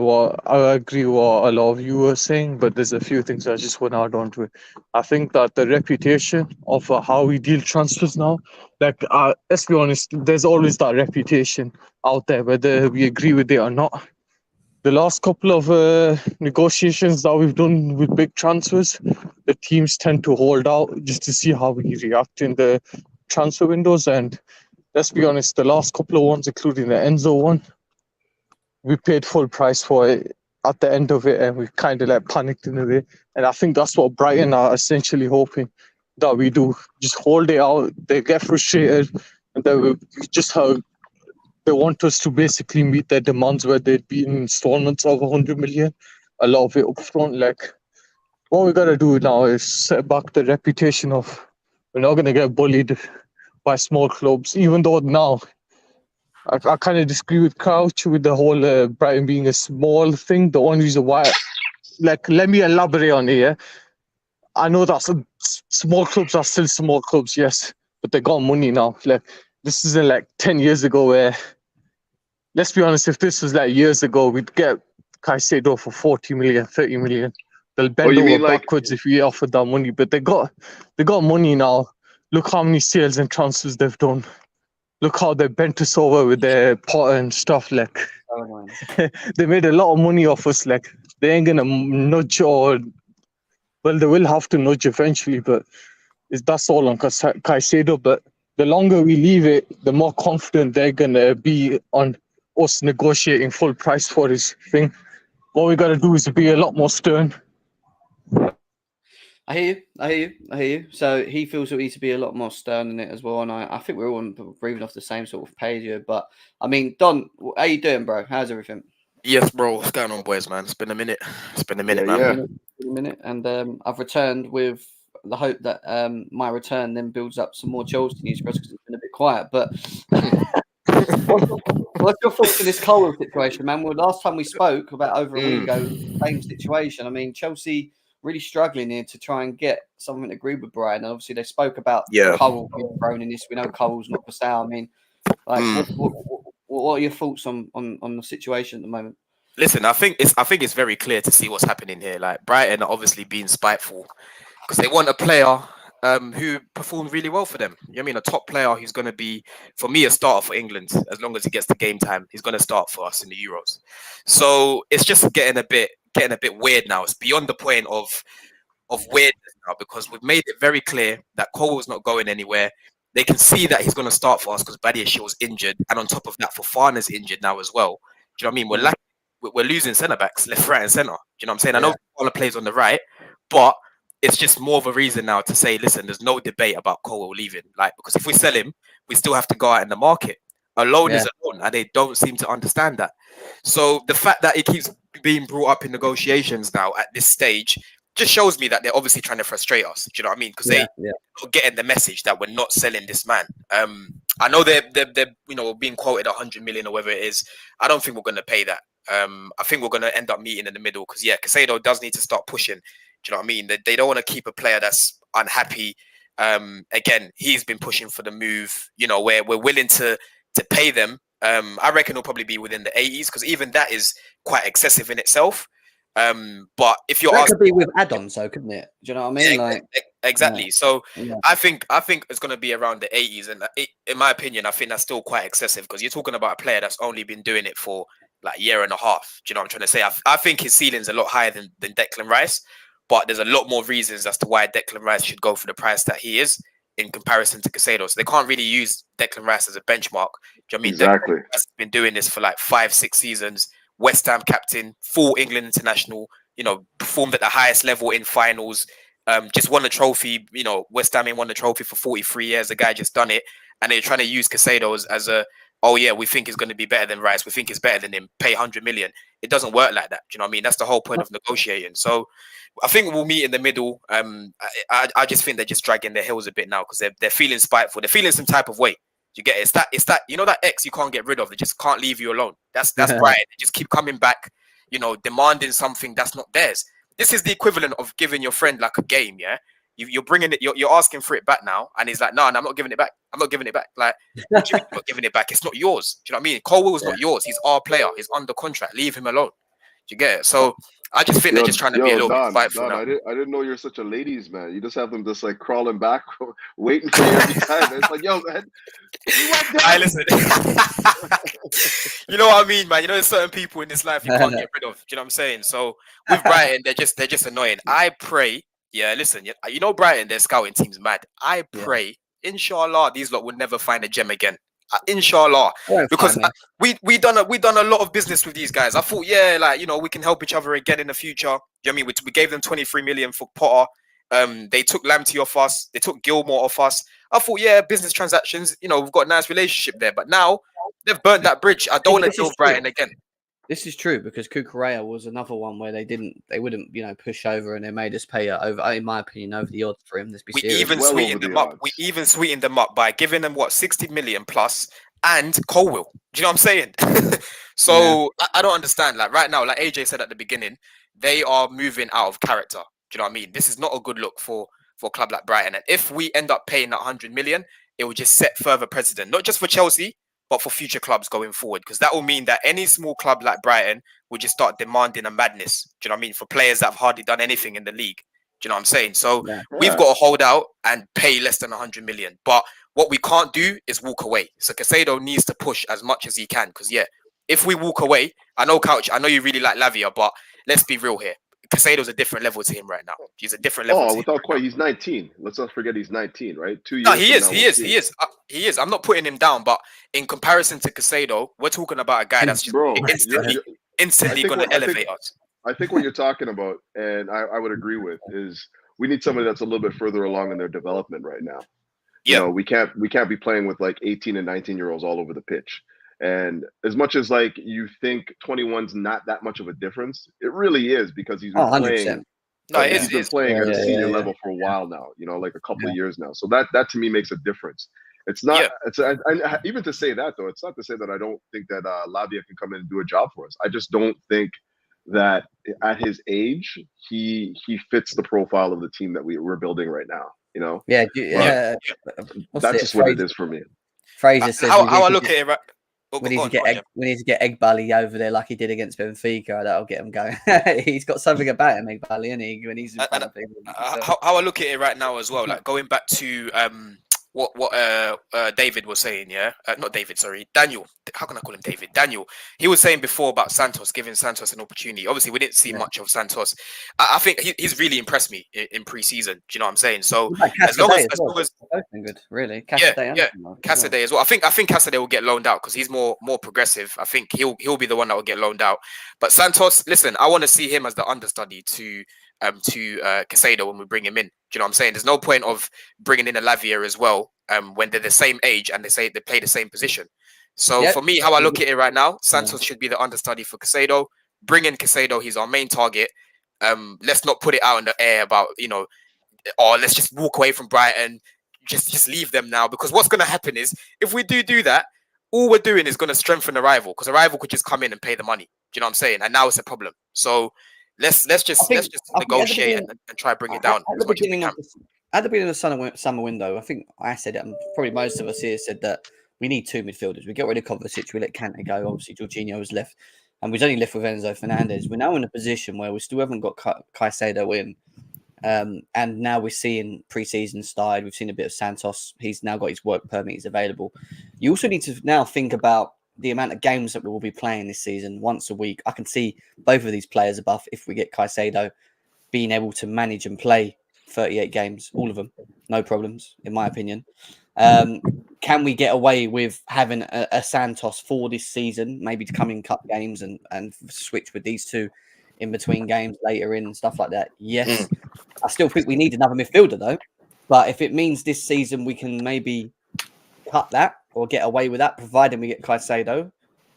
what I agree with what a lot of you were saying, but there's a few things I just want to add on to it. I think that the reputation of how we deal transfers now, like let's be honest, there's always that reputation out there, whether we agree with it or not. The last couple of negotiations that we've done with big transfers, the teams tend to hold out just to see how we react in the transfer windows. And let's be honest, the last couple of ones, including the Enzo one, we paid full price for it at the end of it, and we kind of like panicked in a way. And I think that's what Brighton are essentially hoping that we do. Just hold it out. They get frustrated, and then we just have. They want us to basically meet their demands where they'd be in installments of 100 million, a lot of it up front. Like, what we got to do now is set back the reputation of we're not going to get bullied by small clubs, even though now I kind of disagree with Crouch with the whole Brighton being a small thing. The only reason why, like, let me elaborate on it, yeah? I know that small clubs are still small clubs, yes, but they got money now. Like, this isn't like 10 years ago where, let's be honest, if this was like years ago, we'd get Caicedo for 40 million, 30 million. They'll bend over backwards if we offered that money. But they got money now. Look how many sales and transfers they've done. Look how they bent us over with their Potter and stuff. Like, they made a lot of money off us. Like, they ain't gonna nudge well, they will have to nudge eventually. But that's all on Caicedo. But the longer we leave it, the more confident they're going to be on us negotiating full price for this thing. What we got to do is be a lot more stern. I hear you. So he feels that we need to be a lot more stern in it as well. And I think we're all breathing off the same sort of page here. But, I mean, Don, how you doing, bro? How's everything? Yes, bro. What's going on, boys, man? It's been a minute. Man. Yeah. A minute. And I've returned with the hope that my return then builds up some more Chelsea news for us because it's been a bit quiet. But what's your thoughts on this Cole situation, man? Well, last time we spoke about over a week ago, same situation. I mean, Chelsea really struggling here to try and get something agreed with Brighton. And obviously, they spoke about Cole being thrown in this. We know Cole's not for sale. I mean, like, what are your thoughts on the situation at the moment? Listen, I think it's very clear to see what's happening here. Like, Brighton are obviously being spiteful because they want a player who performed really well for them. You know what I mean? A top player who's going to be, for me, a starter for England. As long as he gets the game time, he's going to start for us in the Euros. So it's just getting a bit weird now. It's beyond the point of weirdness now because we've made it very clear that Cole is not going anywhere. They can see that he's going to start for us because Badiashil's injured, and on top of that, Fofana's injured now as well. Do you know what I mean? We're losing centre backs left, right, and centre. Do you know what I'm saying? I know Fofana plays on the right, but it's just more of a reason now to say, listen, there's no debate about Cole leaving. Like, because if we sell him, we still have to go out in the market. A loan is a loan, and they don't seem to understand that. So the fact that it keeps being brought up in negotiations now at this stage just shows me that they're obviously trying to frustrate us. Do you know what I mean? Because they're not getting the message that we're not selling this man. I know they're being quoted 100 million or whatever it is. I don't think we're going to pay that. I think we're going to end up meeting in the middle because Caicedo does need to start pushing. Do you know what I mean? They don't want to keep a player that's unhappy. Again, he's been pushing for the move. You know, where we're willing to pay them. I reckon it'll probably be within the 80s because even that is quite excessive in itself. But if you're that could be with add-ons, though, couldn't it? Do you know what I mean? Exactly. So I think it's going to be around the 80s, and in my opinion, I think that's still quite excessive because you're talking about a player that's only been doing it for like a year and a half. Do you know what I'm trying to say? I think his ceiling's a lot higher than Declan Rice, but there's a lot more reasons as to why Declan Rice should go for the price that he is in comparison to Caicedo. So they can't really use Declan Rice as a benchmark. Do you know what I mean? Exactly. Declan Rice has been doing this for like 5-6 seasons. West Ham captain, full England international, performed at the highest level in finals, just won a trophy. West Ham ain't won the trophy for 43 years. The guy just done it. and they're trying to use Caicedo as a, oh yeah, we think he's going to be better than Rice, we think he's better than him, pay 100 million. It doesn't work like that. Do you know what I mean? That's the whole point of negotiating. So I think we'll meet in the middle. I just think they're just dragging their heels a bit now because they're feeling spiteful. They're feeling some type of way. You get it? It's that you know that ex you can't get rid of. They just can't leave you alone. That's right. They just keep coming back, demanding something that's not theirs. This is the equivalent of giving your friend like a game, yeah? You're bringing it, you're asking for it back now, and he's like, no, I'm not giving it back. I'm not giving it back. Like, what do you mean you're not giving it back? It's not yours. Do you know what I mean? Colwell's not yours. He's our player. He's under contract. Leave him alone. Do you get it? So I just think they're just trying to be a little bit spiteful now. I didn't know you're such a ladies man. You just have them just like crawling back, waiting for you every time. It's like, yo, man, you went down. I listen. You know what I mean, man? There's certain people in this life you can't get rid of. Do you know what I'm saying? So with Brighton, they're just annoying. I pray. Yeah, listen, Brighton, their scouting team's mad. I pray, inshallah, these lot will never find a gem again. Inshallah, because we done a lot of business with these guys. I thought, we can help each other again in the future. You know what I mean? We gave them 23 million for Potter. They took Lamptey off us. They took Gilmore off us. I thought, business transactions. We've got a nice relationship there. But now they've burnt that bridge. I don't want to deal with Brighton again. This is true because Cucurella was another one where they wouldn't push over, and they made us pay over, in my opinion, over the odds for him. Let's be serious. We even sweetened them up by giving them 60 million plus and Colwell. Do you know what I'm saying? So I don't understand. Like right now, like AJ said at the beginning, they are moving out of character. Do you know what I mean? This is not a good look for a club like Brighton. And if we end up paying that 100 million, it will just set further precedent, not just for Chelsea, but for future clubs going forward, because that will mean that any small club like Brighton will just start demanding a madness. Do you know what I mean? For players that have hardly done anything in the league. Do you know what I'm saying? So we've got to hold out and pay less than 100 million. But what we can't do is walk away. So Caicedo needs to push as much as he can, because if we walk away, I know you really like Lavia, but let's be real here. Caicedo's a different level to him right now. He's a different level. Oh, without quite. He's 19. Let's not forget he's 19, right? 2 years. No, he is. I'm not putting him down, but in comparison to Caicedo, we're talking about a guy that's just instantly going to elevate us. I think what you're talking about, and I would agree with, is we need somebody that's a little bit further along in their development right now. Yeah, we can't be playing with like 18 and 19-year-olds all over the pitch. And as much as like you think 21's not that much of a difference, it really is, because he's been playing. No, he's been playing at a senior level for a while now. Like a couple of years now. So that to me makes a difference. It's not. Yeah. It's even to say that though. It's not to say that I don't think that Lavia can come in and do a job for us. I just don't think that at his age he fits the profile of the team that we're building right now. Yeah. That's just what it is for me. Fraser says how I look at it. Right. We need to get Egbali over there like he did against Benfica. That'll get him going. He's got something about him, Egbali, isn't he? When he's in front of people. How I look at it right now as well, like going back to what David was saying, not David, sorry, Daniel. How can I call him David? Daniel. He was saying before about Santos, giving Santos an opportunity. Obviously, we didn't see much of Santos. I think he's really impressed me in pre-season. Do you know what I'm saying? So as long as both been good, really. Cassidy as well. I think Cassidy will get loaned out because he's more progressive. I think he'll be the one that will get loaned out. But Santos, listen, I want to see him as the understudy to Caicedo when we bring him in. Do you know what I'm saying? There's no point of bringing in a Lavia as well when they're the same age and they play the same position. So for me, how I look at it right now, Santos should be the understudy for Caicedo. Bring in Caicedo, he's our main target. Let's not put it out in the air about, let's just walk away from Brighton. Just leave them now, because what's going to happen is if we do that, all we're doing is going to strengthen the rival, because the rival could just come in and pay the money. Do you know what I'm saying? And now it's a problem. So let's just negotiate and try to bring it down as much as we can. At the beginning of the summer window, I think I said it, and probably most of us here said that we need two midfielders. We get rid of Kovacic, we let Kante go. Obviously, Jorginho was left, and we've only left with Enzo Fernandez. We're now in a position where we still haven't got Caicedo in, and now we're seeing pre-season started. We've seen a bit of Santos. He's now got his work permit. He's available. You also need to now think about the amount of games that we will be playing this season once a week. I can see both of these players above if we get Caicedo being able to manage and play 38 games, all of them, no problems, in my opinion. Can we get away with having a Santos for this season, maybe to come in cup games and switch with these two in between games later in and stuff like that? Yes. I still think we need another midfielder though. But if it means this season we can maybe cut that or get away with that, providing we get Caicedo,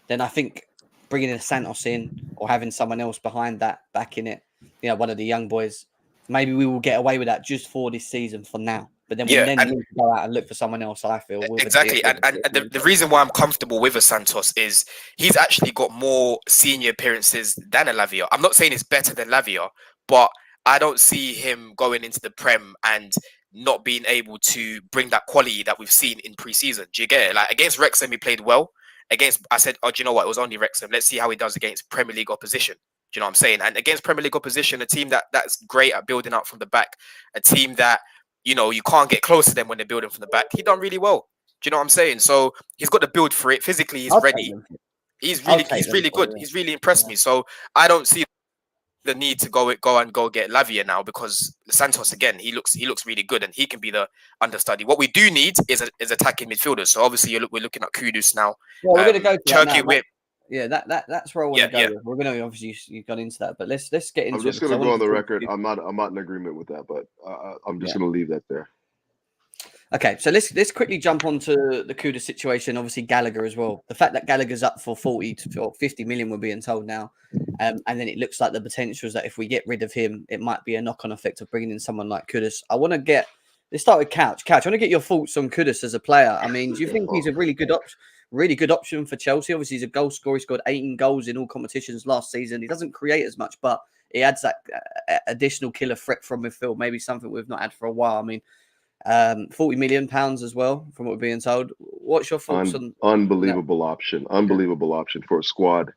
then I think bringing in Santos in or having someone else behind that, backing it, one of the young boys, maybe we will get away with that just for this season for now. But then we need to go out and look for someone else, I feel. Exactly. And the reason why I'm comfortable with a Santos is he's actually got more senior appearances than a Lavia. I'm not saying it's better than Lavia, but I don't see him going into the Prem and not being able to bring that quality that we've seen in pre-season. Do you get it? Like against Wrexham, he played well. I said, do you know what? It was only Wrexham. Let's see how he does against Premier League opposition. Do you know what I'm saying? And against Premier League opposition, a team that's great at building up from the back, a team that, you can't get close to them when they're building from the back. He done really well. Do you know what I'm saying? So he's got the build for it. Physically, he's ready. He's really good. He's really impressed me. So I don't see the need to go and get Lavia now, because Santos, again, he looks really good and he can be the understudy. What we do need is attacking midfielders. So obviously we're looking at Kudus now. Well, we're going to go to Turkey that. Yeah, that's where I want to go. With. We're going to obviously you got into that, but let's get into. I'm just going to go on the record. I'm not in agreement with that, but I'm just going to leave that there. Okay, so let's quickly jump onto the Kudus situation. Obviously, Gallagher as well. The fact that Gallagher's up for 40 or 50 million, we're being told now, and then it looks like the potential is that if we get rid of him, it might be a knock-on effect of bringing in someone like Kudus. Let's start with Couch. Couch, I want to get your thoughts on Kudus as a player. I mean, do you think he's a really good option for Chelsea? Obviously, he's a goal scorer. He scored 18 goals in all competitions last season. He doesn't create as much, but he adds that additional killer threat from midfield, maybe something we've not had for a while. I mean, £40 million as well, from what we're being told. What's your thoughts on unbelievable option? Unbelievable option for a squad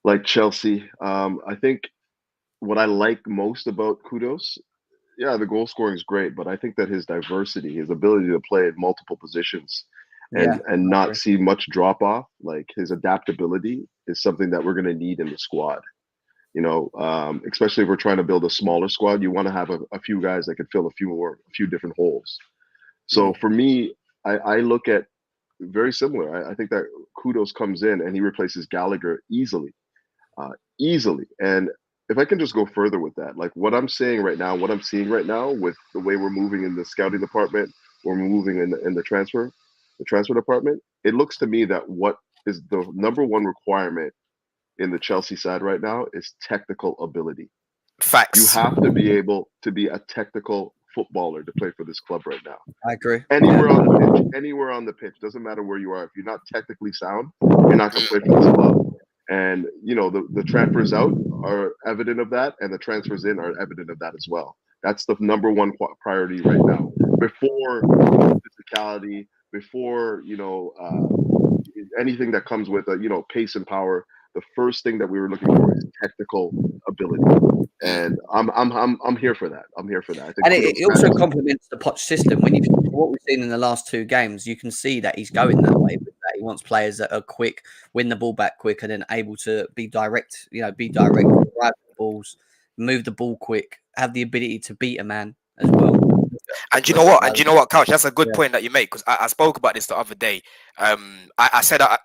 like Chelsea. I think what I like most about Kudus, the goal scoring is great, but I think that his diversity, his ability to play in multiple positions and not see much drop off, like his adaptability is something that we're going to need in the squad. Especially if we're trying to build a smaller squad, you want to have a few guys that can fill a few different holes. So for me, I look at very similar. I think that Kudus comes in and he replaces Gallagher easily. And if I can just go further with that, like what I'm seeing right now with the way we're moving in the scouting department, or we're moving in the transfer department, it looks to me that what is the number one requirement in the Chelsea side right now is technical ability. Facts. You have to be able to be a technical footballer to play for this club right now. I agree. Anywhere on the pitch, doesn't matter where you are. If you're not technically sound, you're not going to play for this club. And the transfers out are evident of that, and the transfers in are evident of that as well. That's the number one priority right now. Before physicality, before anything that comes with pace and power. The first thing that we were looking for is technical ability, and I'm here for that. I think and it also complements the Poch system. When what we've seen in the last two games, you can see that he's going that way. With that, he wants players that are quick, win the ball back quick, and then able to be direct. Drive the balls, move the ball quick, have the ability to beat a man as well. And you know what, Couch? That's a good point that you make, because I spoke about this the other day. I said, I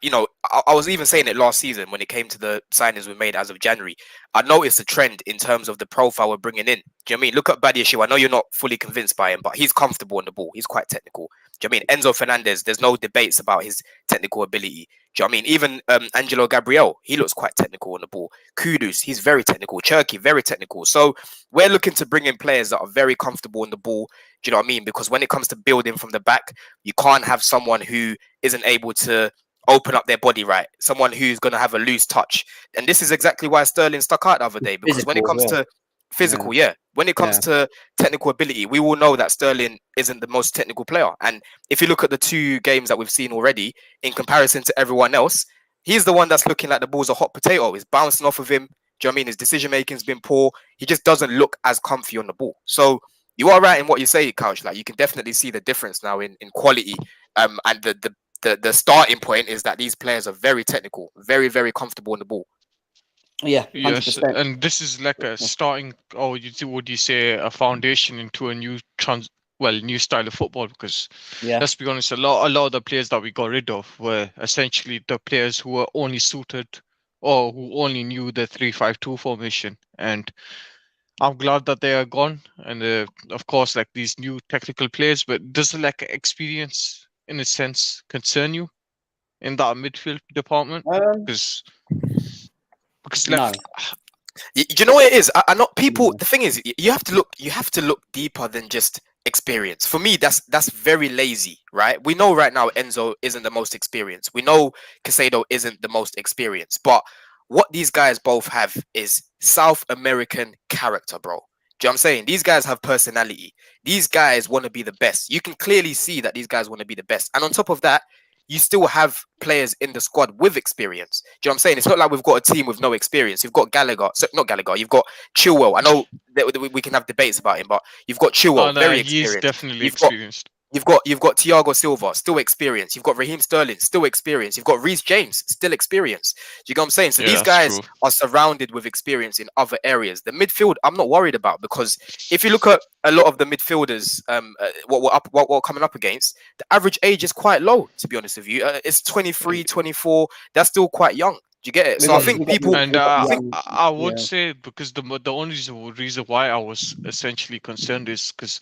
was even saying it last season when it came to the signings we made as of January. I noticed a trend in terms of the profile we're bringing in. Do you know what I mean? Look at Badiashile. I know you're not fully convinced by him, but he's comfortable on the ball. He's quite technical. Do you know what I mean? Enzo Fernandez, there's no debates about his technical ability. Do you know what I mean? Even Angelo Gabriel, he looks quite technical on the ball. Kudus, he's very technical. Cherki, very technical. So we're looking to bring in players that are very comfortable on the ball. Do you know what I mean? Because when it comes to building from the back, you can't have someone who isn't able to open up their body right. Someone who's going to have a loose touch. And this is exactly why Sterling stuck out the other day. Because when it comes to physical, when it comes to technical ability, we will know that Sterling isn't the most technical player. And if you look at the two games that we've seen already, in comparison to everyone else, he's the one that's looking like the ball's a hot potato. It's bouncing off of him. Do you know what I mean? His decision making's been poor. He just doesn't look as comfy on the ball. So you are right in what you say, Couch. Like, you can definitely see the difference now in quality. And the starting point is that these players are very technical, very, very comfortable on the ball. Yeah, 100%. Yes, and this is like a starting, or would you say a foundation into a new new style of football? Because let's be honest, a lot of the players that we got rid of were essentially the players who were only suited or who only knew the 3-5-2 formation. And I'm glad that they are gone. And of course, like these new technical players, but does experience in a sense, concern you in that midfield department? Because No. like, Do you know what it is? I not people. The thing is, you have to look. You have to look deeper than just experience. For me, that's very lazy, right? We know right now Enzo isn't the most experienced. We know Caicedo isn't the most experienced. But what these guys both have is South American character, bro. Do you know what I'm saying? These guys have personality. These guys want to be the best. You can clearly see that these guys want to be the best. And on top of that, you still have players in the squad with experience. Do you know what I'm saying? It's not like we've got a team with no experience. You've got Gallagher, not Gallagher. You've got Chilwell. I know that we can have debates about him, but you've got Chilwell, very he's experienced. definitely You've got experienced. You've got Thiago Silva, still experienced. You've got Raheem Sterling, still experienced. You've got Reece James, still experienced. Do you get what I'm saying? So Yeah, these that's guys true. are surrounded with experience in other areas. The midfield, I'm not worried about, because if you look at a lot of the midfielders, what we're coming up against, the average age is quite low, to be honest with you. It's 23, 24. That's still quite young. Do you get it? So I think people... And I think I would say, because the only reason why I was essentially concerned is because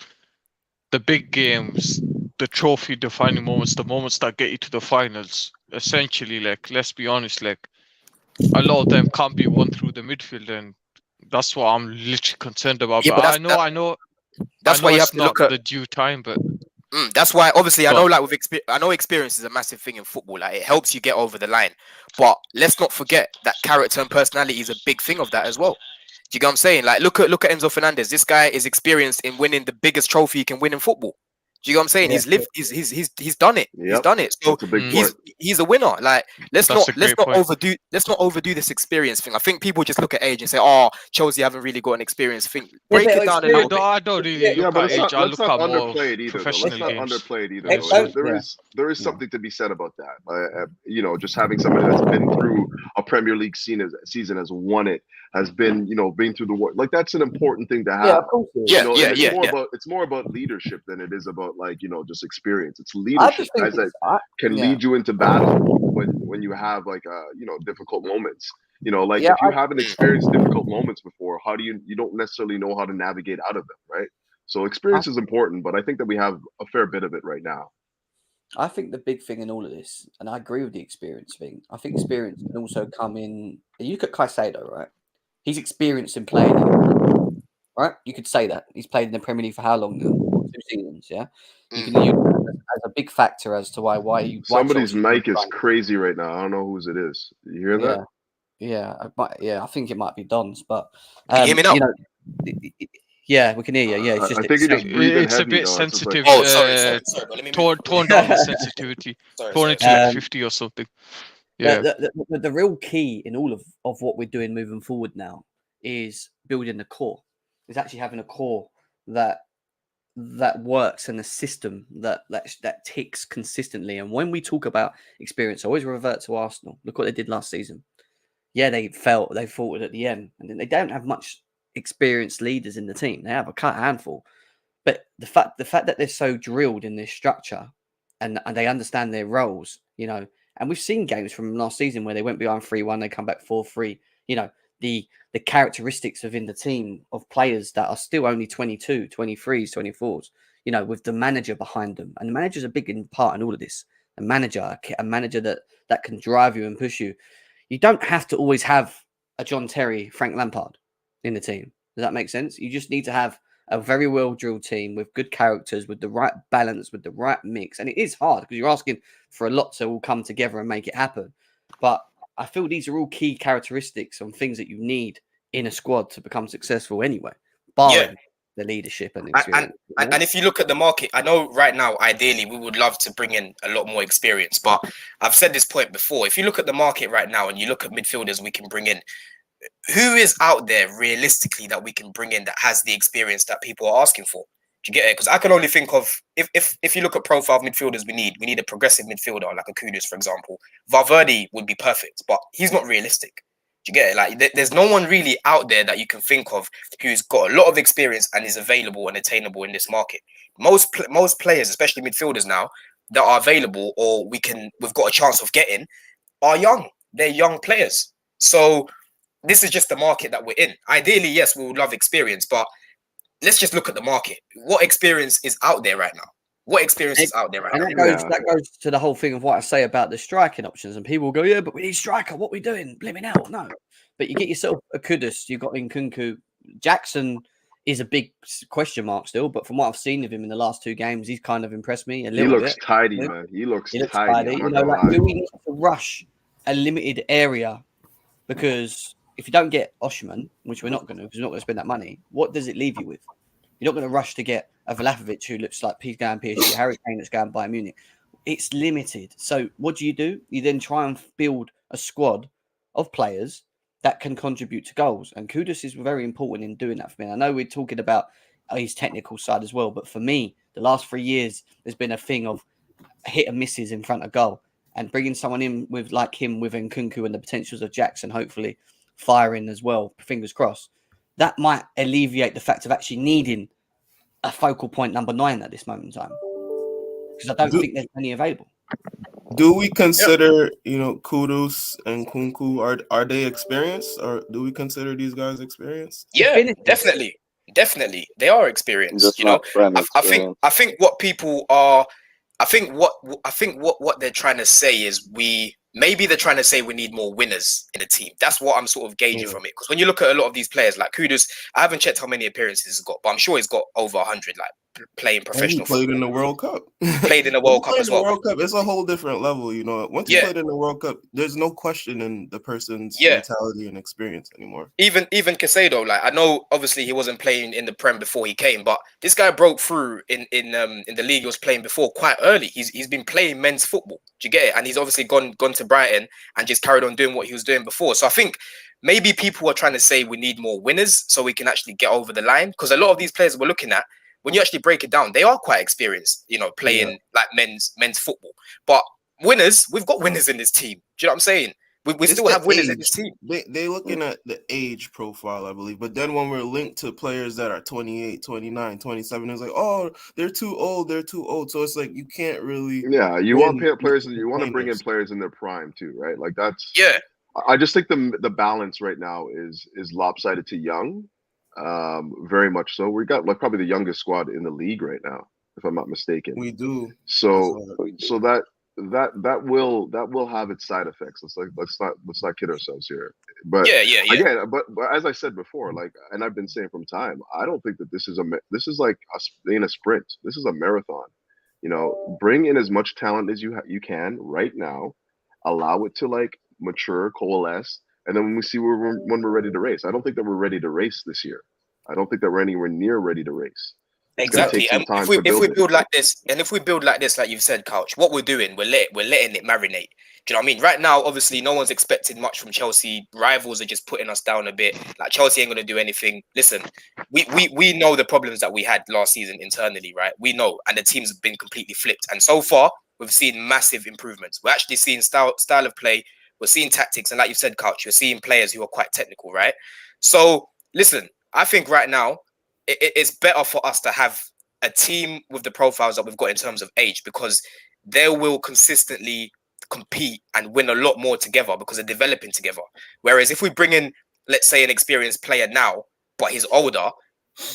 the big games, the trophy defining moments, the moments that get you to the finals, essentially, like, let's be honest, like, a lot of them can't be won through the midfield, and that's what I'm literally concerned about. Yeah, but but I know that's why you have it's to not look at the due time, but that's why, obviously, I Go know, on. like, I know experience is a massive thing in football. Like, it helps you get over the line, but let's not forget that character and personality is a big thing of that as well. Do you get what I'm saying? Like, look at Enzo Fernandez. This guy is experienced in winning the biggest trophy you can win in football. Do you get what I'm saying? Yeah. He's lived. He's done it. He's Yep. done it. So That's a big he's point. he's a winner. Like, let's That's a not great point. overdo this experience thing. I think people just look at age and say, "Oh, Chelsea haven't really got an experience thing." Break but it down a experience- little bit. I don't really Yeah, look but at age. I let's look not at more underplay it either. Though. professional Let's not games. underplay it either. Yeah, Though. don't- There is Yeah. something to be said about that. Just having somebody that's been through a Premier League season, has won it, has been been through the war. Like, that's an important thing to have. Yeah, of course. it is. Yeah, and it's more about leadership than it is about just experience. It's I leadership, just think guys that can yeah. lead you into battle when you have difficult moments. Like, Yeah, if you haven't experienced difficult moments before, how do you don't necessarily know how to navigate out of them, right? So experience is important, but I think that we have a fair bit of it right now. I think the big thing in all of this, and I agree with the experience thing, I think experience can also come in. You look at Caicedo, right? He's experienced in playing, right? You could say that. He's played in the Premier League for how long now? 2 seasons, yeah? You can use that as a big factor as to why Somebody's Chelsea mic is won. crazy right now. I don't know whose it is. You hear that? I think it might be Don's, but Can you hear me now? Yeah, we can hear you. Yeah, it's just I think you're just breathing It's a heavy, bit though. It's just like- sensitive. Oh, sorry. But let me Tone down the sensitivity. Tone it to like 50 or something. Yeah. The real key in all of what we're doing moving forward now is building the core. Is actually having a core that works and a system that ticks consistently. And when we talk about experience, I always revert to Arsenal. Look what they did last season. Yeah, they fought at the end, and they don't have much experienced leaders in the team. They have a handful, but the fact that they're so drilled in this structure and they understand their roles, and we've seen games from last season where they went behind 3-1, they come back 4-3. The characteristics within the team of players that are still only 22, 23s, 24s, with the manager behind them. And the manager's a big part in all of this. A manager that can drive you and push you. You don't have to always have a John Terry, Frank Lampard in the team. Does that make sense? You just need to have a very well-drilled team with good characters, with the right balance, with the right mix. And it is hard because you're asking for a lot to all come together and make it happen. But I feel these are all key characteristics and things that you need in a squad to become successful anyway, barring the leadership and experience. And if you look at the market, I know right now, ideally, we would love to bring in a lot more experience. But I've said this point before. If you look at the market right now and you look at midfielders we can bring in, who is out there realistically that we can bring in that has the experience that people are asking for? Do you get it? Because I can only think of, if you look at profile of midfielders we need a progressive midfielder like a Kudus, for example. Valverde would be perfect, but he's not realistic. Do you get it? Like, there's no one really out there that you can think of who's got a lot of experience and is available and attainable in this market. Most players, especially midfielders now, that are available or we've got a chance of getting, are young. They're young players. So this is just the market that we're in. Ideally, yes, we would love experience, but let's just look at the market. What experience is out there right now? What experience is out there right And now? that goes to the whole thing of what I say about the striking options. And people go, yeah, but we need striker. What are we doing? Blimmin' hell, no. But you get yourself a Kudus. You've got Nkunku. Jackson is a big question mark still, but from what I've seen of him in the last 2 games, he's kind of impressed me a He little looks bit. tidy, man. He looks tidy. You know, like, do we need to rush a limited area? Because if you don't get Osimhen, which we're not going to, because we're not going to spend that money, what does it leave you with? You're not going to rush to get a Vlahovic who looks like he's going PSG, Harry Kane that's going Bayern Munich. It's limited. So what do? You then try and build a squad of players that can contribute to goals. And Kudus is very important in doing that for me. I know we're talking about his technical side as well, but for me, the last 3 years, there's been a thing of hit and misses in front of goal. And bringing someone in with like him with Nkunku and the potentials of Jackson, hopefully firing as well, fingers crossed, that might alleviate the fact of actually needing a focal point number 9 at this moment in time. Because I don't think there's any available. Do we consider, Kudus and Kunku, are they experienced, or do we consider these guys experienced? Yeah, definitely. They are experienced. I think what people are, I think what they're trying to say is maybe they're trying to say we need more winners in the team. That's what I'm sort of gauging from it. Because when you look at a lot of these players, like Kudus, I haven't checked how many appearances he's got, but I'm sure he's got over 100, like playing professional football. He played in the World Cup. Played in the World Cup as well. World Cup, it's a whole different level, Once you played in the World Cup, there's no question in the person's mentality and experience anymore. Even Caicedo, like I know obviously he wasn't playing in the Prem before he came, but this guy broke through in the league he was playing before quite early. He's been playing men's football. Do you get it? And he's obviously gone to Brighton and just carried on doing what he was doing before. So I think maybe people are trying to say we need more winners so we can actually get over the line. Because a lot of these players we're looking at, when you actually break it down, they are quite experienced, playing like men's football. But winners, we've got winners in this team. Do you know what I'm saying? We still have winners in this team. They're looking at the age profile, I believe. But then when we're linked to players that are 28, 29, 27, it's like, oh, they're too old. So it's like you can't really. Yeah, you want players, and you want to bring in players in their prime too, right? Like that's. Yeah. I just think the balance right now is lopsided to young. Very much so. We got like probably the youngest squad in the league right now, if I'm not mistaken. We do. So that will have its side effects. Let's not kid ourselves here. But again, but as I said before, like, and I've been saying from time, I don't think that this is like a sprint. This is a marathon. Bring in as much talent as you can right now. Allow it to like mature, coalesce. And then when we see when we're ready to race, I don't think that we're ready to race this year. I don't think that we're anywhere near ready to race. Exactly. And if we build like this, like you've said, Couch, what we're doing, we're letting it marinate. Do you know what I mean? Right now, obviously, no one's expecting much from Chelsea. Rivals are just putting us down a bit. Like Chelsea ain't gonna do anything. Listen, we know the problems that we had last season internally, right? We know, and the team's been completely flipped. And so far, we've seen massive improvements. We're actually seeing style of play. We're seeing tactics, and like you said, Couch, you're seeing players who are quite technical, right? So, listen, I think right now it's better for us to have a team with the profiles that we've got in terms of age, because they will consistently compete and win a lot more together because they're developing together. Whereas if we bring in, let's say, an experienced player now, but he's older,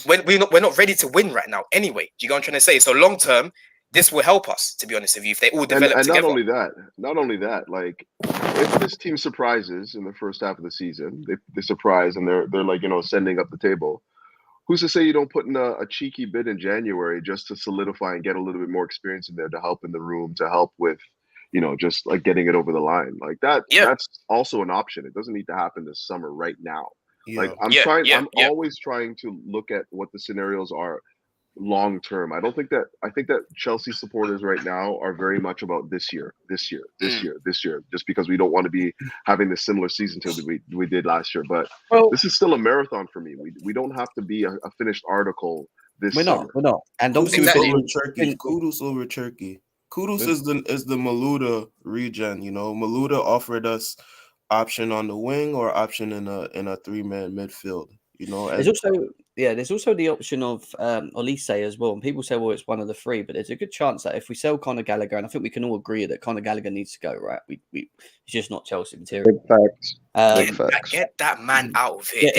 we're not ready to win right now anyway. Do you get what I'm trying to say? So long term, this will help us, to be honest with you, if they all develop together. Not only that, like if this team surprises in the first half of the season, they surprise and they're like, sending up the table. Who's to say you don't put in a cheeky bid in January just to solidify and get a little bit more experience in there to help in the room, to help with, just like getting it over the line like that. Yeah. That's also an option. It doesn't need to happen this summer right now. Yeah. Like I'm always trying to look at what the scenarios are long term. I think that Chelsea supporters right now are very much about this year, just because we don't want to be having this similar season to we did last year. But this is still a marathon for me. We don't have to be a finished article this summer. We're not. And obviously Kudus over Turkey. Kudus is the Malouda regen. Malouda offered us option on the wing or option in a 3-man midfield. There's also the option of Olise as well. And people say, well, it's one of the 3, but there's a good chance that if we sell Conor Gallagher, and I think we can all agree that Conor Gallagher needs to go, right? He's just not Chelsea material. Get that man out of here.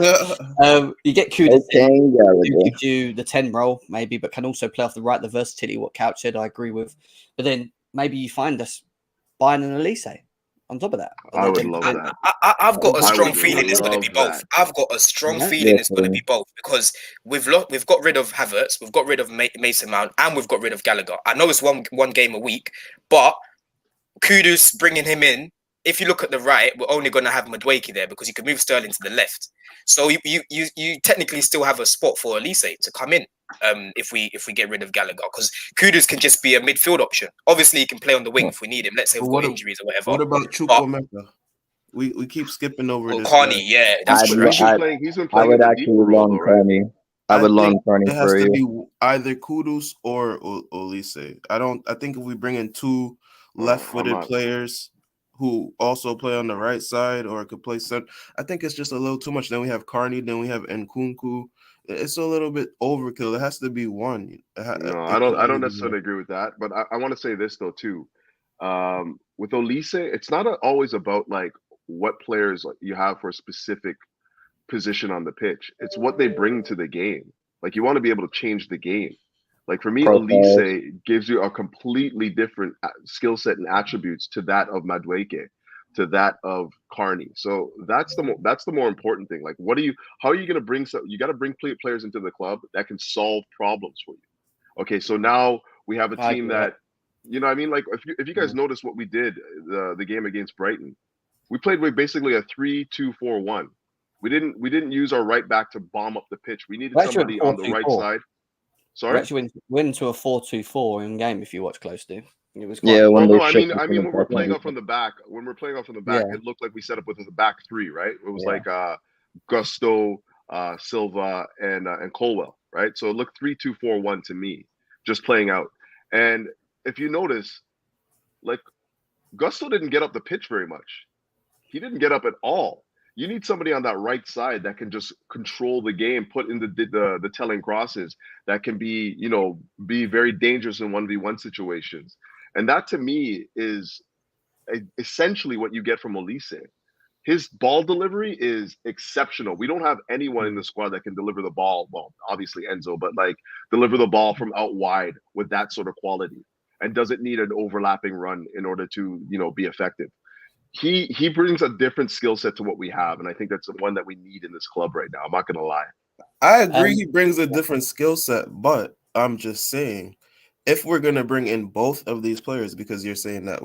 You get Kudus in, who Gallagher. gives you the 10 role, maybe, but can also play off the right, the versatility, what Couch said, I agree with. But then maybe you find us buying an Elise on top of that. I would Then- love then- that. I've got a I strong would feeling it's going to be love both. that. I've got a strong Yeah. feeling it's going to be both because we've got rid of Havertz, we've got rid of Mason Mount, and we've got rid of Gallagher. I know it's one game a week, but Kudus bringing him in. If you look at the right, we're only going to have Madueke there because you can move Sterling to the left. So you technically still have a spot for Elise to come in if we get rid of Gallagher because Kudus can just be a midfield option. Obviously, he can play on the wing if we need him. Let's say we've got injuries or whatever. What about Chukwuemeka? We keep skipping over this Carney, guy. yeah, that's true. He's been I playing would in the actually deeper role, loan though, right? Carney. I would loan think Carney it has for to you. be either Kudus or Elise. I think if we bring in two left-footed not- players who also play on the right side or could play center, I think it's just a little too much. Then we have Carney, then we have Nkunku. It's a little bit overkill. It has to be one. No, I don't necessarily agree with that. But I want to say this though too. With Elise, it's not always about like what players you have for a specific position on the pitch. It's what they bring to the game. Like you want to be able to change the game. Like for me, Profiles. Elise gives you a completely different skill set and attributes to that of Madueke, to that of Carney. So that's the more important thing. Like, how are you going to bring you got to bring players into the club that can solve problems for you. Okay, so now we have a team that, you know what I mean? Like if you guys notice what we did the game against Brighton, we played with basically a 3-2-4-1. We didn't use our right back to bomb up the pitch. We needed somebody on the right side. We Sorry? actually went to a 4-2-4 in game if you watch closely. It was Yeah, Well, when no, they I shifted mean from when we're the playing back off from the back, Yeah. it looked like we set up with a back three, right? It was Yeah. like Gusto, Silva, and Colwell, right? So it looked 3-2-4-1 to me, just playing out. And if you notice, like Gusto didn't get up the pitch very much. He didn't get up at all. You need somebody on that right side that can just control the game, put in the telling crosses, that can be very dangerous in 1v1 situations. And that to me is essentially what you get from Elise. His ball delivery is exceptional. We don't have anyone in the squad that can deliver the ball. Well, obviously Enzo, but like deliver the ball from out wide with that sort of quality, and doesn't need an overlapping run in order to be effective. He brings a different skill set to what we have, and I think that's the one that we need in this club right now. I'm not gonna lie. I agree he brings a different skill set, but I'm just saying, if we're gonna bring in both of these players, because you're saying that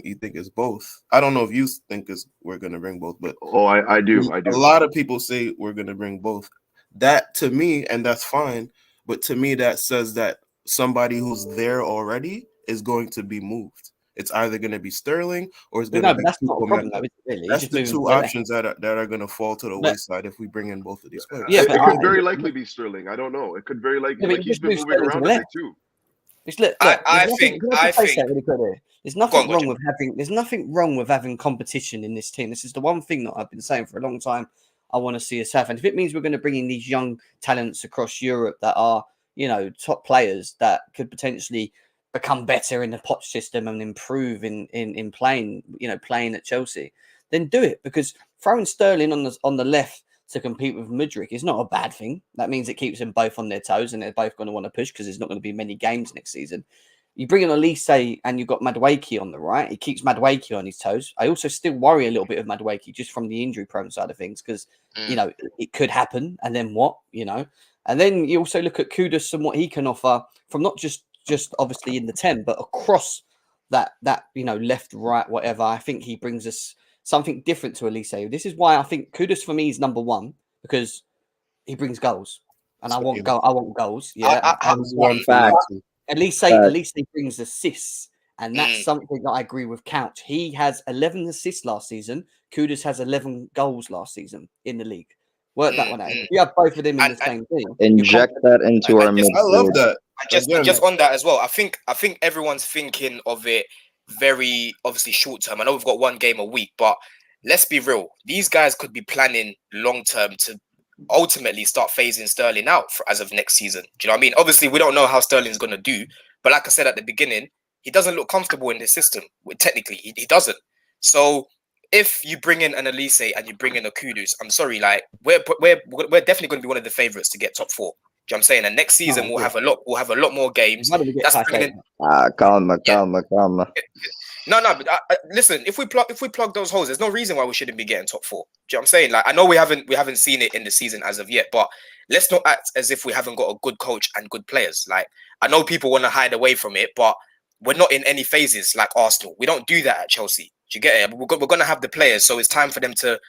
you think it's both. I don't know if you think we're gonna bring both, but I do. a lot of people say we're gonna bring both. That to me, and that's fine, but to me that says that somebody who's there already is going to be moved. It's either going to be Sterling or it's going to be. But that's not a problem, though, is it, really? That's the two options that are going to fall to the wayside if we bring in both of these players. Yeah, it could very likely be Sterling. I don't know. It could very likely. Like he's been moving around a bit too. I think there's nothing wrong with having. There's nothing wrong with having competition in this team. This is the one thing that I've been saying for a long time. I want to see us have, and if it means we're going to bring in these young talents across Europe that are, top players that could potentially become better in the Poch system and improve in playing, playing at Chelsea, then do it, because throwing Sterling on the left to compete with Mudryk is not a bad thing. That means it keeps them both on their toes, and they're both going to want to push because there's not going to be many games next season. You bring in Elise and you've got Madueke on the right. It keeps Madueke on his toes. I also still worry a little bit of Madueke just from the injury-prone side of things because, it could happen, and then what, And then you also look at Kudus and what he can offer from not just obviously in the 10, but across that left, right, whatever. I think he brings us something different to Elise. This is why I think Kudus for me is number one, because he brings goals, and I want goals. Yeah, Elise brings assists, and that's something that I agree with Couch. He has 11 assists last season. Kudus has 11 goals last season in the league. Work that one out. You have both of them in the same team. Inject that into our midfield. I love that. Just on that as well. I think everyone's thinking of it very obviously short term. I know we've got one game a week, but let's be real. These guys could be planning long term to ultimately start phasing Sterling out as of next season. Do you know what I mean? Obviously, we don't know how Sterling's going to do, but like I said at the beginning, he doesn't look comfortable in this system. Technically, he doesn't. So if you bring in an Elise and you bring in a Kudus, I'm sorry, like we're definitely going to be one of the favorites to get top 4. Do you know what I'm saying? And next season we'll have a lot more games. How do we get That's Caicedo? bringing in. Calma. No, but listen. If we plug those holes, there's no reason why we shouldn't be getting top 4. Do you know what I'm saying? Like I know we haven't seen it in the season as of yet, but let's not act as if we haven't got a good coach and good players. Like I know people want to hide away from it, but we're not in any phases like Arsenal. We don't do that at Chelsea. Do you get it? We're going to have the players, so it's time for them to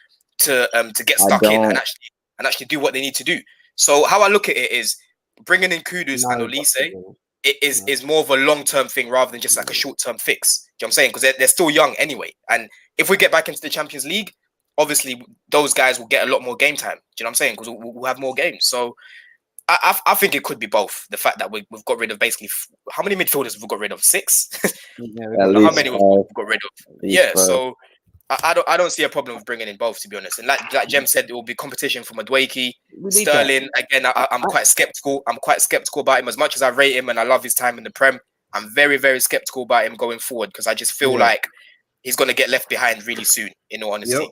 get stuck in and actually do what they need to do. So how I look at it is bringing in Kudus and Olise. It is more of a long-term thing rather than just like a short-term fix. Do you know what I'm saying? Because they're still young anyway. And if we get back into the Champions League, obviously those guys will get a lot more game time. Do you know what I'm saying? Because we'll have more games. So I think it could be both. The fact that we've got rid of basically how many midfielders have we got rid of? 6. How many we've got rid of? Yeah. So I don't see a problem with bringing in both, to be honest. And like Jem said, it will be competition for Madueke, Sterling. Again, I'm quite skeptical. I'm quite skeptical about him. As much as I rate him and I love his time in the Prem, I'm very, very skeptical about him going forward because I just feel like he's going to get left behind really soon, in all honesty. Yep.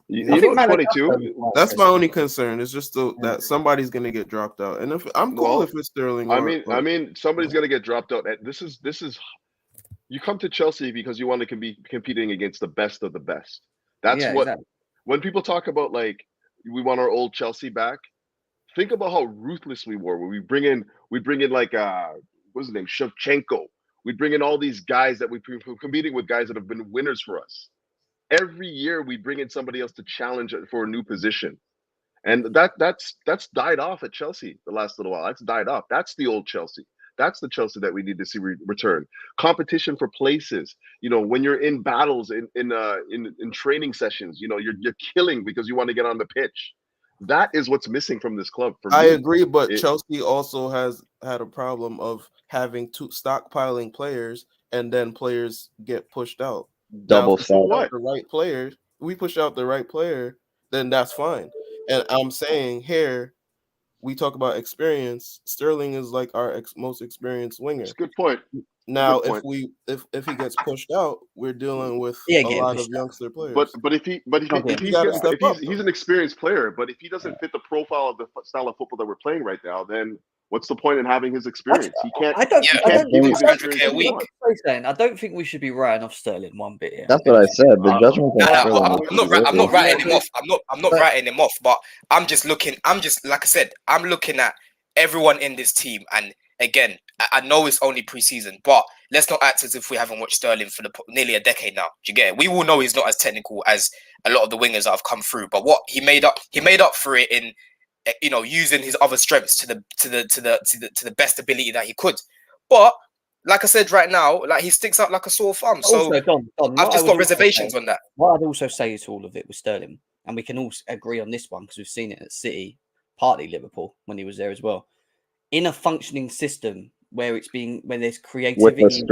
You know, 22. That's my only concern. It's just that somebody's gonna get dropped out, and if I'm cool if it's Sterling. I mean, somebody's gonna get dropped out. This is. You come to Chelsea because you want to be competing against the best of the best. That's what. Exactly. When people talk about like we want our old Chelsea back, think about how ruthless we were. When we bring in like what's his name, Shevchenko. We bring in all these guys that we're competing with, guys that have been winners for us. Every year we bring in somebody else to challenge it for a new position. And that's died off at Chelsea the last little while. That's died off. That's the old Chelsea. That's the Chelsea that we need to see return. Competition for places. You know, when you're in battles, in training sessions, you know, you're killing because you want to get on the pitch. That is what's missing from this club. For me. I agree, but Chelsea also has had a problem of having stockpiling players, and then players get pushed out. Double the right player. We push out the right player, then that's fine. And I'm saying here, we talk about experience. Sterling is like our most experienced winger. That's a good point. Now, if he gets pushed out, we're dealing with a lot of youngster players. But if he's an experienced player, but if he doesn't fit the profile of the style of football that we're playing right now, then what's the point in having his experience? He can't. I don't think we should be writing off Sterling one bit here. That's what I said. The judgment. I'm not writing him off. I'm not writing him off. But I'm just like I said, I'm looking at everyone in this team. And again, I know it's only preseason, but let's not act as if we haven't watched Sterling for nearly a decade now. Do you get it? We all know he's not as technical as a lot of the wingers that have come through. But what he made up for it in, you know, using his other strengths to the best ability that he could. But like I said, right now, like he sticks out like a sore thumb. So also, I've just got reservations on that. What I'd also say to all of it with Sterling, and we can all agree on this one because we've seen it at City, partly Liverpool when he was there as well. In a functioning system where there's creativity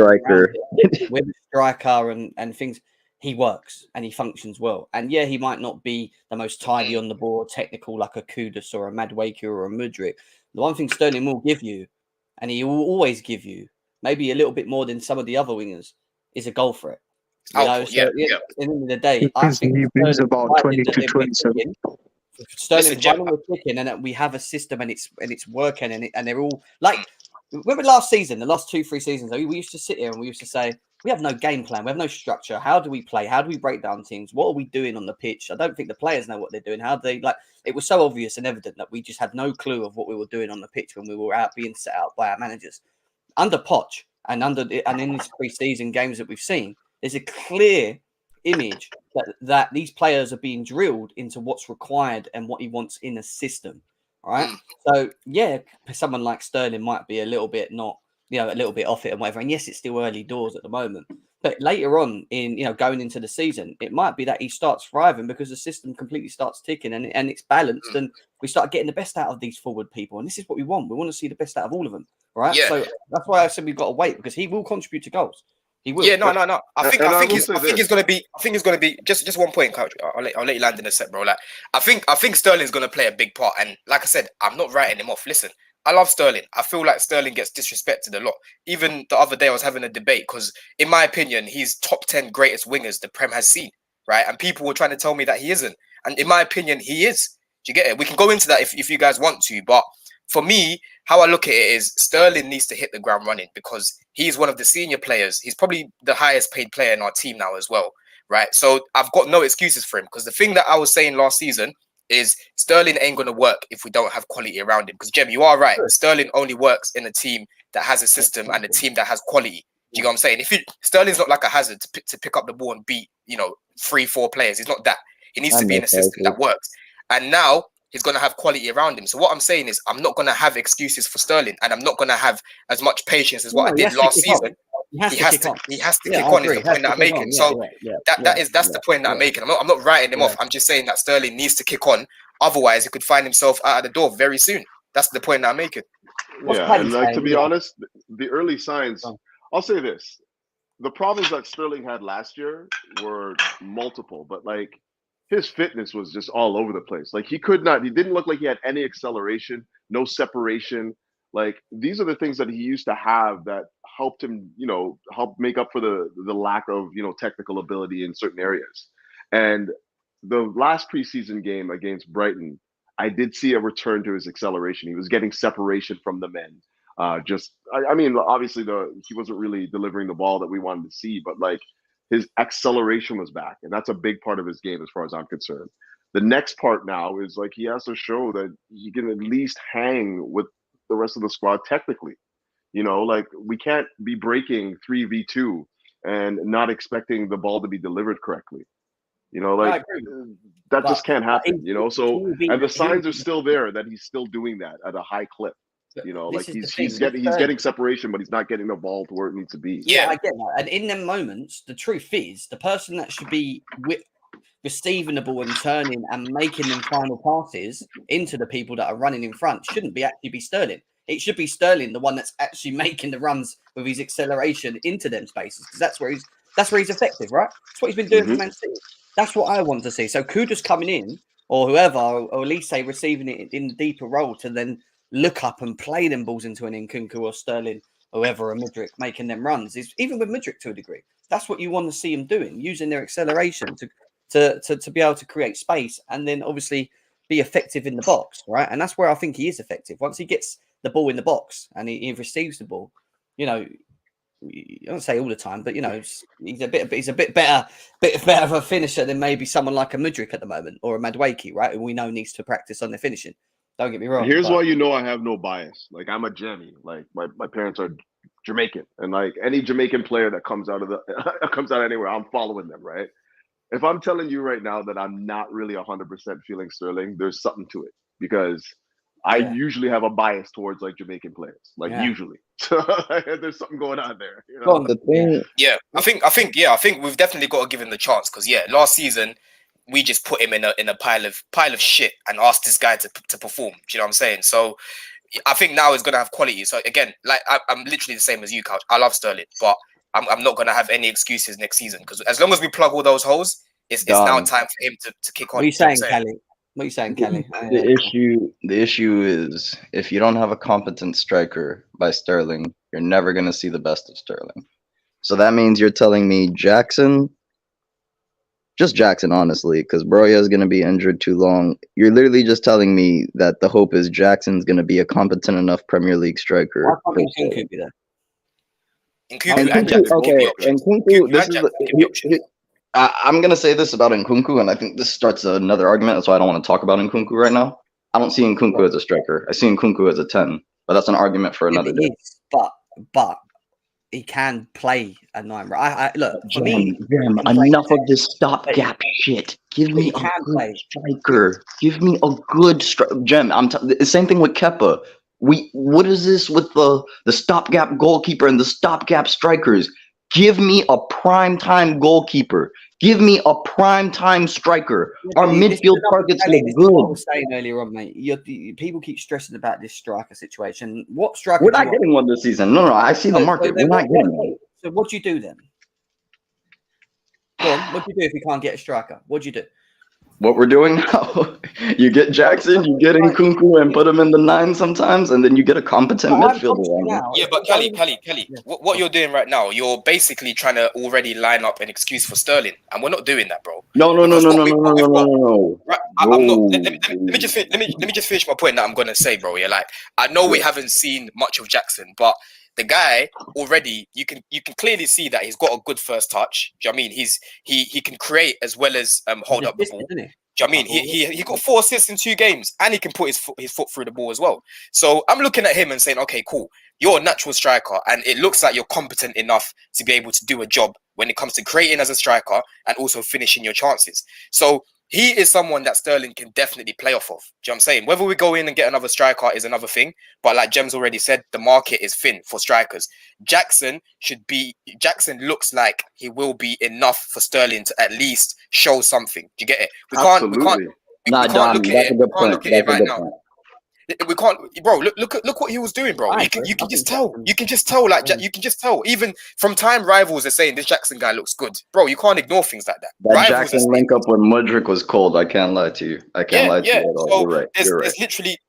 with a striker and things. He works and he functions well. And yeah, he might not be the most tidy on the ball, technical like a Kudus or a Madueke or a Mudryk. The one thing Sterling will give you, and he will always give you, maybe a little bit more than some of the other wingers, is a goal for it. At the end of the day, I think he brings about 20 to 27. Sterling's running the chicken, and we have a system, and it's working, and they're all like. Remember last season, the last 2-3 seasons, we used to sit here and we used to say, we have no game plan. We have no structure. How do we play? How do we break down teams? What are we doing on the pitch? I don't think the players know what they're doing. How do they it was so obvious and evident that we just had no clue of what we were doing on the pitch when we were being set out by our managers. Under Poch and in these pre-season games that we've seen, there's a clear image that these players are being drilled into what's required and what he wants in a system. All right. So yeah, someone like Sterling might be a little bit a little bit off it and whatever. And yes, it's still early doors at the moment. But later on in, going into the season, it might be that he starts thriving because the system completely starts ticking and it's balanced and we start getting the best out of these forward people. And this is what we want. We want to see the best out of all of them. Right. Yeah. So that's why I said we've got to wait because he will contribute to goals. He will. Yeah, no. I think it's going to be just one point, coach. I'll let you land in a sec, bro. Like, I think Sterling's going to play a big part. And like I said, I'm not writing him off. Listen, I love Sterling. I feel like Sterling gets disrespected a lot. Even the other day, I was having a debate because, in my opinion, he's top 10 greatest wingers the Prem has seen. right? And people were trying to tell me that he isn't. And in my opinion, he is. Do you get it? We can go into that if you guys want to. But for me, how I look at it is Sterling needs to hit the ground running because he's one of the senior players. He's probably the highest paid player in our team now as well, right? So I've got no excuses for him because the thing that I was saying last season is Sterling ain't going to work if we don't have quality around him. Because, Jem, you are right. Sterling only works in a team that has a system and a team that has quality. Do you know what I'm saying? Sterling's not like a hazard to pick up the ball and beat, 3-4 players. He's not that. He needs to be in a system that works. And now he's going to have quality around him. So what I'm saying is I'm not going to have excuses for Sterling and I'm not going to have as much patience as what I did last season. He has to kick on is the point that I'm making. So that's the point that I'm making. I'm not writing him off. I'm just saying that Sterling needs to kick on. Otherwise, he could find himself out of the door very soon. That's the point that I'm making. Yeah, and to be honest, the early signs, I'll say this. The problems that Sterling had last year were multiple, but his fitness was just all over the place. He didn't look like he had any acceleration, no separation. These are the things that he used to have that helped him, help make up for the lack of, technical ability in certain areas. And the last preseason game against Brighton, I did see a return to his acceleration. He was getting separation from the men. Obviously he wasn't really delivering the ball that we wanted to see, but his acceleration was back, and that's a big part of his game as far as I'm concerned. The next part now is he has to show that he can at least hang with the rest of the squad technically. We can't be breaking 3v2 and not expecting the ball to be delivered correctly. That just can't happen, So, and the signs are still there that he's still doing that at a high clip. He's getting separation, but he's not getting the ball to where it needs to be. Yeah, I get that. And in them moments, the truth is, the person that should be receiving the ball and turning and making them final passes into the people that are running in front shouldn't actually be Sterling. It should be Sterling, the one that's actually making the runs with his acceleration into them spaces, because that's where he's effective, right? That's what he's been doing for Man City. That's what I want to see. So Kudus coming in, or whoever, or at least say receiving it in the deeper role to then look up and play them balls into an Nkunku or Sterling, or whoever, or Mudryk, making them runs. Even with Mudryk to a degree, that's what you want to see him doing, using their acceleration to be able to create space and then obviously be effective in the box, right? And that's where I think he is effective. Once he gets the ball in the box and he receives the ball, I don't say all the time, but he's a bit better of a finisher than maybe someone like a Mudryk at the moment, or a Madueke, right? Who we know needs to practice on the finishing. Don't get me wrong. Here's why I have no bias. I'm a Jamie. My parents are Jamaican, and any Jamaican player that comes out anywhere, I'm following them, right? If I'm telling you right now that I'm not really 100% feeling Sterling, there's something to it, because I usually have a bias towards Jamaican players, usually. So there's something going on there. The thing, I think we've definitely got to give him the chance, because last season we just put him in a pile of shit and asked this guy to perform. Do you know what I'm saying? So I think now he's gonna have quality. So again, I'm literally the same as you, Couch. I love Sterling, but I'm not gonna have any excuses next season, because as long as we plug all those holes, it's now time for him to kick on. What are you saying, Kelly? What are you saying, Kelly? The issue is, if you don't have a competent striker by Sterling, you're never going to see the best of Sterling. So that means you're telling me Jackson, honestly, because Broya is going to be injured too long. You're literally just telling me that the hope is Jackson's going to be a competent enough Premier League striker. Why can't Nkunku be there? Nkunku and Jackson. Okay, Nkunku, I'm going to say this about Nkunku, and I think this starts another argument. That's why I don't want to talk about Nkunku right now. I don't see Nkunku as a striker. I see Nkunku as a 10, but that's an argument for another day. But he can play a 9. Look, for me, enough of this stopgap shit. Give me a good striker. Give me a good striker. Jem, the same thing with Kepa. What is this with the stopgap goalkeeper and the stopgap strikers? Give me a prime-time goalkeeper. Give me a prime-time striker. Our midfield targets look good. What I was saying earlier on, mate. People keep stressing about this striker situation. What striker? We're not getting one this season. No, I see the market. We're not getting one. So what do you do then? Go on. What do you do if you can't get a striker? What do you do? What we're doing now, you get Jackson, you get Nkunku and put him in the 9 sometimes, and then you get a competent midfielder. Yeah, but Kelly, what you're doing right now, you're basically trying to already line up an excuse for Sterling, and we're not doing that, bro. No. Right, I'm not. Let me just finish my point that I'm gonna say, bro. Yeah, like I know we haven't seen much of Jackson, but the guy already, you can clearly see that he's got a good first touch. Do you know what I mean? He can create as well as hold up the ball. Do you know what I mean? He got 4 assists in 2 games, and he can put his foot through the ball as well. So I'm looking at him and saying, okay, cool. You're a natural striker, and it looks like you're competent enough to be able to do a job when it comes to creating as a striker and also finishing your chances. So he is someone that Sterling can definitely play off of. Do you know what I'm saying? Whether we go in and get another striker is another thing. But like Jem's already said, the market is thin for strikers. Jackson looks like he will be enough for Sterling to at least show something. Do you get it? We can't look at it right now. We can't, bro. Look what he was doing, bro. You can just tell. You can just tell. Like you can just tell. Even from time, rivals are saying this Jackson guy looks good, bro. You can't ignore things like that. That Jackson link up with Mudryk was cold. I can't lie to you. I can't lie to you at all. So You're right.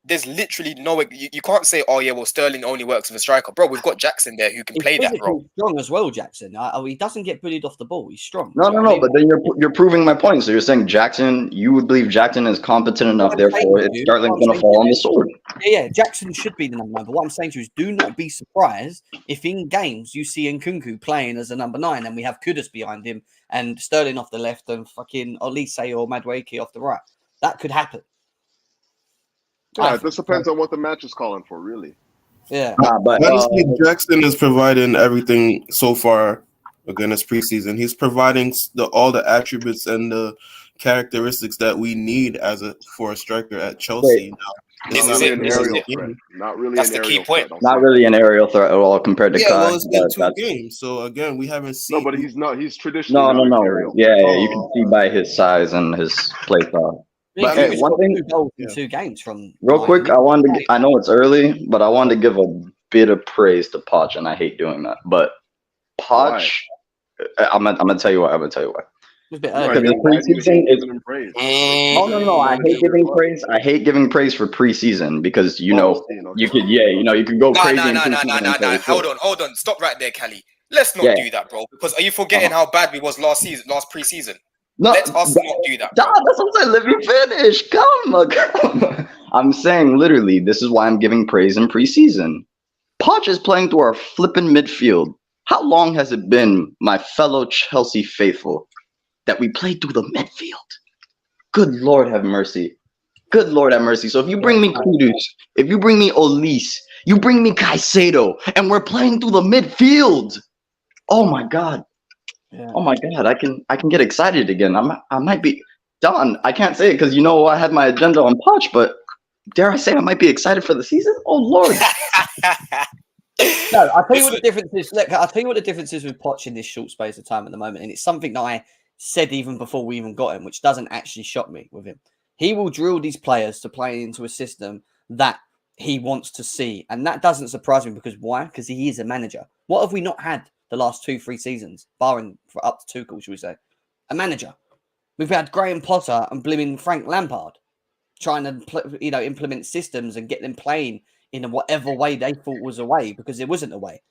There's literally no. You can't say, oh yeah, well Sterling only works with a striker, bro. We've got Jackson there who can play that, bro. Strong as well, Jackson. He doesn't get bullied off the ball. He's strong. No. But then you're proving my point. So you're saying Jackson. You would believe Jackson is competent enough. Therefore, Sterling's going to fall on the sword. Yeah, Jackson should be the number 9. But what I'm saying to you is, do not be surprised if in games you see Nkunku playing as a number 9 and we have Kudus behind him and Sterling off the left and fucking Olise or Madueke off the right. That could happen. Yeah, this depends on what the match is calling for, really. Yeah. But honestly, Jackson is providing everything so far again this preseason. He's providing all the attributes and the characteristics that we need for a striker at Chelsea. This is it. Not really. That's the key point. Not really an aerial threat at all compared to Kai. Well, it's been 2 games, so again, we haven't seen. No, but he's not. He's traditionally no. Yeah, you can see by his size and his play style. But hey, one thing, 2 goals in 2 games from. Real quick, I know it's early, but I wanted to give a bit of praise to Poch, and I hate doing that. But Poch, I'm gonna tell you why. It's a bit early. No. I hate giving praise. I hate giving praise for preseason because you can go crazy. No. Hold on. Stop right there, Kelly. Let's not do that, bro. Because are you forgetting how bad we was last preseason? No, let us not do that. That's what I'm saying. Let me finish. Come on. I'm saying literally, this is why I'm giving praise in preseason. Poch is playing through our flipping midfield. How long has it been, my fellow Chelsea faithful, that we played through the midfield? Good Lord have mercy. Good Lord have mercy. So if you bring me Kudus, if you bring me Olise, you bring me Caicedo, and we're playing through the midfield. Oh my God. Yeah. Oh my God, I can get excited again. I might be Don. I can't say it because I had my agenda on Poch, but dare I say I might be excited for the season? Oh Lord. No, I'll tell you what the difference is. Look, I'll tell you what the difference is with Poch in this short space of time at the moment, and it's something that I said even before we even got him, which doesn't actually shock me with him. He will drill these players to play into a system that he wants to see, and that doesn't surprise me because why? Because he is a manager. What have we not had the last 2-3 seasons, barring for up to Tuchel, should we say? A manager. We've had Graham Potter and blimmin' Frank Lampard trying to, implement systems and get them playing in whatever way they thought was a way because it wasn't a way.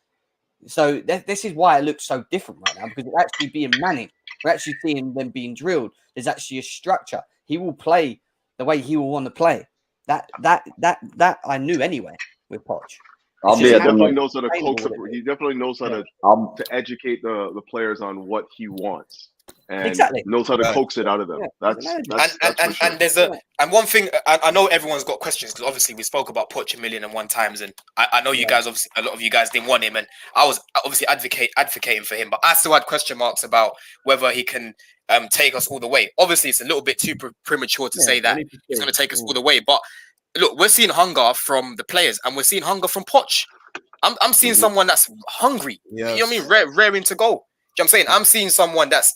So this is why it looks so different right now because it's actually being managed. We're actually seeing them being drilled. There's actually a structure. He will play the way he will want to play. That I knew anyway with Poch. He definitely knows how to coax. He definitely knows how to educate the players on what he wants, and knows how to coax it out of them. Yeah. That's and one thing I know everyone's got questions because obviously we spoke about Poch 1,000,001 times, and I know you guys obviously a lot of you guys didn't want him, and I was obviously advocating for him, but I still had question marks about whether he can take us all the way. Obviously, it's a little bit too premature to say that he's going to take us all the way, but. Look, we're seeing hunger from the players, and we're seeing hunger from Poch. I'm seeing someone that's hungry. Yes. You know what I mean? Raring to go. You know what I'm saying? I'm seeing someone that's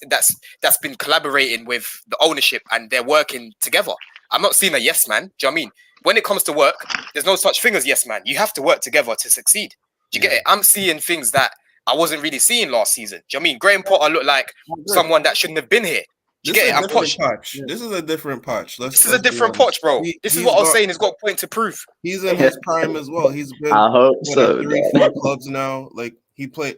been collaborating with the ownership, and they're working together. I'm not seeing a yes man. Do you know what I mean? When it comes to work, there's no such thing as yes man. You have to work together to succeed. Do you get it? I'm seeing things that I wasn't really seeing last season. Do you know what I mean? Graham Potter looked like someone that shouldn't have been here. Do you This get is it? a And different Poch, Poch. This is a different Poch. this is a Let's be different honest. Poch, bro. This is what I was saying. He's got a point to prove. He's in his prime as well. He's been I hope at so. 3-4 clubs now. Like he played,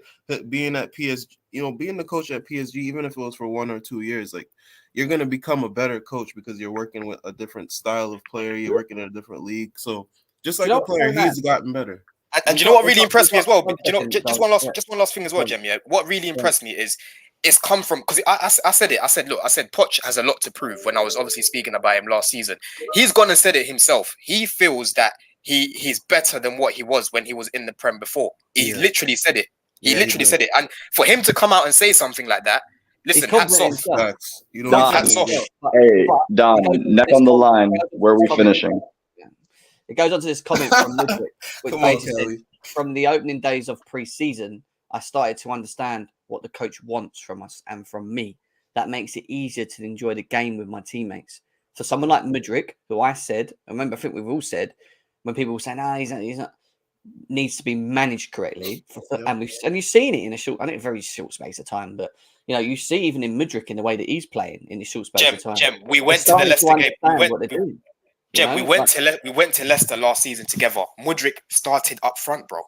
being at PSG. You know, being the coach at PSG, even if it was for 1 or 2 years, like you're gonna become a better coach because you're working with a different style of player. You're working in a different league. So just like a player, he's gotten better. And do you know what really impressed me as well? Do you know, just one last thing as well, Jem. Yeah, what really impressed me is it's come from, because I said it. I said, look, Poch has a lot to prove. When I was obviously speaking about him last season, he's gone and said it himself. He feels that he's better than what he was when he was in the Prem before. He literally said it. He literally said it. And for him to come out and say something like that, listen, hats off. You know, Don, hats off. hey, Don, neck on the line. Where are we finishing? It goes on to this comment from Mudrick, which Come on, basically Kelly. from the opening days of pre-season, I started to understand what the coach wants from us and from me. That makes it easier to enjoy the game with my teammates. For someone like Mudrick, who I remember, I think we've all said, when people were saying, he's not, needs to be managed correctly. And you've seen it in I think a very short space of time, but you know, you see even in Mudrick in the way that he's playing in a short space of time. Jem, we went to the Leicester game. We went to Leicester last season together. Mudrick started up front, bro.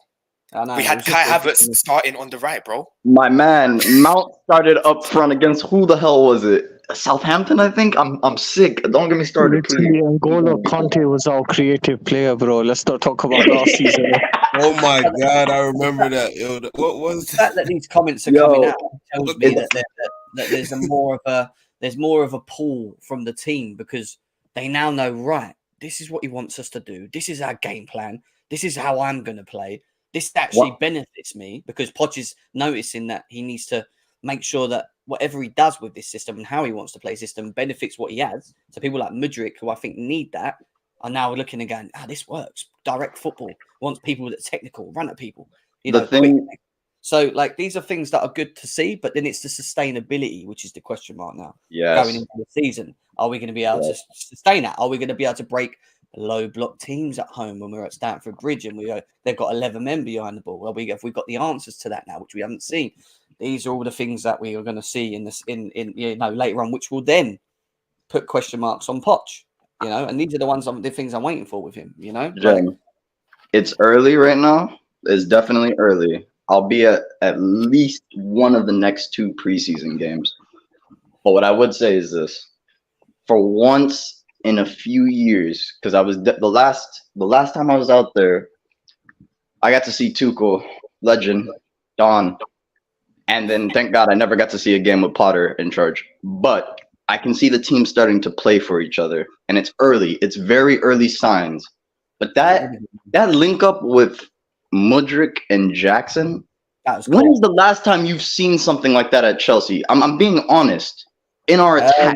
We had Kai Havertz starting on the right, bro. My man, Mount started up front against who the hell was it? Southampton, I think. I'm sick. Don't get me started, please. N'Golo Kante was our creative player, bro. Let's not talk about last season. Oh my God, I remember that. Yo, what was the fact that these comments are coming out tells me that there's more of a pull from the team because they now know, right, this is what he wants us to do. This is our game plan. This is how I'm going to play. This actually benefits me because Poch is noticing that he needs to make sure that whatever he does with this system and how he wants to play system benefits what he has. So people like Mudrick, who I think need that, are now looking and going, this works. Direct football wants people that are technical, run at people. Quick. So like these are things that are good to see, but then it's the sustainability, which is the question mark now. Going into the season, are we going to be able to sustain that? Are we going to be able to break low block teams at home when we're at Stamford Bridge and they've got 11 men behind the ball? Well, we've got the answers to that now, which we haven't seen. These are all the things that we are going to see in later on, which will then put question marks on Poch. And these are the things I'm waiting for with him. Jen, it's early right now. It's definitely early. I'll be at least one of the next 2 preseason games. But what I would say is this: for once in a few years, because I was the last time I was out there, I got to see Tuchel, legend, Don, and then thank God I never got to see a game with Potter in charge. But I can see the team starting to play for each other, and it's early. It's very early signs. But that link up with Mudrick and Jackson. When is the last time you've seen something like that at Chelsea? I'm being honest. In our attack,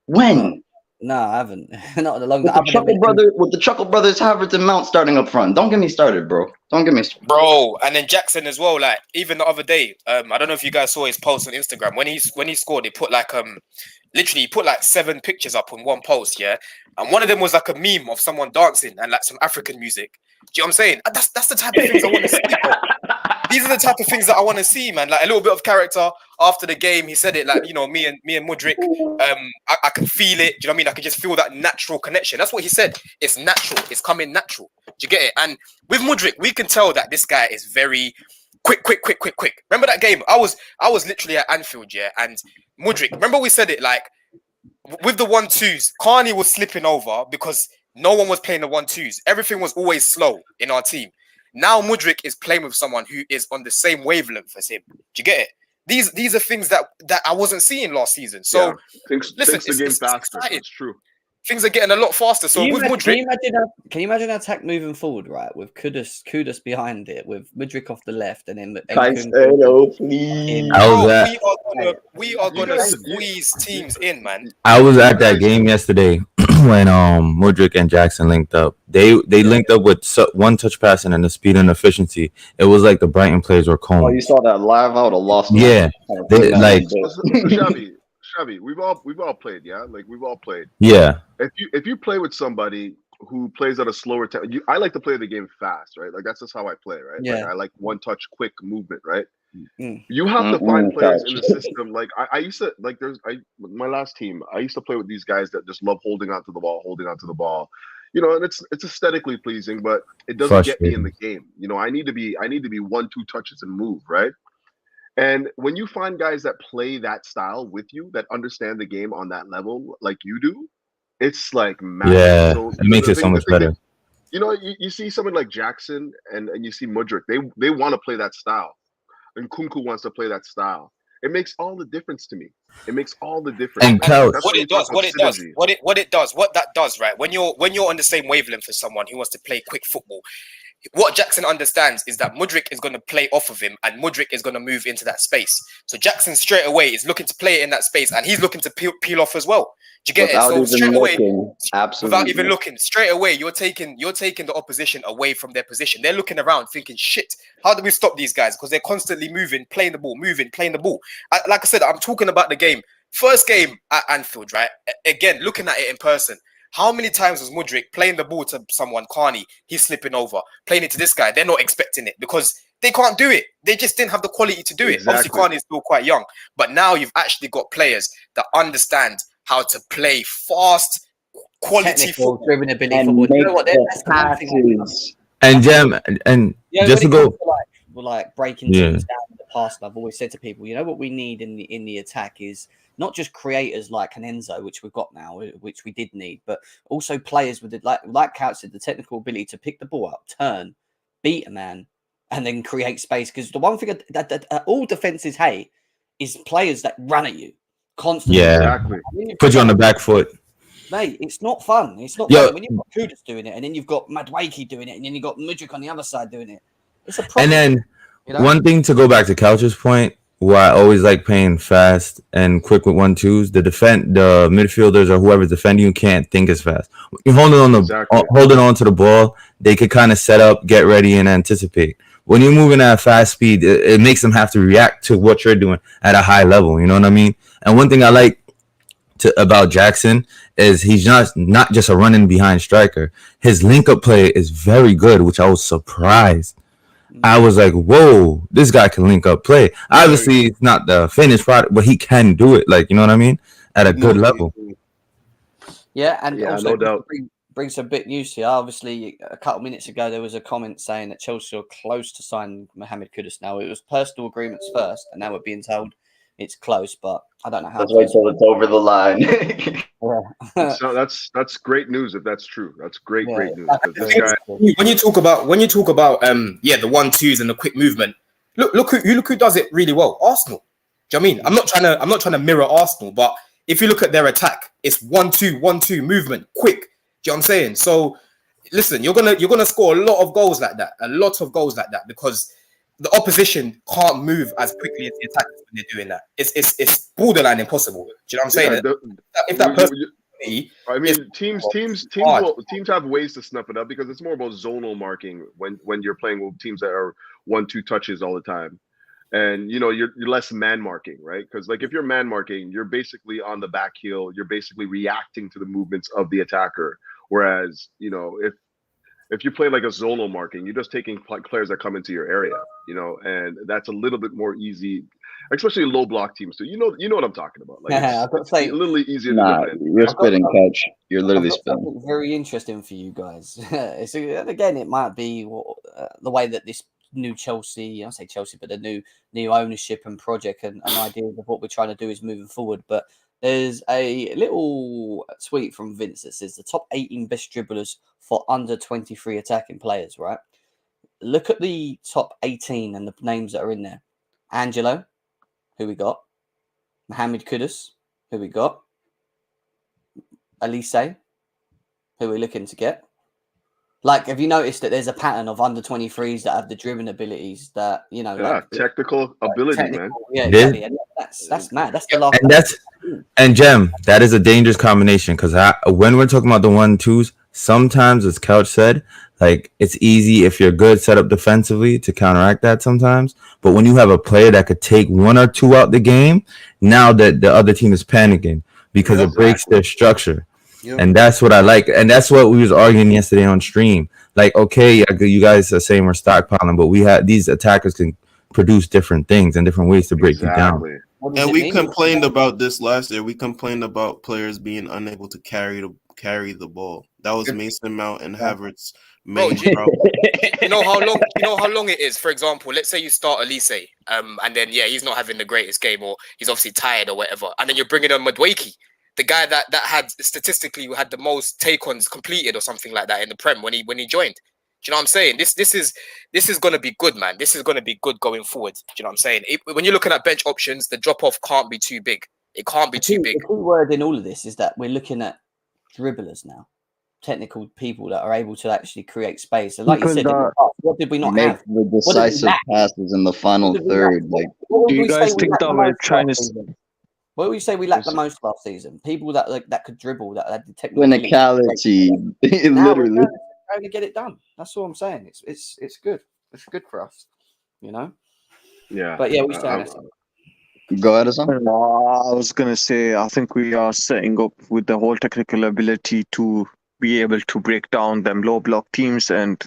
when? No, I haven't. Not in a long time. With the Chuckle Brothers, Havertz and Mount starting up front. Don't get me started, bro. Don't get me started. Bro, and then Jackson as well. Like even the other day, I don't know if you guys saw his post on Instagram. When he scored, he put literally he put 7 pictures up on one post, yeah. And one of them was like a meme of someone dancing and like some African music. Do you know what I'm saying? That's the type of things I want to see, bro. These are the type of things that I want to see, man. Like a little bit of character after the game. He said it like, me and Mudrick, I can feel it. Do you know what I mean? I can just feel that natural connection. That's what he said. It's natural. It's coming natural. Do you get it? And with Mudrick, we can tell that this guy is very quick. Remember that game? I was literally at Anfield, yeah. And Mudrick, remember we said it like with the 1-2s, Carney was slipping over because no one was playing the 1-2s. Everything was always slow in our team. Now Mudrick is playing with someone who is on the same wavelength as him. Do you get it? These are things that I wasn't seeing last season. So listen, the game faster. It's true. Things are getting a lot faster. So with Mudrick, can you imagine an attack moving forward, right? With Kudus behind it, with Mudrick off the left, and then Caicedo, please. We are gonna squeeze teams in, man. I was at that game yesterday when Mudrick and Jackson linked up. They linked up with one touch passing and the speed and efficiency. It was like the Brighton players were cold. Oh, you saw that live? I would have lost. Yeah, Chevy, we've all played, yeah. Like we've all played. Yeah. If you play with somebody who plays at a slower tempo, I like to play the game fast, right? Like that's just how I play, right? Yeah. Like I like one touch, quick movement, right? You have to find players in the system. Like I used to like. My last team. I used to play with these guys that just love holding onto the ball. You know, and it's aesthetically pleasing, but it doesn't get me in the game. You know, I need to be 1-2 touches and move, right? And when you find guys that play that style with you, that understand the game on that level, like you do, it's like massive. Yeah, So, it makes it so much better. You know, you see someone like Jackson and you see Mudryk, they want to play that style. And Kunku wants to play that style. It makes all the difference to me. It makes all the difference. And Couch, what that does, right? When you're on the same wavelength as someone who wants to play quick football, what Jackson understands is that Mudryk is going to play off of him and Mudryk is going to move into that space. So Jackson straight away is looking to play it in that space and he's looking to peel off as well. Do you get it? So straight away, without even looking, straight away, you're taking the opposition away from their position. They're looking around thinking, shit, how do we stop these guys? Because they're constantly moving, playing the ball. Like I said, I'm talking about the game. First game at Anfield, right? Again, looking at it in person. How many times was Mudryk playing the ball to someone, Carney, he's slipping over, playing it to this guy, they're not expecting it because they can't do it. They just didn't have the quality to do it. Exactly. Obviously, Carney is still quite young, but now you've actually got players that understand how to play fast, quality football. Driven ability football. You know what? That's the one thing. And Jem, and just to go, like breaking teams down in the past, I've always said to people, you know what we need in the attack is not just creators like an Enzo, which we've got now, which we did need, but also players with like Couch said, the technical ability to pick the ball up, turn, beat a man, and then create space. Because the one thing that all defenses hate is players that run at you constantly. Yeah, put you on the back foot. Mate, it's not fun. It's not fun when you've got Kudus doing it, and then you've got Madueke doing it, and then you've got Mudryk on the other side doing it. It's a problem. And then one thing to go back to Couch's point, why I always like playing fast and quick with 1-2s. The midfielders or whoever's defending you can't think as fast. You're holding on to the ball, they could kind of set up, get ready, and anticipate. When you're moving at a fast speed, it makes them have to react to what you're doing at a high level. You know what I mean? And one thing I like about Jackson is he's not just a running behind striker. His link-up play is very good, which I was surprised. I was like, whoa, this guy can link up play. Obviously, it's not the finished product, but he can do it, like, you know what I mean? At a good level. Yeah, and also no doubt. Brings some bit news here. Obviously, a couple minutes ago, there was a comment saying that Chelsea are close to sign Mohammed Kudus. Now, it was personal agreements first, and now we're being told it's close, but I don't know how. Let's wait till it's over the line. So that's great news if that's true. That's great news. When you talk about the 1-2s and the quick movement, look who does it really well. Arsenal. Do you know what I mean? I'm not trying to mirror Arsenal, but if you look at their attack, it's 1-2 movement, quick. Do you know what I'm saying? So listen, you're gonna score a lot of goals like that, because the opposition can't move as quickly as the attackers when they're doing that. It's borderline impossible. Do you know what I'm saying? Teams have ways to snuff it up because it's more about zonal marking when you're playing with teams that are 1-2 touches all the time, and you know you're less man marking, right? Because like if you're man marking, you're basically on the back heel, you're basically reacting to the movements of the attacker. Whereas you know if you play like a zonal marking, you're just taking players that come into your area, you know, and that's a little bit more easy, especially low block teams too. You know what I'm talking about. Like I've got to say, a little easier. You're spitting, Coach. You're literally spitting. Very interesting for you guys. And again, it might be the way that this new Chelsea, I say Chelsea, but the new ownership and project and ideas of what we're trying to do is moving forward. But there's a little tweet from Vince that says the top 18 best dribblers for under 23 attacking players, right? Look at the top 18 and the names that are in there. Angelo, who we got. Mohammed Kudus, who we got. Elise, who we're looking to get. Like, have you noticed that there's a pattern of under 23s that have the driven abilities that, you know... Yeah, like, technical ability, man. Yeah, exactly. And that's mad. That's the last... And Jem, that is a dangerous combination because when we're talking about the 1-2s, sometimes, as Couch said, like, it's easy if you're good set up defensively to counteract that sometimes. But when you have a player that could take 1 or 2 out the game, now that the other team is panicking because it breaks their structure. Yep. And that's what I like. And that's what we was arguing yesterday on stream. Like, okay, you guys are saying we're stockpiling, but we have these attackers can produce different things and different ways to break you down. Exactly. What does And it we mean? complained about this last year. We complained about players being unable to carry the ball. That was Mason Mount and Havertz's Bro, main problem. you know how long it is. For example, let's say you start Elise, and then he's not having the greatest game, or he's obviously tired or whatever, and then you're bringing on Madueke, the guy that had statistically had the most take-ons completed or something like that in the Prem when he joined. Do you know what I'm saying? This is gonna be good, man. This is gonna be good going forward. Do you know what I'm saying? When you're looking at bench options, the drop-off can't be too big. It can't be too big. The key word in all of this is that we're looking at dribblers now. Technical people that are able to actually create space. And like you said, what did we not Make have? the decisive passes in the final third. Like, Do you guys think that we're trying to? What would you say we lacked the most last season? People that could dribble, that had the technical clinicality, literally. Trying to get it done. That's all I'm saying. It's good. It's good for us, you know. Yeah. But yeah, we saying Go ahead, Hassan. I was gonna say I think we are setting up with the whole technical ability to be able to break down them low block teams, and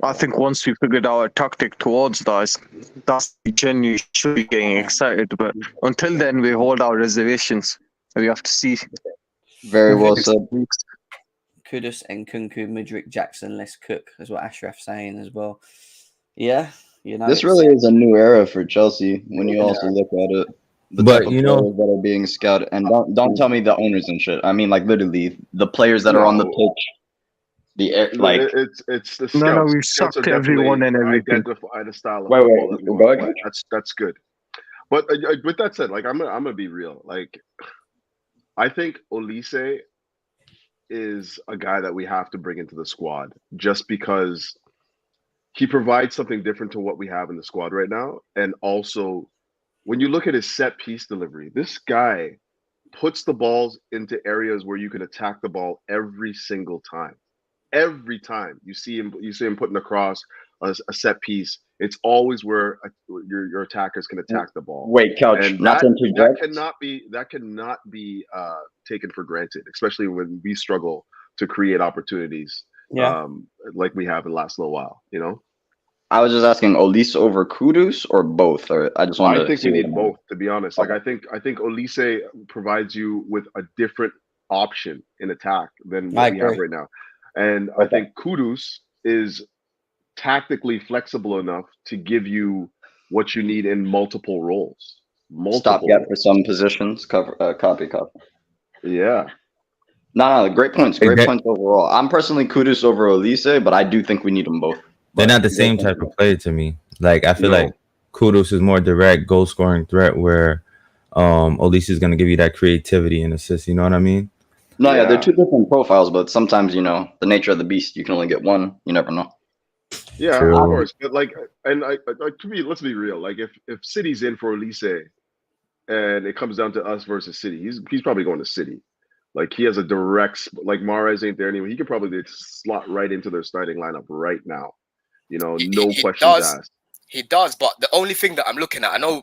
I think once we figured out a tactic towards that's genuinely should be getting excited. But until then, we hold our reservations. We have to see. Very well said. Kudus and Kunku, Mudryk, Jackson, let's cook, is what Ashraf's saying as well. Yeah, you know. This really is a new era for Chelsea when you also look at it. The But, type of you know- players that are being scouted, and don't tell me the owners and shit. I mean, like, literally the players that are on the pitch. It's the scouts. we Scouts sucked are definitely everyone and everything. identify the style of Wait, football that we go want to ahead. play. That's good. But with that said, like I'm gonna be real. Like I think Olise is a guy that we have to bring into the squad just because he provides something different to what we have in the squad right now. And also, when you look at his set piece delivery, this guy puts the balls into areas where you can attack the ball every single time. Every time you see him putting across a set piece, it's always where your attackers can attack the ball. Wait, Couch, And not to that interject. cannot be taken for granted, especially when we struggle to create opportunities like we have in the last little while, you know? I was just asking Olise over Kudus or both, or I just wanted I think to we need both, to be honest. Like I think Olise provides you with a different option in attack than what we have right now. And I think Kudus is tactically flexible enough to give you what you need in multiple roles. Stopgap for some positions, copy. Yeah. No, great points. Great points overall. I'm personally Kudus over Olise, but I do think we need them both. They're not the same type of player to me. Like I feel like Kudus is more direct goal scoring threat, where Olise is gonna give you that creativity and assist. You know what I mean? No, yeah, they're two different profiles, but sometimes the nature of the beast, you can only get one. You never know. Yeah, True. of course. But to me, let's be real. Like if City's in for Olise, and it comes down to us versus City, he's probably going to City. Like he has a direct, like Mahrez ain't there anymore. He could probably slot right into their starting lineup right now. No questions asked. He does, but the only thing that I'm looking at, I know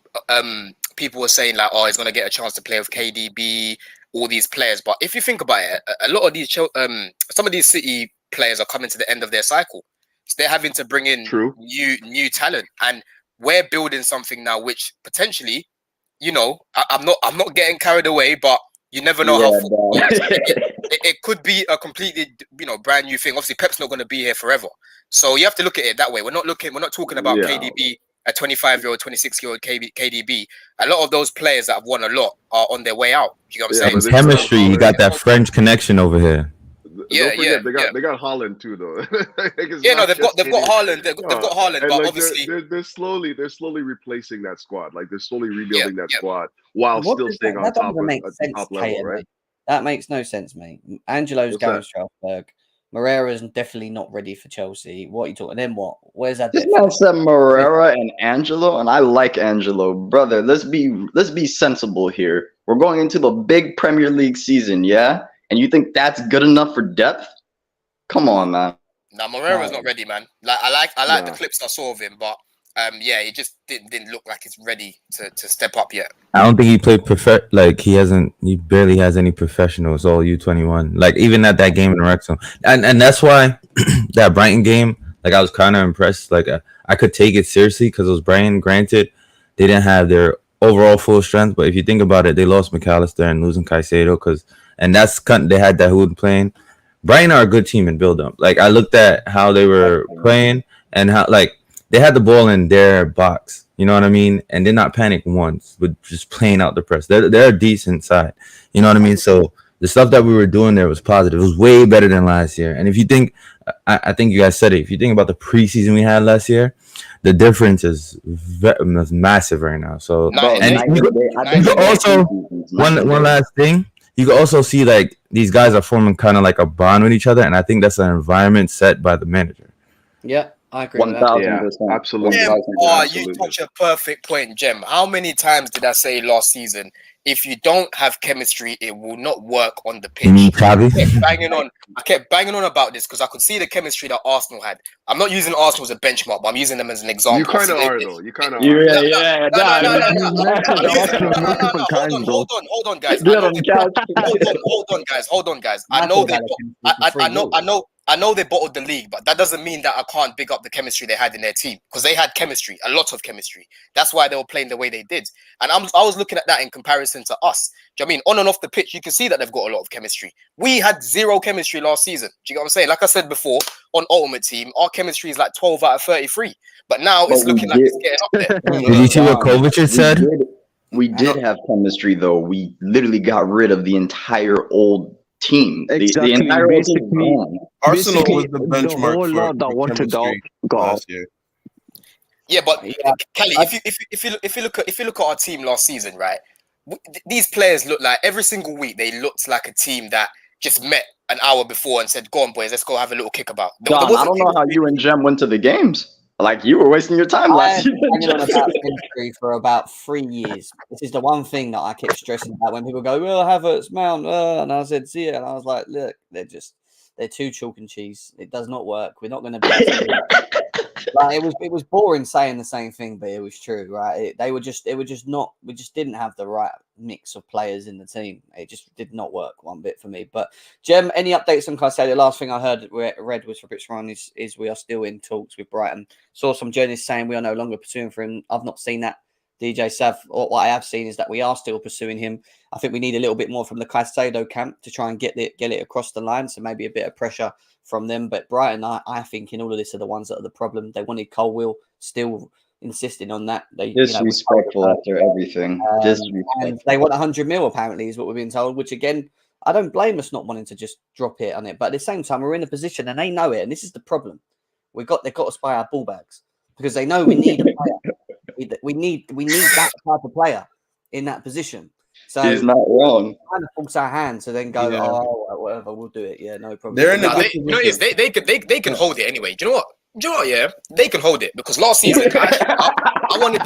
people were saying like, oh, he's going to get a chance to play with KDB, all these players. But if you think about it, a lot of these, some of these City players are coming to the end of their cycle. So they're having to bring in new talent, and we're building something now, which potentially, I'm not getting carried away, but you never know how football works. It could be a completely, brand new thing. Obviously, Pep's not going to be here forever, so you have to look at it that way. We're not talking about KDB, a 25-year-old, 26-year-old KDB. A lot of those players that have won a lot are on their way out. You know what I'm saying? Chemistry. You got that French connection over here. Don't forget, they got Haaland too, though. They've got Haaland. They've got Haaland, and but obviously they're slowly replacing that squad. Like they're slowly rebuilding that squad while still staying on top level, right? That makes no sense, mate. Angelo's going to Strasbourg. Moreira's definitely not ready for Chelsea. What are you talking? Then what? Where's that? This man said Moreira and Angelo, and I like Angelo, brother. Let's be sensible here. We're going into the big Premier League season, yeah. And you think that's good enough for depth? Come on, man. Nah, Moreira's not ready, man. Like I like the clips I saw of him, but he just didn't look like he's ready to step up yet. I don't think he played he barely has any professionals. It's all U21. Like even at that game in Wrexham, and that's why that Brighton game, Like I was kind of impressed. Like I could take it seriously because it was Brighton. Granted, they didn't have their overall full strength, but if you think about it, they lost McAllister and losing Caicedo and that's they had that Dahoud playing. Brighton are a good team in build up. Like I looked at how they were playing and how like they had the ball in their box. You know what I mean? And did not panic once, but just playing out the press. They're a decent side. You know what I mean? So the stuff that we were doing there was positive. It was way better than last year. And if you think, I think you guys said it. If you think about the preseason we had last year, the difference is massive right now. So and you could also one last thing. You can also see like these guys are forming kind of like a bond with each other, and I think that's an environment set by the manager. Yeah, I agree. 1,000%, absolutely. You touch a perfect point, Jem. How many times did I say last season? If you don't have chemistry, it will not work on the pitch. I kept banging on about this because I could see the chemistry that Arsenal had. I'm not using Arsenal as a benchmark, but I'm using them as an example. You kind of are, though. You kind of are. Yeah. Hold on, guys. Hold on, guys. I know they bottled the league, but that doesn't mean that I can't big up the chemistry they had in their team because they had chemistry, a lot of chemistry. That's why they were playing the way they did. And I was looking at that in comparison to us. Do you know what I mean? On and off the pitch, you can see that they've got a lot of chemistry. We had zero chemistry last season. Do you get what I'm saying? Like I said before, on Ultimate Team, our chemistry is like 12 out of 33. But now it's looking like it's getting up there. Did you see what Kovacic said? We did have chemistry, though. We literally got rid of the entire old team. Exactly. The entire old team. Arsenal was the benchmark the whole lot that wanted out last year. Yeah, but Kelly, if you look at our team last season, right? These players look like every single week they looked like a team that just met an hour before and said, "Go on, boys, let's go have a little kickabout." John, I don't know how you and Jem went to the games. Like you were wasting your time last season. I've been on about chemistry for about 3 years. This is the one thing that I kept stressing about when people go, "Well, Havertz, Mount," and I said, "See it," and I was like, "Look, they're too chalk and cheese. It does not work. We're not going to be able to do that." Like, it was boring saying the same thing, but it was true, right? We just didn't have the right mix of players in the team. It just did not work one bit for me. But Jem, any updates on Caicedo? The last thing I read was Fabrizio Romano is we are still in talks with Brighton. Saw some journalists saying we are no longer pursuing for him. I've not seen that. DJ Sav, what I have seen is that we are still pursuing him. I think we need a little bit more from the Caicedo camp to try and get it across the line. So maybe a bit of pressure from them. But Brighton, I think in all of this are the ones that are the problem. They wanted Colwill, still insisting on that. Disrespectful after everything. And they want 100 mil apparently is what we're being told, which again, I don't blame us not wanting to just drop it on it. But at the same time, we're in a position and they know it. And this is the problem. They've got us by our ball bags because they know we need a player. We need that type of player in that position. So he's not wrong. Kind of force our hand to then go, oh, whatever, we'll do it. Yeah, no problem. They're in they can hold it anyway. Do you know what? Yeah, they can hold it because last season I wanted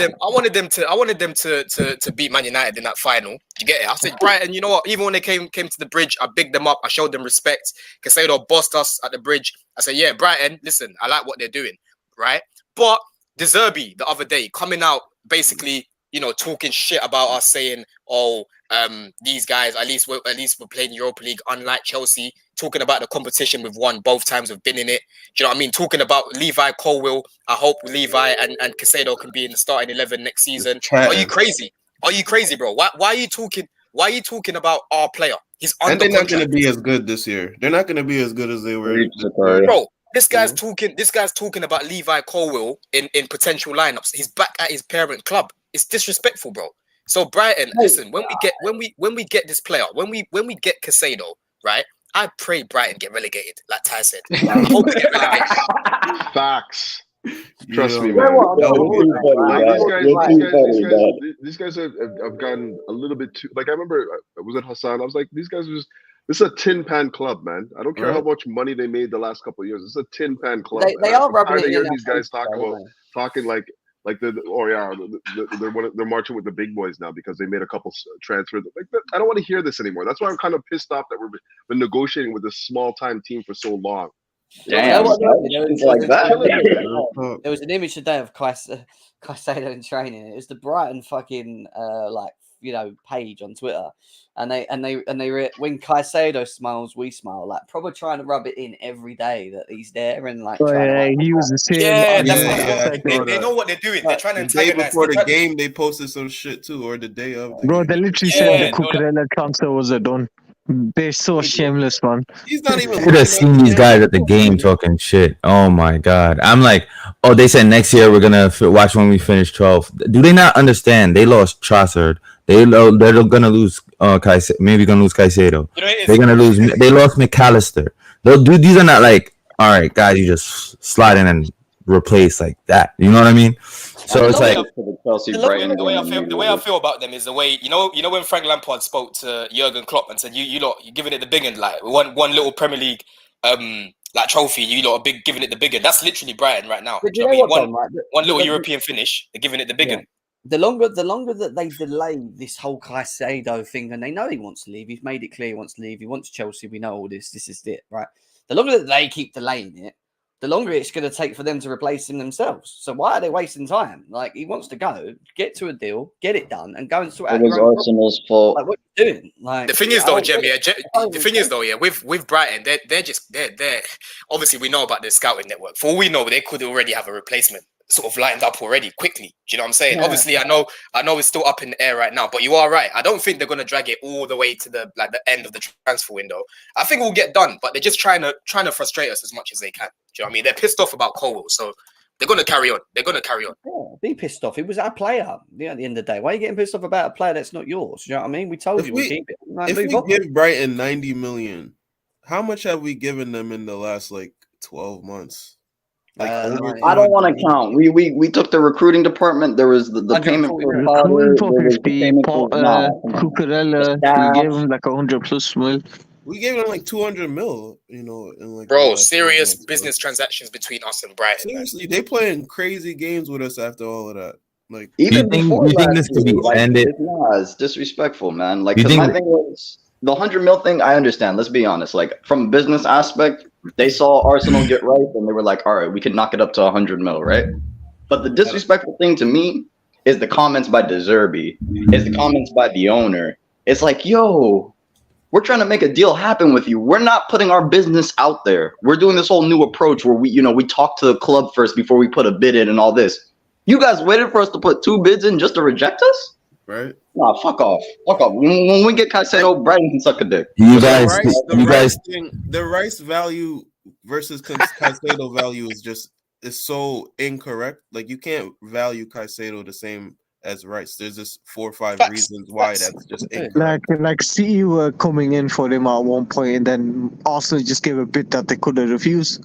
them to beat Man United in that final. Do you get it? I said Brighton. You know what? Even when they came to the bridge, I bigged them up. I showed them respect. Caicedo bossed us at the bridge. I said, yeah, Brighton. Listen, I like what they're doing, right? But De Zerbi the other day coming out basically, talking shit about us, saying, "Oh, these guys at least we're playing Europa League, unlike Chelsea." Talking about the competition we've won both times we've been in it. Do you know what I mean? Talking about Levi Colwill. I hope Levi and Caicedo can be in the starting 11 next season. Are you crazy? Are you crazy, bro? Why are you talking? Why are you talking about our player? He's under and they're not contract. going to be as good this year. They're not going to be as good as they were. Bro, this guy's talking about Levi Colwill in potential lineups. He's back at his parent club. It's disrespectful, bro. So Brighton, listen, when we get this player, when we get Caicedo, right? I pray Brighton get relegated, like Ty said. I hope they get relegated. Facts. Trust me, man. These guys have gone a little bit too. Like I remember, was it Hassan? I was like, these guys are just. This is a tin pan club, man. I don't care how much money they made the last couple of years. It's a tin pan club. They are rubbing it in. These guys talking like they're marching with the big boys now because they made a couple transfers. Like I don't want to hear this anymore. That's why I'm kind of pissed off that we've been negotiating with this small time team for so long. Damn, there was an image today of Caicedo in training. It was the Brighton fucking page on Twitter, and they when Caicedo smiles, we smile, like probably trying to rub it in every day that he's there and like. He was the same. Yeah, that's Yeah, what they know what they're doing. They're trying to the day antagonize. before the game, they posted some shit too, or the day of. The game. They literally Yeah, said the no, Cucurella transfer was a done. They're so shameless, man. He's not even. You should have seen these guys at the game talking shit. Oh my god! I'm like, oh, they said next year we're gonna watch when we finish 12th. Do they not understand? They lost Trossard. They're gonna lose maybe gonna lose Caicedo. They're gonna lose. They lost McAllister. These are not like, all right, guys, you just slide in and replace like that. You know what I mean? So it's like the way I feel about them is the way you know when Frank Lampard spoke to Jurgen Klopp and said you're giving it the big end, like one little Premier League like trophy, you lot are giving it the big end. That's literally Brighton right now. But you know what, one little European finish, they're giving it the big end. The longer that they delay this whole Caicedo thing, and they know he wants to leave, he's made it clear he wants to leave. He wants Chelsea. We know all this. This is it, right? The longer that they keep delaying it, the longer it's going to take for them to replace him themselves. So why are they wasting time? Like, he wants to go, get to a deal, get it done, and go and sort out. It was Arsenal's fault. Like, what are you doing? Like, the thing is though, Jem, with Brighton, they're obviously we know about the scouting network. For all we know, they could already have a replacement sort of lined up already quickly. Do you know what I'm saying? Yeah. Obviously, I know it's still up in the air right now, but you are right. I don't think they're going to drag it all the way to the end of the transfer window. I think we'll get done, but they're just trying to frustrate us as much as they can. Do you know what I mean? They're pissed off about Colwell, so they're going to carry on. Yeah, be pissed off. It was our player. At the end of the day, why are you getting pissed off about a player that's not yours? Do you know what I mean? We told you we keep it. Like, if we give Brighton 90 million, how much have we given them in the last 12 months? I don't want to count. We took the recruiting department. There was the payment for Potter, 50, Cucurella. We gave him 100+ mil. We gave him 200 mil. In bro, serious business transactions between us and Brighton. Seriously, they playing crazy games with us after all of that. Even before you think this could be ended? It's disrespectful, man. Because my thing was the 100 mil thing. I understand. Let's be honest. From a business aspect, they saw Arsenal get right, and they were like, all right, we can knock it up to 100 mil, right? But the disrespectful thing to me is the comments by De Zerbi, is the comments by the owner. It's like, yo, we're trying to make a deal happen with you. We're not putting our business out there. We're doing this whole new approach where we talk to the club first before we put a bid in and all this. You guys waited for us to put 2 bids in just to reject us? Right? Nah, fuck off. When we get Caicedo, Brighton can suck a dick. The Rice value versus Caicedo value is so incorrect. You can't value Caicedo the same as Rice. There's just 4 or 5 reasons why that's just incorrect. City were coming in for him at one point, and then Arsenal just gave a bid that they couldn't refuse.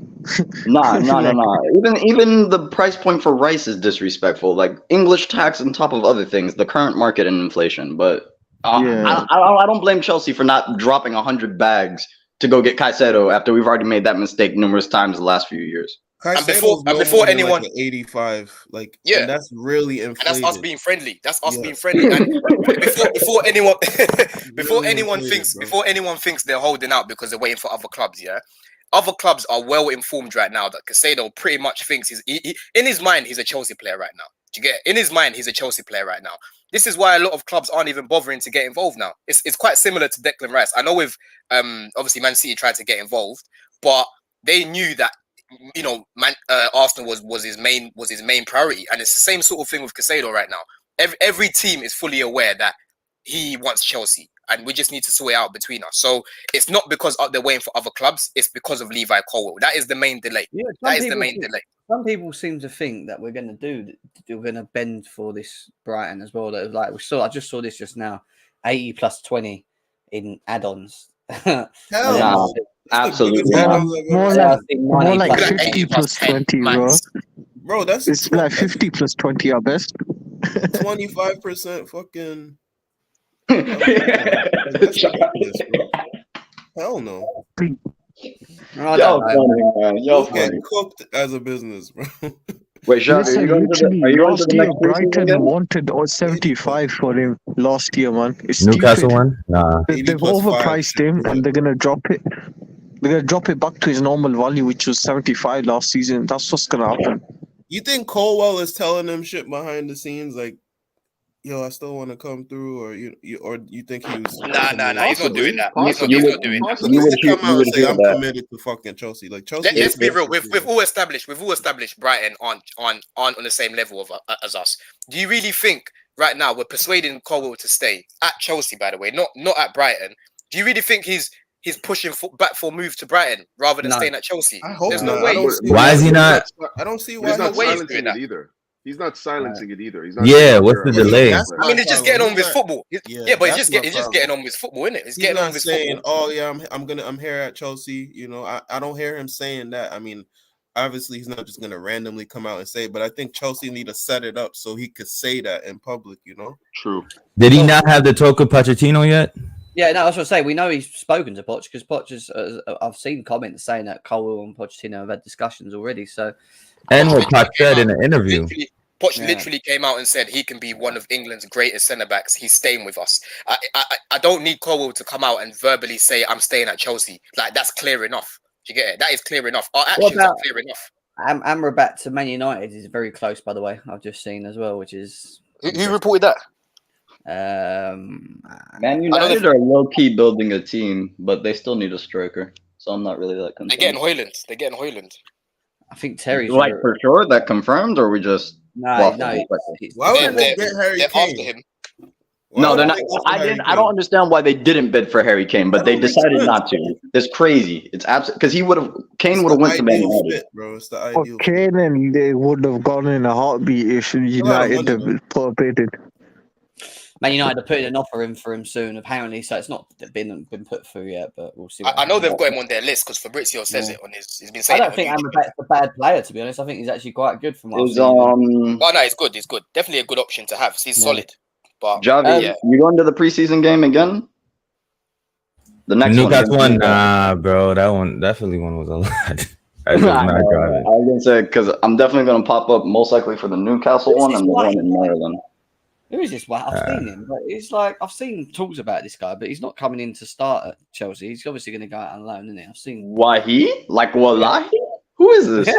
Nah. Even the price point for Rice is disrespectful. English tax on top of other things, the current market and inflation. But I don't blame Chelsea for not dropping 100 bags to go get Caicedo after we've already made that mistake numerous times the last few years. And before anyone 85, and that's really inflated. And that's us being friendly. And before anyone thinks they're holding out because they're waiting for other clubs, other clubs are well informed right now that Caicedo pretty much thinks in his mind he's a Chelsea player right now. Do you get it? In his mind he's a Chelsea player right now. This is why a lot of clubs aren't even bothering to get involved now. It's quite similar to Declan Rice. I know with obviously Man City tried to get involved, but they knew that Arsenal was his main priority, and it's the same sort of thing with Caicedo right now. Every team is fully aware that he wants Chelsea, and we just need to sort it out between us. So it's not because they're waiting for other clubs; it's because of Levi Colwell. That is the main delay. Some people seem to think that we're going to bend for this Brighton as well. That I just saw this just now, 80 plus 20 in add-ons. No, absolutely. More like 50 plus 20, bro. Bro, it's 50 plus 20 at best. 25% fucking. Hell no. Y'all get cooked as a business, bro. Wait, Shaq, are you last year Brighton wanted 75 for him last year, man. It's Newcastle stupid. one? Nah. They've overpriced him, and they're gonna drop it. They're gonna drop it back to his normal value, which was 75 last season. That's what's gonna happen. You think Colwell is telling them shit behind the scenes? yo, I still want to come through, or you think he was? Nah. He's not doing that. He's Possibly. not doing that. Possibly. He should come out and say, hear "I'm that. committed to fucking Chelsea." Like Chelsea. Let's be real. We've all established Brighton aren't on the same level as us. Do you really think right now we're persuading Colwell to stay at Chelsea? By the way, not at Brighton. Do you really think he's pushing back for a move to Brighton rather than staying at Chelsea? I hope There's not. no way. Why is he not? I don't see why He's not way he's silencing doing it that. either. He's not silencing it either. He's not. Yeah, what's the delay? I mean, he's just getting on with football. Yeah, But that's he's my just getting on with football, isn't it? He's He's getting on not with saying, football. "Oh yeah, I'm here at Chelsea." You know, I don't hear him saying that. I mean, obviously he's not just gonna randomly come out and say it, but I think Chelsea need to set it up so he could say that in public. You know, True. Did he not have the talk with Pochettino yet? Yeah, no, I was going to say, we know he's spoken to Poch because Poch has, I've seen comments saying that Colwell and Pochettino have had discussions already. So, And what Poch said in an interview. Poch literally came out and said he can be one of England's greatest centre backs. He's staying with us. I don't need Colwell to come out and verbally say I'm staying at Chelsea. Like that's clear enough. Do you get it? That is clear enough. Our actions are clear enough. Amrabat to Man United is very close, by the way. I've just seen as well, which is Who reported that? Man United are low key building a team, but they still need a striker. So I'm not really that concerned. They're getting Højlund. I think Terry's Like for sure that confirmed, or we just no. why would they get Harry They're Kane? after him. No, they're not. I don't understand why they didn't bid for Harry Kane, but they decided not to. It's crazy. It's absolutely because Kane would have went to Man United. Bro, it's the ideal. Kane and they would have gone in a heartbeat if United had put a bid in. Man United are putting an offer in for him soon, apparently. So it's not been put through yet, but we'll see. I know they've got him on their list because Fabrizio says it on his. He's been saying. I don't think Amrabat's a bad player, to be honest. I think he's actually quite good from what I've seen. Oh no, he's good. He's good. Definitely a good option to have. He's solid. But Javi, you going to the preseason game again? The next Newcastle one, nah, bro. That one definitely was a lot. I was gonna say because I'm definitely gonna pop up most likely for the Newcastle one and the one in Maryland. Who is this? Well, I've seen him, but it's like I've seen talks about this guy, but he's not coming in to start at Chelsea. He's obviously going to go out on loan, isn't he? I've seen. Wahi? Like Wallahi? Who is this?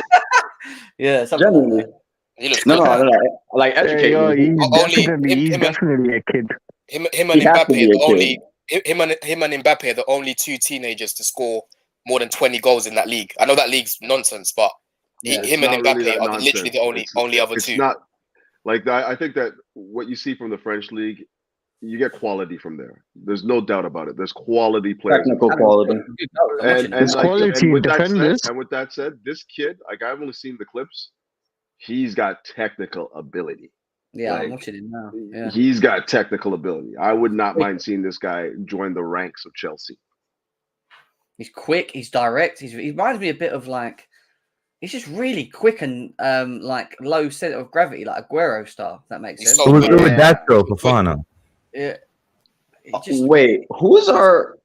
Yeah, genuinely. He looks no, like educated. He's definitely a kid. Him and Mbappe are the only. Him and Mbappe are the only two teenagers to score more than 20 goals in that league. I know that league's nonsense, but him and Mbappe are literally the only other two. Not like I think that what you see from the French league, you get quality from there. There's no doubt about it. There's quality players, technical quality, and with that said, this kid, like I've only seen the clips. He's got technical ability. Yeah, I'm watching him now. Yeah. He's got technical ability. I would not mind seeing this guy join the ranks of Chelsea. He's quick. He's direct. He reminds me a bit of like. He's just really quick and like low center of gravity, like Aguero style. If that makes sense. It was good with that throw, Fofana. Yeah. Wait, who's our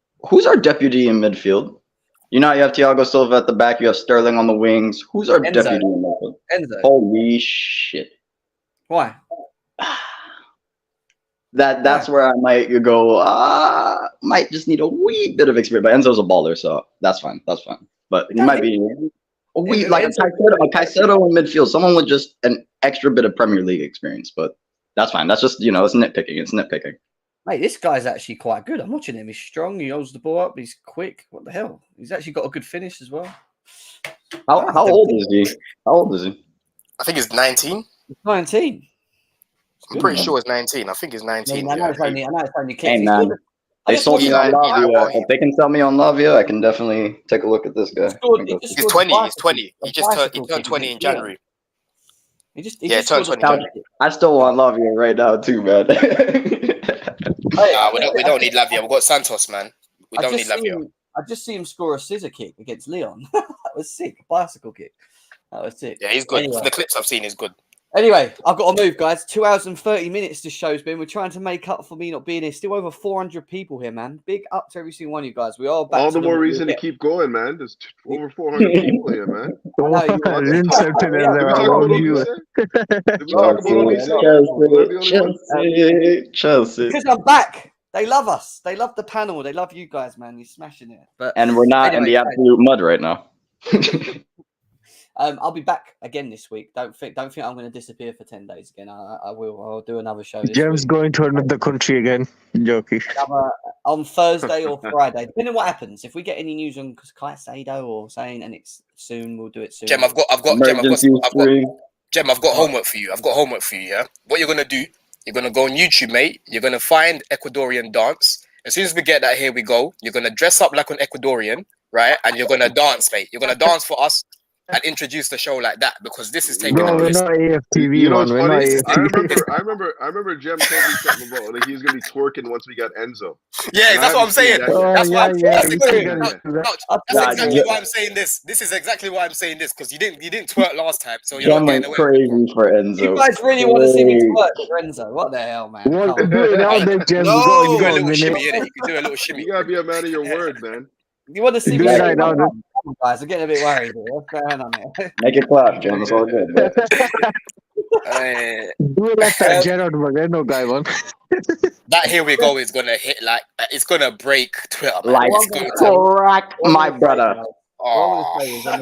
deputy in midfield? You know, you have Thiago Silva at the back. You have Sterling on the wings. Who's our deputy in midfield? Enzo. Holy shit! Why? That's where I might go. Might just need a wee bit of experience. But Enzo's a baller, so that's fine. That's fine. But he might be like a Caicedo in midfield. Someone with just an extra bit of Premier League experience. But that's fine. That's just it's nitpicking. It's nitpicking. Mate, this guy's actually quite good. I'm watching him. He's strong. He holds the ball up. He's quick. What the hell? He's actually got a good finish as well. How old is he? How old is he? I think he's 19. He's 19. I'm pretty sure it's 19. I think it's 19. I know it's only kids. Hey, man. They sold me on Lavia. If they can sell me on Lavia, I can definitely take a look at this guy. He's 20. He's 20. He turned 20 in January. He turned 20. I still want Lavia right now too, man. We don't need Lavia. We've got Santos, man. We don't need Lavia. I just see him score a scissor kick against Leon. That was sick. Bicycle kick. That was sick. Yeah, he's good. Anyway. The clips I've seen is good. Anyway, I've got to move, guys. 2 hours and 30 minutes this show's been. We're trying to make up for me not being here. Still over 400 people here, man. Big up to every single one of you guys. We are back. All the more reason to keep going, man. There's over 400 people here, man. Chelsea. Because I'm back. They love us. They love the panel. They love you guys, man. You're smashing it. And we're not in the absolute mud right now. I'll be back again this week. Don't think I'm going to disappear for 10 days again. I will. I'll do another show. Jem's going to another country again. Joking. On Thursday or Friday, depending on what happens. If we get any news on Caicedo or saying, and it's soon, we'll do it soon. Jem, I've got homework for you. Yeah. What you're gonna do? You're gonna go on YouTube, mate. You're gonna find Ecuadorian dance. As soon as we get that, here we go. You're gonna dress up like an Ecuadorian, right? And you're gonna dance, mate. You're gonna dance for us and introduce the show like that, because this is taking No, we're not AFTV. You know what's funny? I I remember Jem told me something about like he was gonna be twerking once we got Enzo. Yeah, And that's what I'm saying. That's why That's exactly why I'm saying this. This is exactly why I'm saying this, because you didn't twerk last time, so you're Jem not went getting away. crazy for Enzo. You guys really want to see me twerk for Enzo? What the hell, man? What? Come on. Do it now, then, Jem. No, You do got a a little shimmy, minute. innit? You can do a little shimmy. You gotta be a man of your word, man. You want to see Do me? it right now, Come on, guys, I'm getting a bit worried here. What's going on here? Make it clap, Jem. It's all good. Bro. Do it like that Gerard Moreno guy, man. That here we go is gonna hit like it's gonna break Twitter, man. Like It's going to, crack, my brother. All I'm going to say is,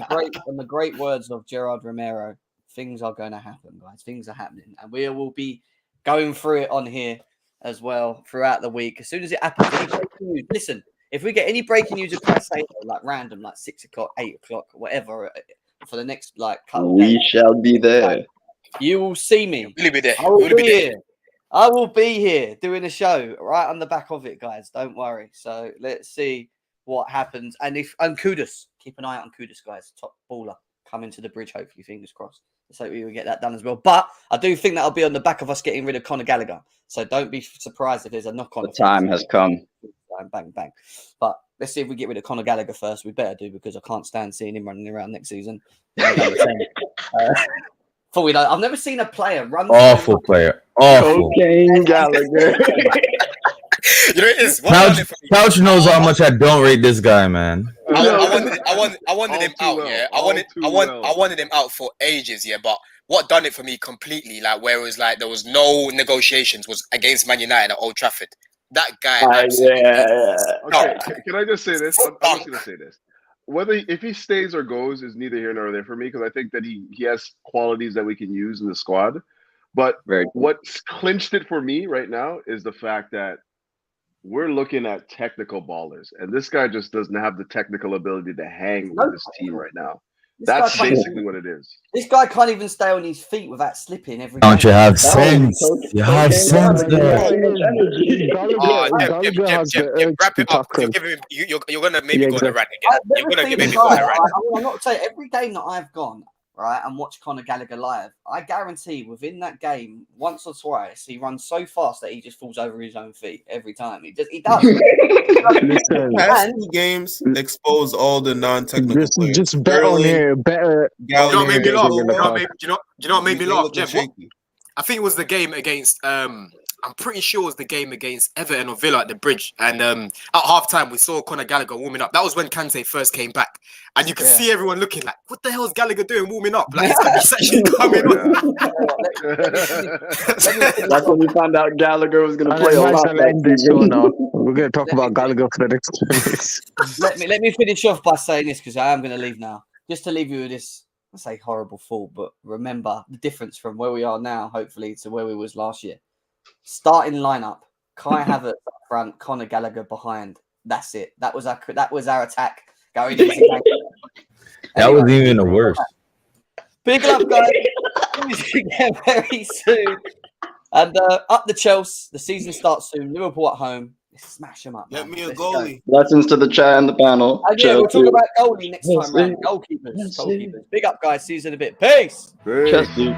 in the great words of Gerard Romero, things are going to happen, guys. Things are happening, and we will be going through it on here as well throughout the week. As soon as it happens, any breaking news, listen. If we get any breaking news of Caicedo, like random, like 6 o'clock, 8 o'clock, whatever, for the next like couple We days, shall be there. you will see me. We'll be there. I will We'll be be there. here. I will be here doing a show right on the back of it, guys. Don't worry. So let's see what happens. And Kudus, keep an eye out on Kudus, guys. Top baller coming to the bridge. Hopefully, fingers crossed. Let's hope we will get that done as well. But I do think that'll be on the back of us getting rid of Conor Gallagher. So don't be surprised if there's a knock on. The time has come. Bang, bang. But let's see if we get rid of Conor Gallagher first. We better do, because I can't stand seeing him running around next season. For we know, I've never seen a player run. Awful player. Awful. Cocaine Gallagher. You know it is. Couch knows how much I don't rate this guy, man. I wanted him out. Yeah, I wanted him out for ages. Yeah, but what done it for me completely, like where it was like there was no negotiations, was against Man United at Old Trafford. That guy. Okay, can I just say this? I'm just gonna say this. If he stays or goes is neither here nor there for me, because I think that he has qualities that we can use in the squad. But what's clinched it for me right now is the fact that we're looking at technical ballers, and this guy just doesn't have the technical ability to hang with this team right now. That's basically what it is. This guy can't even stay on his feet without slipping every Don't time. you have sense? You have sense there. Gallagher has the urge Wrap to it up. tackle. You're gonna maybe go on a rant again. You're gonna maybe go on a rant. I'm not saying every game that I've gone right and watched Conor Gallagher live, I guarantee within that game, once or twice, he runs so fast that he just falls over his own feet every time. He does. Past two games expose all the non-technical players. Just bet on here. Better. Do you know what made me laugh? Do you know what made me laugh, looking Jeff? shaky. I think it was the game against I'm pretty sure it was the game against Everton or Villa at the Bridge. And at halftime, we saw Conor Gallagher warming up. That was when Kante first came back. And you could see everyone looking like, what the hell is Gallagher doing warming up? Like, he's actually coming on. That's when we found out Gallagher was going to play a lot. We're going to talk about Gallagher for the next 2 minutes. let me finish off by saying this, because I am going to leave now. Just to leave you with this, I say horrible thought, but remember the difference from where we are now, hopefully, to where we was last year. Starting lineup: Kai Havertz up front, Conor Gallagher behind. That's it. That was our attack going into game. That was even the worst. Big love, guys. See you again very soon. And up the Chelsea. The season starts soon. Liverpool at home. Let's smash them up. Get me a Let's goalie. Blessings to the chat and the panel. And yeah, we'll talk about goalie next time, right? Goalkeepers. Big up, guys. See you in a bit. Peace. Chelsea.